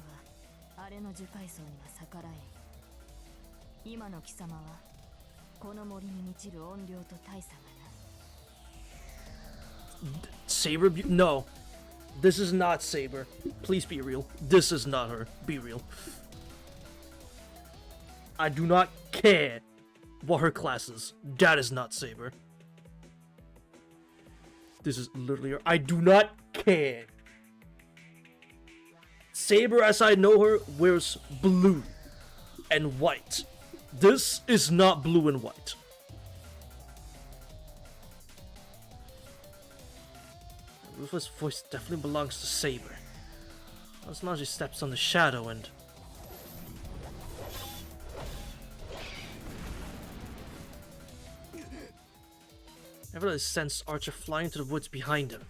はあれの樹海藻には逆らえん今の貴様はこの森に満ちる怨霊と大差がない Saber? No. This is not Saber. Please be real. This is not her. Be real. I do not care what her class is. That is not Saber. This is literally her. I do not care. Saber, as I know her, wears blue and white. This is not blue and white. Ruthless voice definitely belongs to Saber. As long as she steps on the shadow and... Nevertheless, sensed Archer flying into the woods behind him.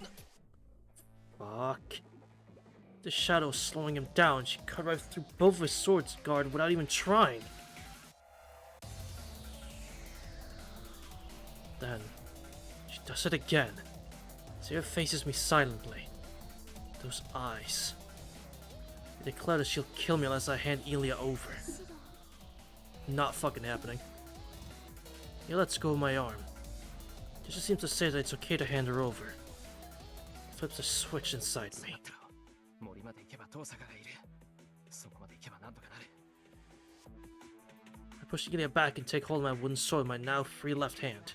Fuck. The shadow is slowing him down. She cut right through both of his swords guard without even trying. Then, she does it again. Sarah faces me silently. Those eyes. They declare that she'll kill me unless I hand Elia over. Not fucking happening. He lets go of my arm. She just seems to say that it's okay to hand her over. If flips a switch inside me. 森まで行けば遠坂がいる。そこまで行けばなんとかなる。 I push Ilya back and take hold of my wooden sword with my now free left hand.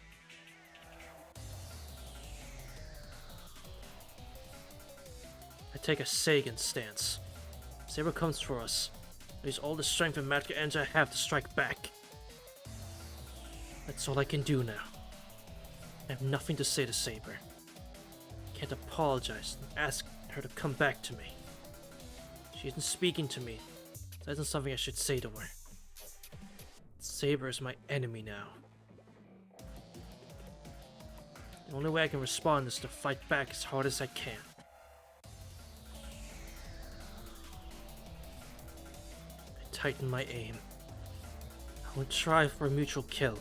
I take a Sagan stance. Saber comes for us. I use all the strength and magic energy I have to strike back. That's all I can do now. I have nothing to say to Saber. I can't apologize and ask her to come back to me. She isn't speaking to me. That isn't something I should say to her. Saber is my enemy now. The only way I can respond is to fight back as hard as I can. I tighten my aim. I will try for a mutual kill.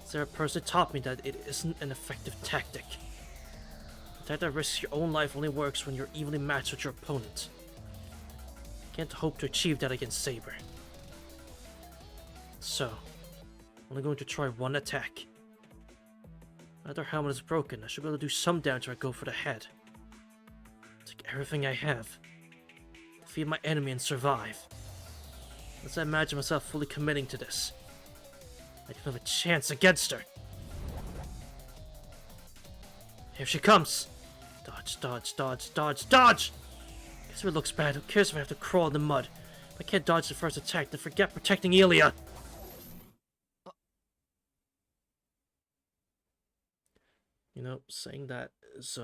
Sarah personally taught me that it isn't an effective tactic. The tactic that risks your own life only works when you're evenly matched with your opponent. I can't hope to achieve that against Saber. So, I'm only going to try one attack. Now that her helmet is broken, I should be able to do some damage if I go for the head. Take everything I have. Defeat my enemy and survive. Let's imagine myself fully committing to this. I don't have a chance against her. Here she comes. Dodge, dodge, dodge, dodge, dodge! Guess if it looks bad, who cares if I have to crawl in the mud? If I can't dodge the first attack, then forget protecting Ilya. You know, saying that is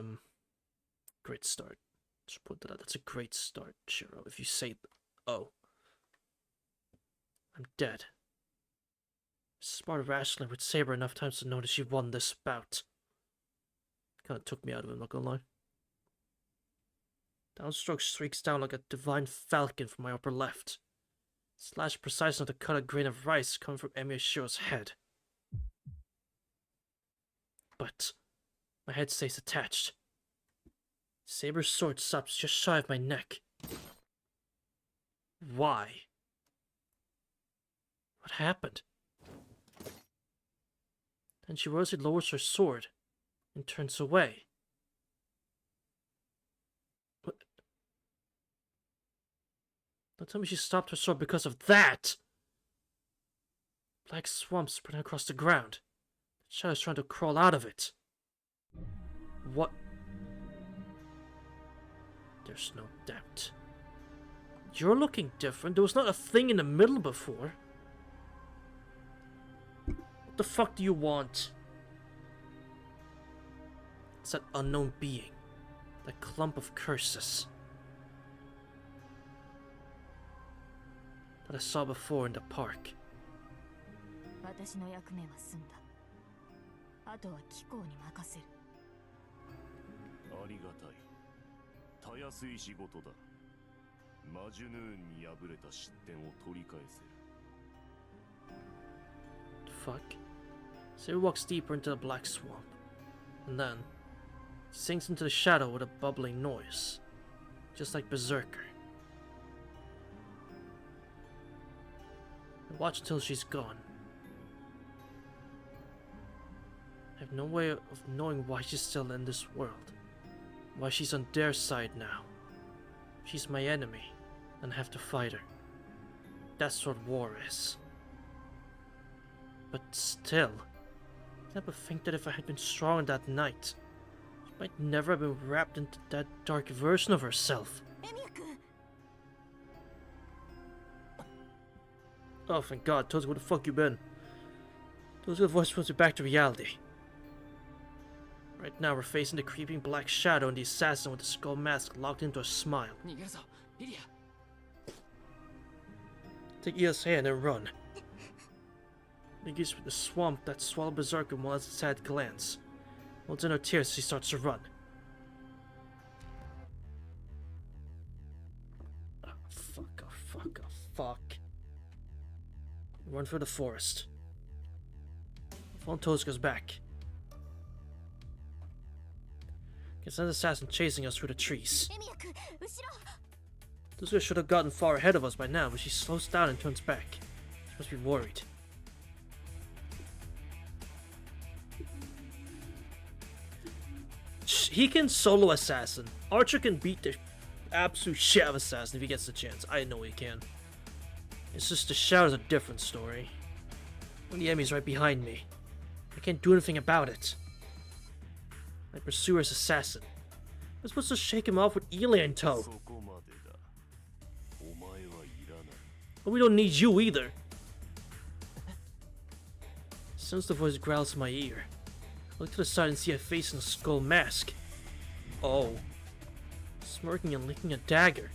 great start. Just put that out. That's a great start, Shiro. If you say, oh, I'm dead. Smart rationally with Saber enough times to notice she won this bout. Kinda took me out of it, I'm not gonna lie. Downstroke streaks down like a divine falcon from my upper left. Slash precise enough to cut a grain of rice coming from Emiyashiro's head. But my head stays attached. Saber's sword stops just shy of my neck. Why? What happened? Then she rosily lowers her sword and turns away. What? Don't tell me she stopped her sword because of that! Black swamp spreading across the ground. The shadow's trying to crawl out of it. What? There's no doubt. You're looking different. There was not a thing in the middle before. What the fuck do you want? It's that unknown being. That clump of curses. That I saw before in the park. 私の役目は済んだ。あとは貴公に任せる。ありがたい。たやすい仕事だ。マジュヌーンに敗れた失点を取り返せる。Fuck. Sarah walks deeper into the black swamp, and then sinks into the shadow with a bubbling noise, just like Berserker. I watch until she's gone. I have no way of knowing why she's still in this world, why she's on their side now. She's my enemy, and I have to fight her. That's what war is. But still, I never think that if I had been strong that night, she might never have been wrapped into that dark version of herself. Oh, thank God. Tozy, where the fuck you been? Tozy's voice puts me back to reality. Right now, we're facing the creeping black shadow and the assassin with the skull mask locked into a smile. 逃げるぞ、イリア。 Take Ilya's hand and run. Begins with the swamp that swallowed Berserker in one last sad glance. Holds in her tears as she starts to run. Oh, fuck, oh, fuck, oh, fuck. Run through the forest. Phone Tozuka's back. It's an assassin chasing us through the trees. Tozuka should have gotten far ahead of us by now, but she slows down and turns back. She must be worried. he can solo assassin. Archer can beat the absolute shit out of assassin if he gets the chance. I know he can. It's just the Shadow's a different story. When the enemy's right behind me, I can't do anything about it. My pursuer's assassin. I'm supposed to shake him off with Eli in tow. そこまでだ。お前はいらない。 But we don't need you either. Since the voice growls in my ear, I look to the side and see a face in a skull mask. Oh. Smirking and licking a dagger.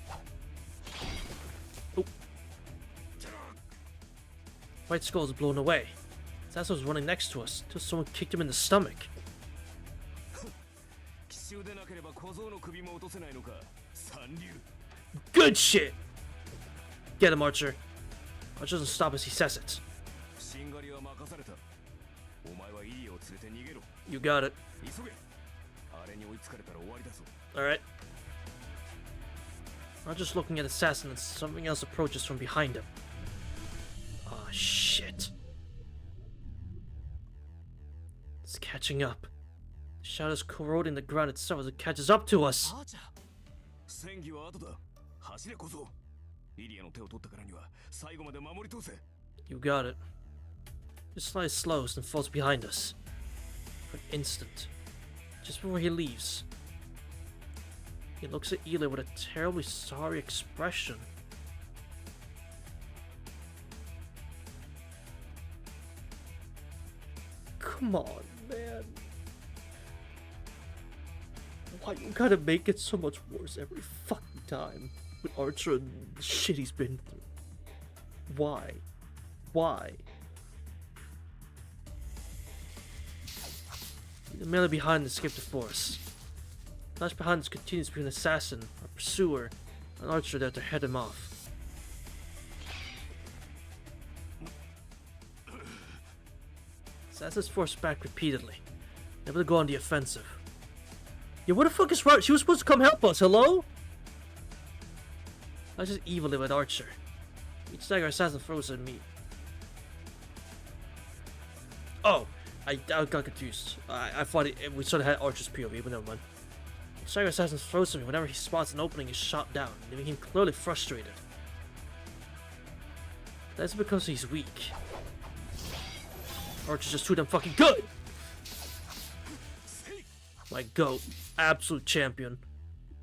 Oh. White Skull is blown away. Assassin was running next to us till someone kicked him in the stomach. 奇襲でなければ小僧の首も落とせないのか。三流。 Good shit! Get him, Archer. Archer doesn't stop as he says it. しんがりは任された。お前はイリアを連れて逃げろ。 You got it. 急げ。あれに追いつかれたら終わりだぞ。 Alright. Archer's looking at Assassin and something else approaches from behind him. Ah, shit. It's catching up. The shadows corroding the ground itself as it catches up to us. アーチャー。戦技は後だ。走れ小僧。イリアの手を取ったからには最後まで守り通せ。 You got it. Just slides slows and falls behind us. For an instant. Just before he leaves. He looks at Eli with a terribly sorry expression. Come on, man. Why you gotta make it so much worse every fucking time? With Archer and the shit he's been through. Why? Why? The melee behind escaped the force. The clash behind us continues between an assassin, a pursuer, and an archer there to head him off. Assassin's forced back repeatedly, never to go on the offensive. Yeah, what the fuck is wrong? She was supposed to come help us, hello? I just evilly with Archer. Each dagger assassin throws at me. Oh, I got confused. I thought we sort of had Archer's POV, but never mind. Each dagger assassin throws at me whenever he spots an opening is shot down, leaving him clearly frustrated. That's because he's weak. Archer's just too damn fucking good! My goat. Absolute champion.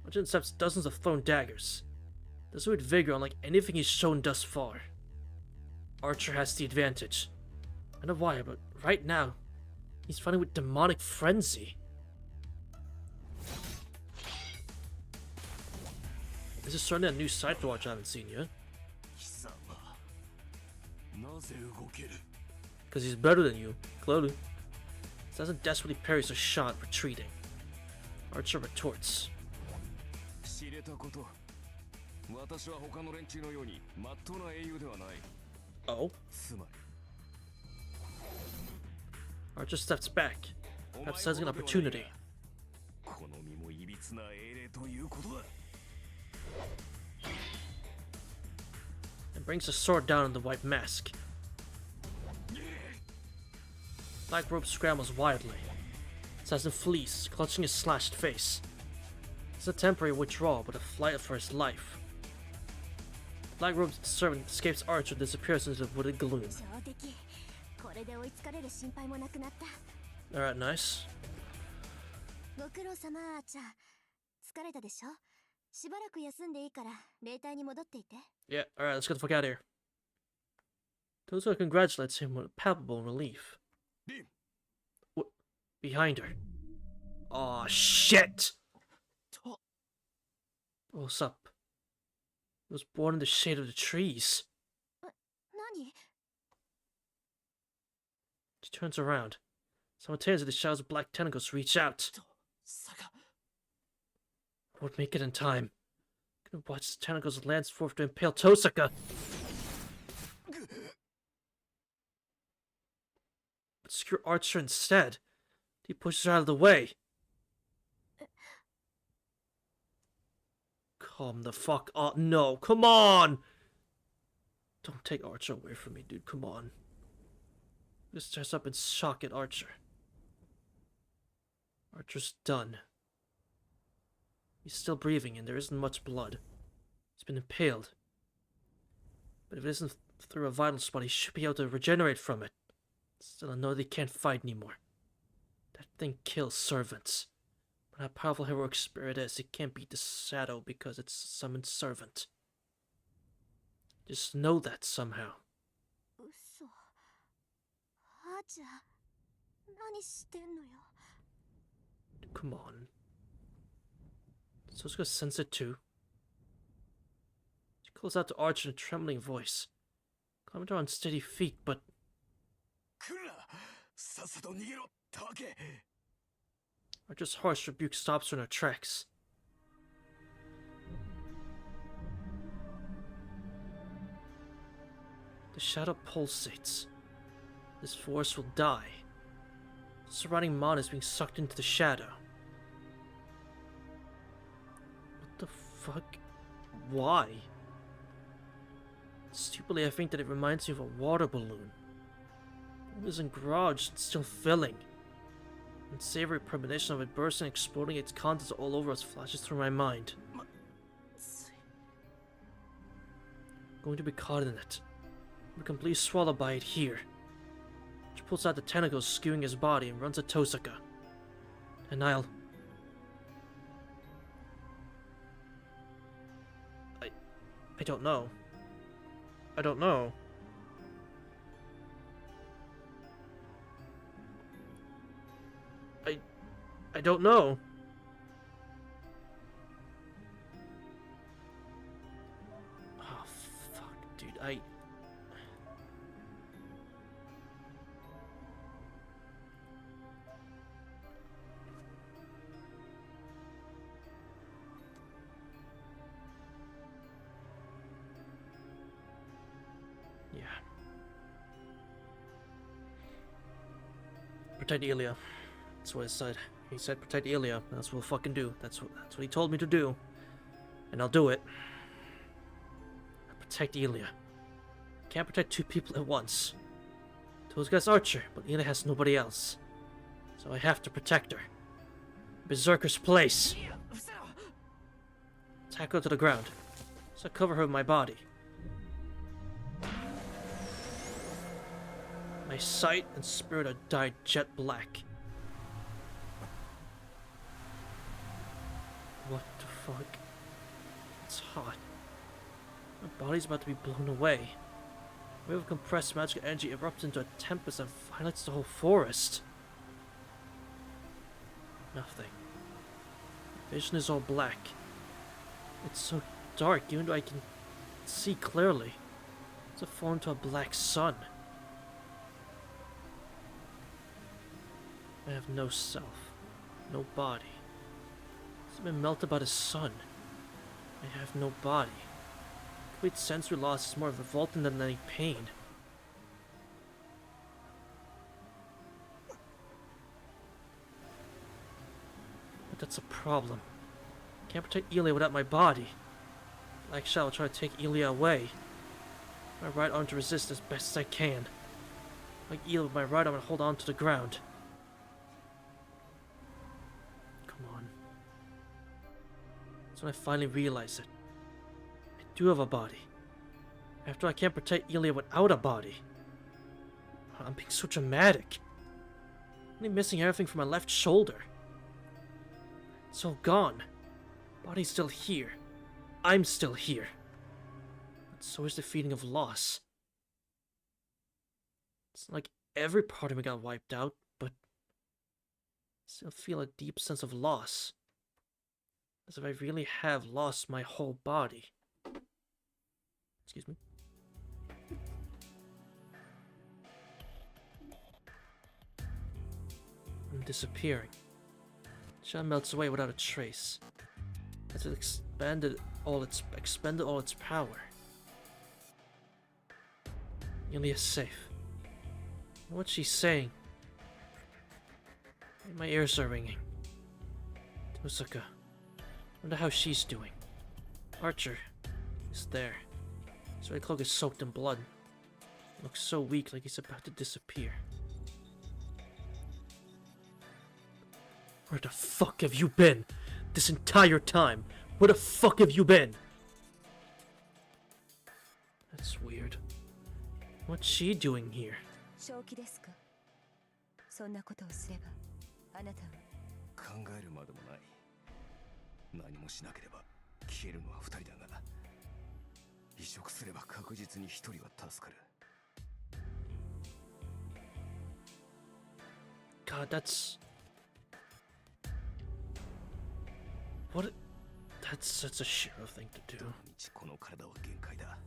Archer intercepts dozens of thrown daggers. Does it with vigor unlike anything he's shown thus far. Archer has the advantage. I don't know why, but right now, he's fighting with demonic frenzy. This is certainly a new side to watch I haven't seen yet. 貴様。なぜ動ける？ Because he's better than you, clearly. Assassin desperately parries a shot, retreating. Archer retorts. 知れたこと。私は他の連中のように真っ当な英雄ではない。 Oh? つまり。 Archer steps back, perhaps sensing an opportunity. この身もいびつな英霊ということだ。 And brings a sword down on the white mask. Black Robe scrambles wildly. Assassin flees, clutching his slashed face. It's a temporary withdrawal, but a flight for his life. Black Robe's servant escapes Archer and disappears into the wooded gloom. 上出来これで追いつかれる心配もなくなった Alright, nice. ご苦労様アーチャー疲れたでしょしばらく休んでいいから霊体に戻っていて Yeah, alright, let's get the fuck out of here. Tozo congratulates him with palpable relief. What? Behind her. Aw, shit! What's up? It was born in the shade of the trees. 何 She turns around. Simultaneously, the shadows of black tentacles reach out. I won't make it in time. I'm gonna watch the tentacles lance forth to impale Tosaka. But secure Archer instead. He pushes her out of the way. Calm the fuck up. No, come on! Don't take Archer away from me, dude. Come on. Just stares up in shock at Archer. Archer's done. He's still breathing and there isn't much blood. He's been impaled. But if it isn't through a vital spot, he should be able to regenerate from it. Still, I know they can't fight anymore. That thing kills servants. But how powerful heroic spirit is, it can't beat the shadow because it's a summoned servant. Just know that somehow. 嘘。あーちゃん、何してんのよ。Come on. So it's gonna sense it too. She calls out to Archer in a trembling voice. Climbing her on steady feet, but 来るなさっさと逃げろタケ Archer's harsh rebuke stops her in her tracks. The shadow pulsates. This force will die. The surrounding mon is being sucked into the shadow. What the fuck? Why? Stupidly, I think that it reminds me of a water balloon. It isn't garage, it's still filling. Unsavory premonition of it bursting and exploding its contents all over us flashes through my mind. Going to be caught in it. Be completely swallowed by it here. She pulls out the tentacles skewing his body and runs at Tosaka. And I don't know. I don't know. I don't know. Oh, fuck, dude. Yeah. Protect Ilya. That's what I said. He said protect Ilya. That's what we'll fucking do. That's what he told me to do. And I'll do it. I'll protect Ilya. Can't protect two people at once. Those guys Archer, but Ilya has nobody else. So I have to protect her. Berserker's place. Tackle her to the ground. So I cover her with my body. My sight and spirit are dyed jet black. What the fuck? It's hot. My body's about to be blown away. A wave of compressed magical energy erupts into a tempest that violates the whole forest. Nothing. Vision is all black. It's so dark, even though I can see clearly. It's a form to a black sun. I have no self, no body. It's been melted by the sun. I have no body. Complete sensory loss is more revolting than any pain. But that's a problem. Can't protect Ilya without my body. Like Shadow will try to take Ilya away. My right arm to resist as best as I can. Like Ilya with my right arm and hold on to the ground. Come on. That's when I finally realize it. I do have a body. After I can't protect Ilya without a body. I'm being so dramatic. I'm only missing everything from my left shoulder. It's all gone. Body's still here. I'm still here. But so is the feeling of loss. It's not like every part of me got wiped out, but I still feel a deep sense of loss. As if I really have lost my whole body. Excuse me. I'm disappearing. Shun melts away without a trace. As it expended all its power. Ilya's safe. What's she saying? My ears are ringing. Tosaka. Wonder how she's doing. Archer is there. His red cloak is soaked in blood. Looks so weak, like he's about to disappear. Where the fuck have you been? this entire time. Where the fuck have you been? That's weird. What's she doing here? 正気ですか？そんなことをすればあなたは考えるまでもない。何もしなければ消えるのは2人だが、移植すれば確実に1人は助かる。 God, that's... What? That's such a Shiro thing to do. 日この体は限界だ。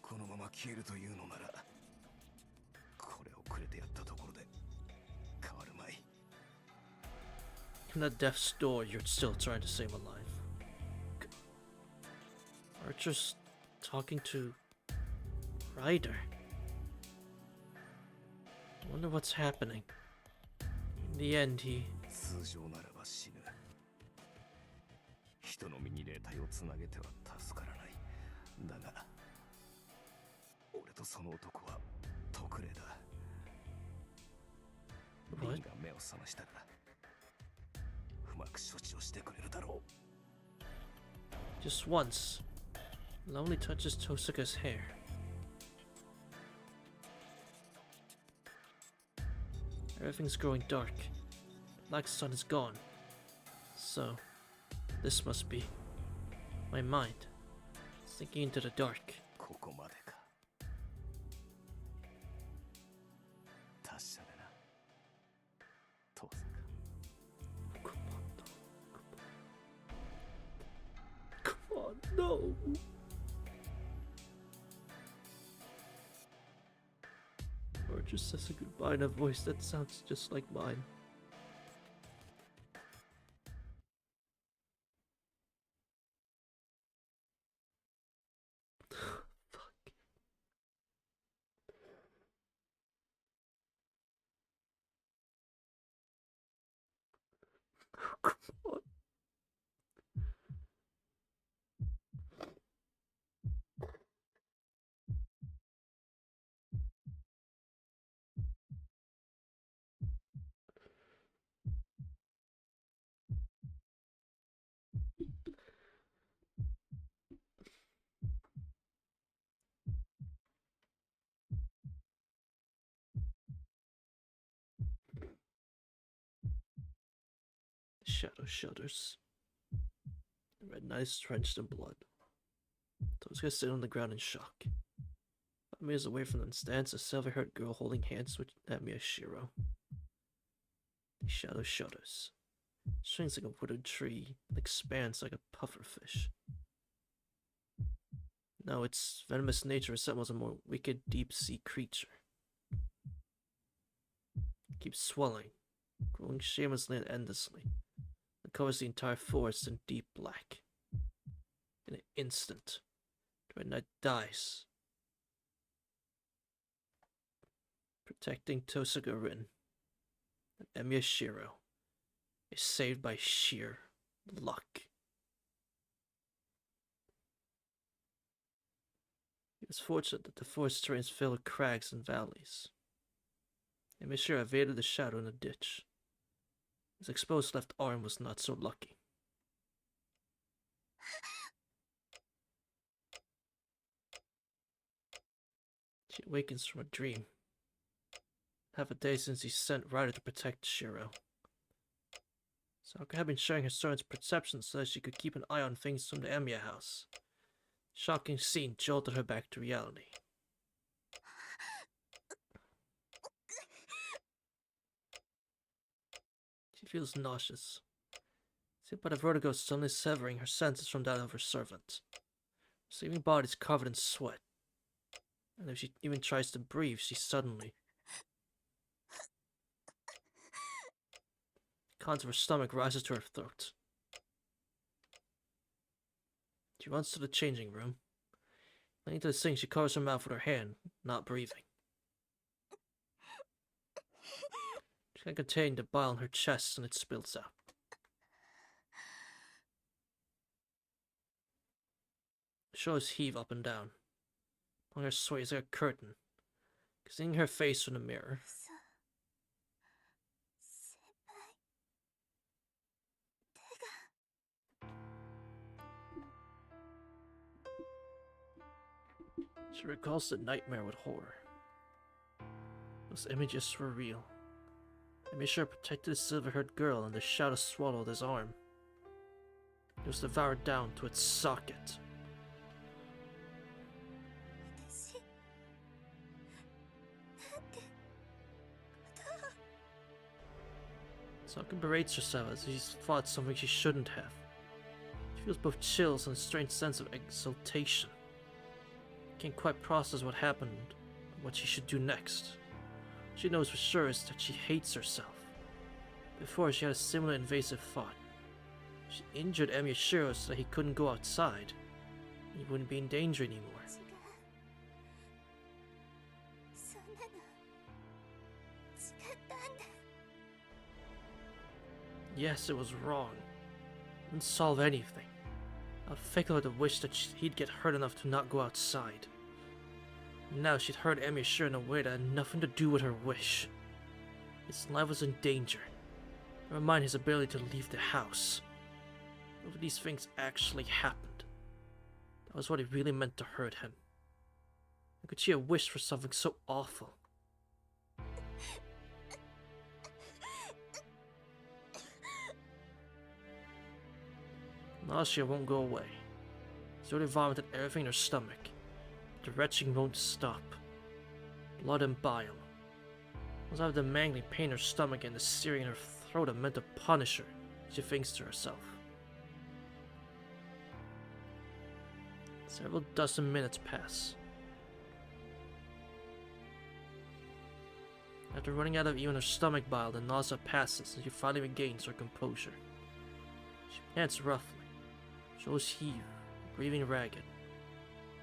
このまま消えるというのなら、これをくれてやったところで変わるまい。 In the death's door, you're still trying to save a life. Archer's talking to Ryder. I wonder what's happening. In the end, he... 通常ならば死ぬ。人の身に霊体をつなげては助からない。だが、俺とその男は特例だ。リン What? が目を覚ましたら、うまく処置をしてくれるだろう。 Just once. Lonely touches Tosaka's hair. Everything's growing dark. The black sun is gone. So, this must be my mind sinking into the dark. ここまでか。達者でな。父さんか。 Come on, no! Archer says a goodbye in a voice that sounds just like mine. Fuck. Come on. The shadow shudders. The red knight is drenched in blood. Tosuke sits on the ground in shock. 5 meters away from them stands a silver-haired girl holding hands with Namiya Shiro. The shadow shudders. Swings like a withered tree and expands like a pufferfish. No, its venomous nature resembles a more wicked deep-sea creature. It keeps swelling, growing shamelessly and endlessly. It covers the entire forest in deep black. In an instant, the Red Knight dies. Protecting Tosuke Rin and Emiya Shiro is saved by sheer luck. It was fortunate that the forest terrain is filled with crags and valleys. Emiya Shiro evaded the shadow in a ditch. His exposed left arm was not so lucky. She awakens from a dream. Half a day since he sent Ryder to protect Shiro. Sakura had been sharing her servant's perceptions so that she could keep an eye on things from the Emiya house. The shocking scene jolted her back to reality. She feels nauseous. Hit by the vertigo suddenly severing her senses from that of her servant. Her sleeping body is covered in sweat. And if she even tries to breathe, she suddenly... The contents of her stomach rises to her throat. She runs to the changing room. Leaning to the sink, she covers her mouth with her hand, not breathing. She can't contain the bile in her chest and it spills out. The shoulders heave up and down. Her sways like a curtain, seeing her face from the mirror. 先輩 She recalls the nightmare with horror. Those images were real. Amisha protected the silver-haired girl and the shadow swallowed his arm. It was devoured down to its socket. 私なんてことを Sakura berates herself as she's fought something she shouldn't have. She feels both chills and a strange sense of exultation. Can't quite process what happened or what she should do next. She knows for sure is that she hates herself. Before, she had a similar invasive thought. She injured Emyashiro so that he couldn't go outside. He wouldn't be in danger anymore. 違うそんなの違ったんだ Yes, it was wrong. Didn't solve anything. A fickle had a wish that he'd get hurt enough to not go outside. Now she'd hurt Emyashiro in a way that had nothing to do with her wish. His life was in danger. Never mind his ability to leave the house. Both of these things actually happened. That was what it really meant to hurt him. How could she have wished for something so awful? Nausea won't go away. She's already vomited everything in her stomach. The retching won't stop. Blood and bile. Once I have the mangling pain in her stomach and the searing in her throat are meant to punish her, she thinks to herself. Several dozen minutes pass. After running out of even her stomach bile, the nausea passes and she finally regains her composure. She pants roughly, shoulders heave, breathing ragged.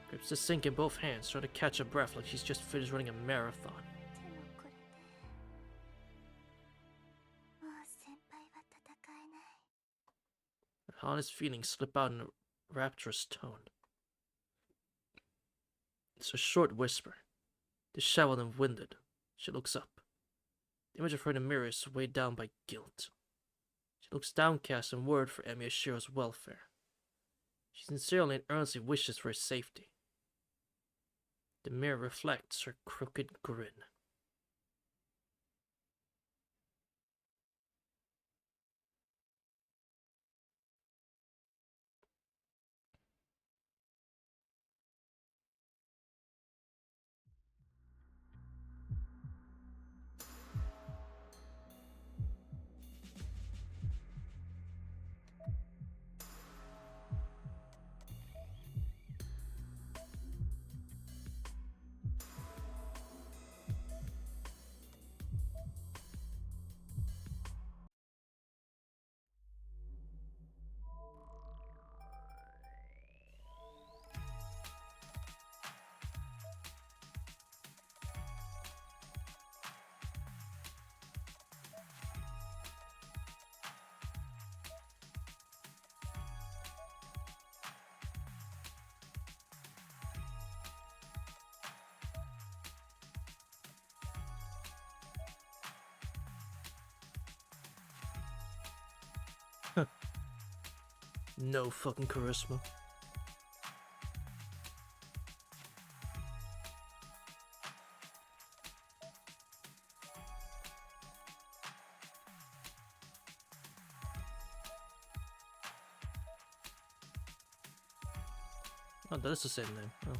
Grips the sink in both hands, trying to catch her breath like she's just finished running a marathon. でもこれでもう先輩は戦えない Her honest feelings slip out in a rapturous tone. It's a short whisper, disheveled and winded. She looks up. The image of her in the mirror is weighed down by guilt. She looks downcast and worried for Emyashiro's welfare. She sincerely and earnestly wishes for his safety. The mirror reflects her crooked grin. No fucking charisma. Oh, that is the same name. Oh.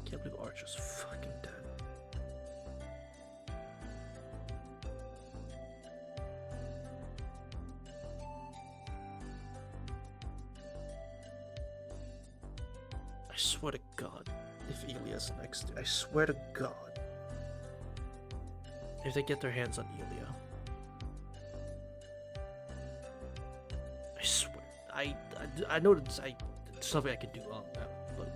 Can't believe Archer's fucking dead. swear to God, if Elia's next, I swear to God, if they get their hands on Elia, I swear, I know that there's something I can do on that, but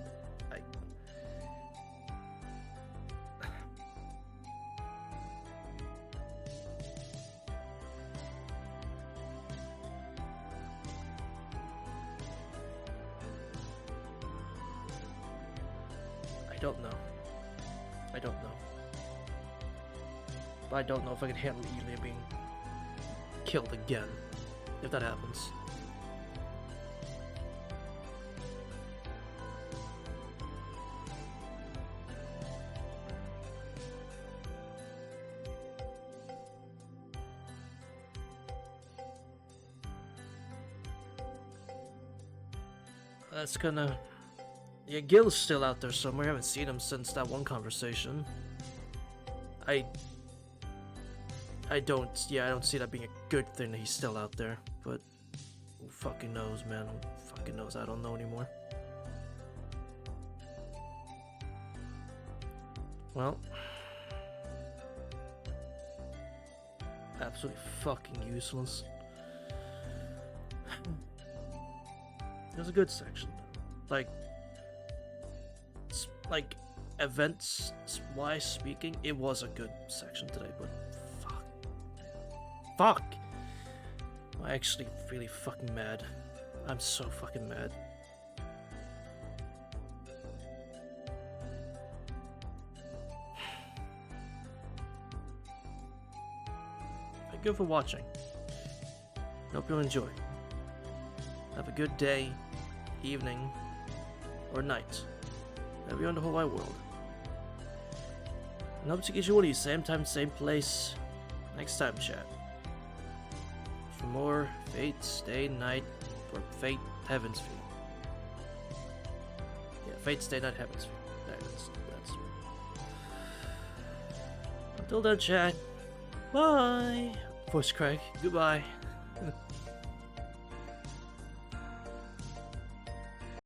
I don't know. I don't know. But I don't know if I can handle Elia being killed again, if that happens. That's gonna... Yeah, Gil's still out there somewhere. I haven't seen him since that one conversation. I don't see that being a good thing that he's still out there. But who fucking knows, man? Who fucking knows? I don't know anymore. Well, absolutely fucking useless. It was a good section, like events wise speaking, it was a good section today. But fuck, I'm actually really fucking mad. I'm so fucking mad. Thank you for watching. Hope you enjoy. Have a good day, evening, or night, wherever you're in the whole wide world. And hope to get you one of you same time, same place, next time, chat. For more Fate Stay Night, or Fate Heaven's Feet. Yeah, Fate Stay Night Heaven's Feet. There it is. That's... Until then, chat. Bye. Voice crack. Goodbye.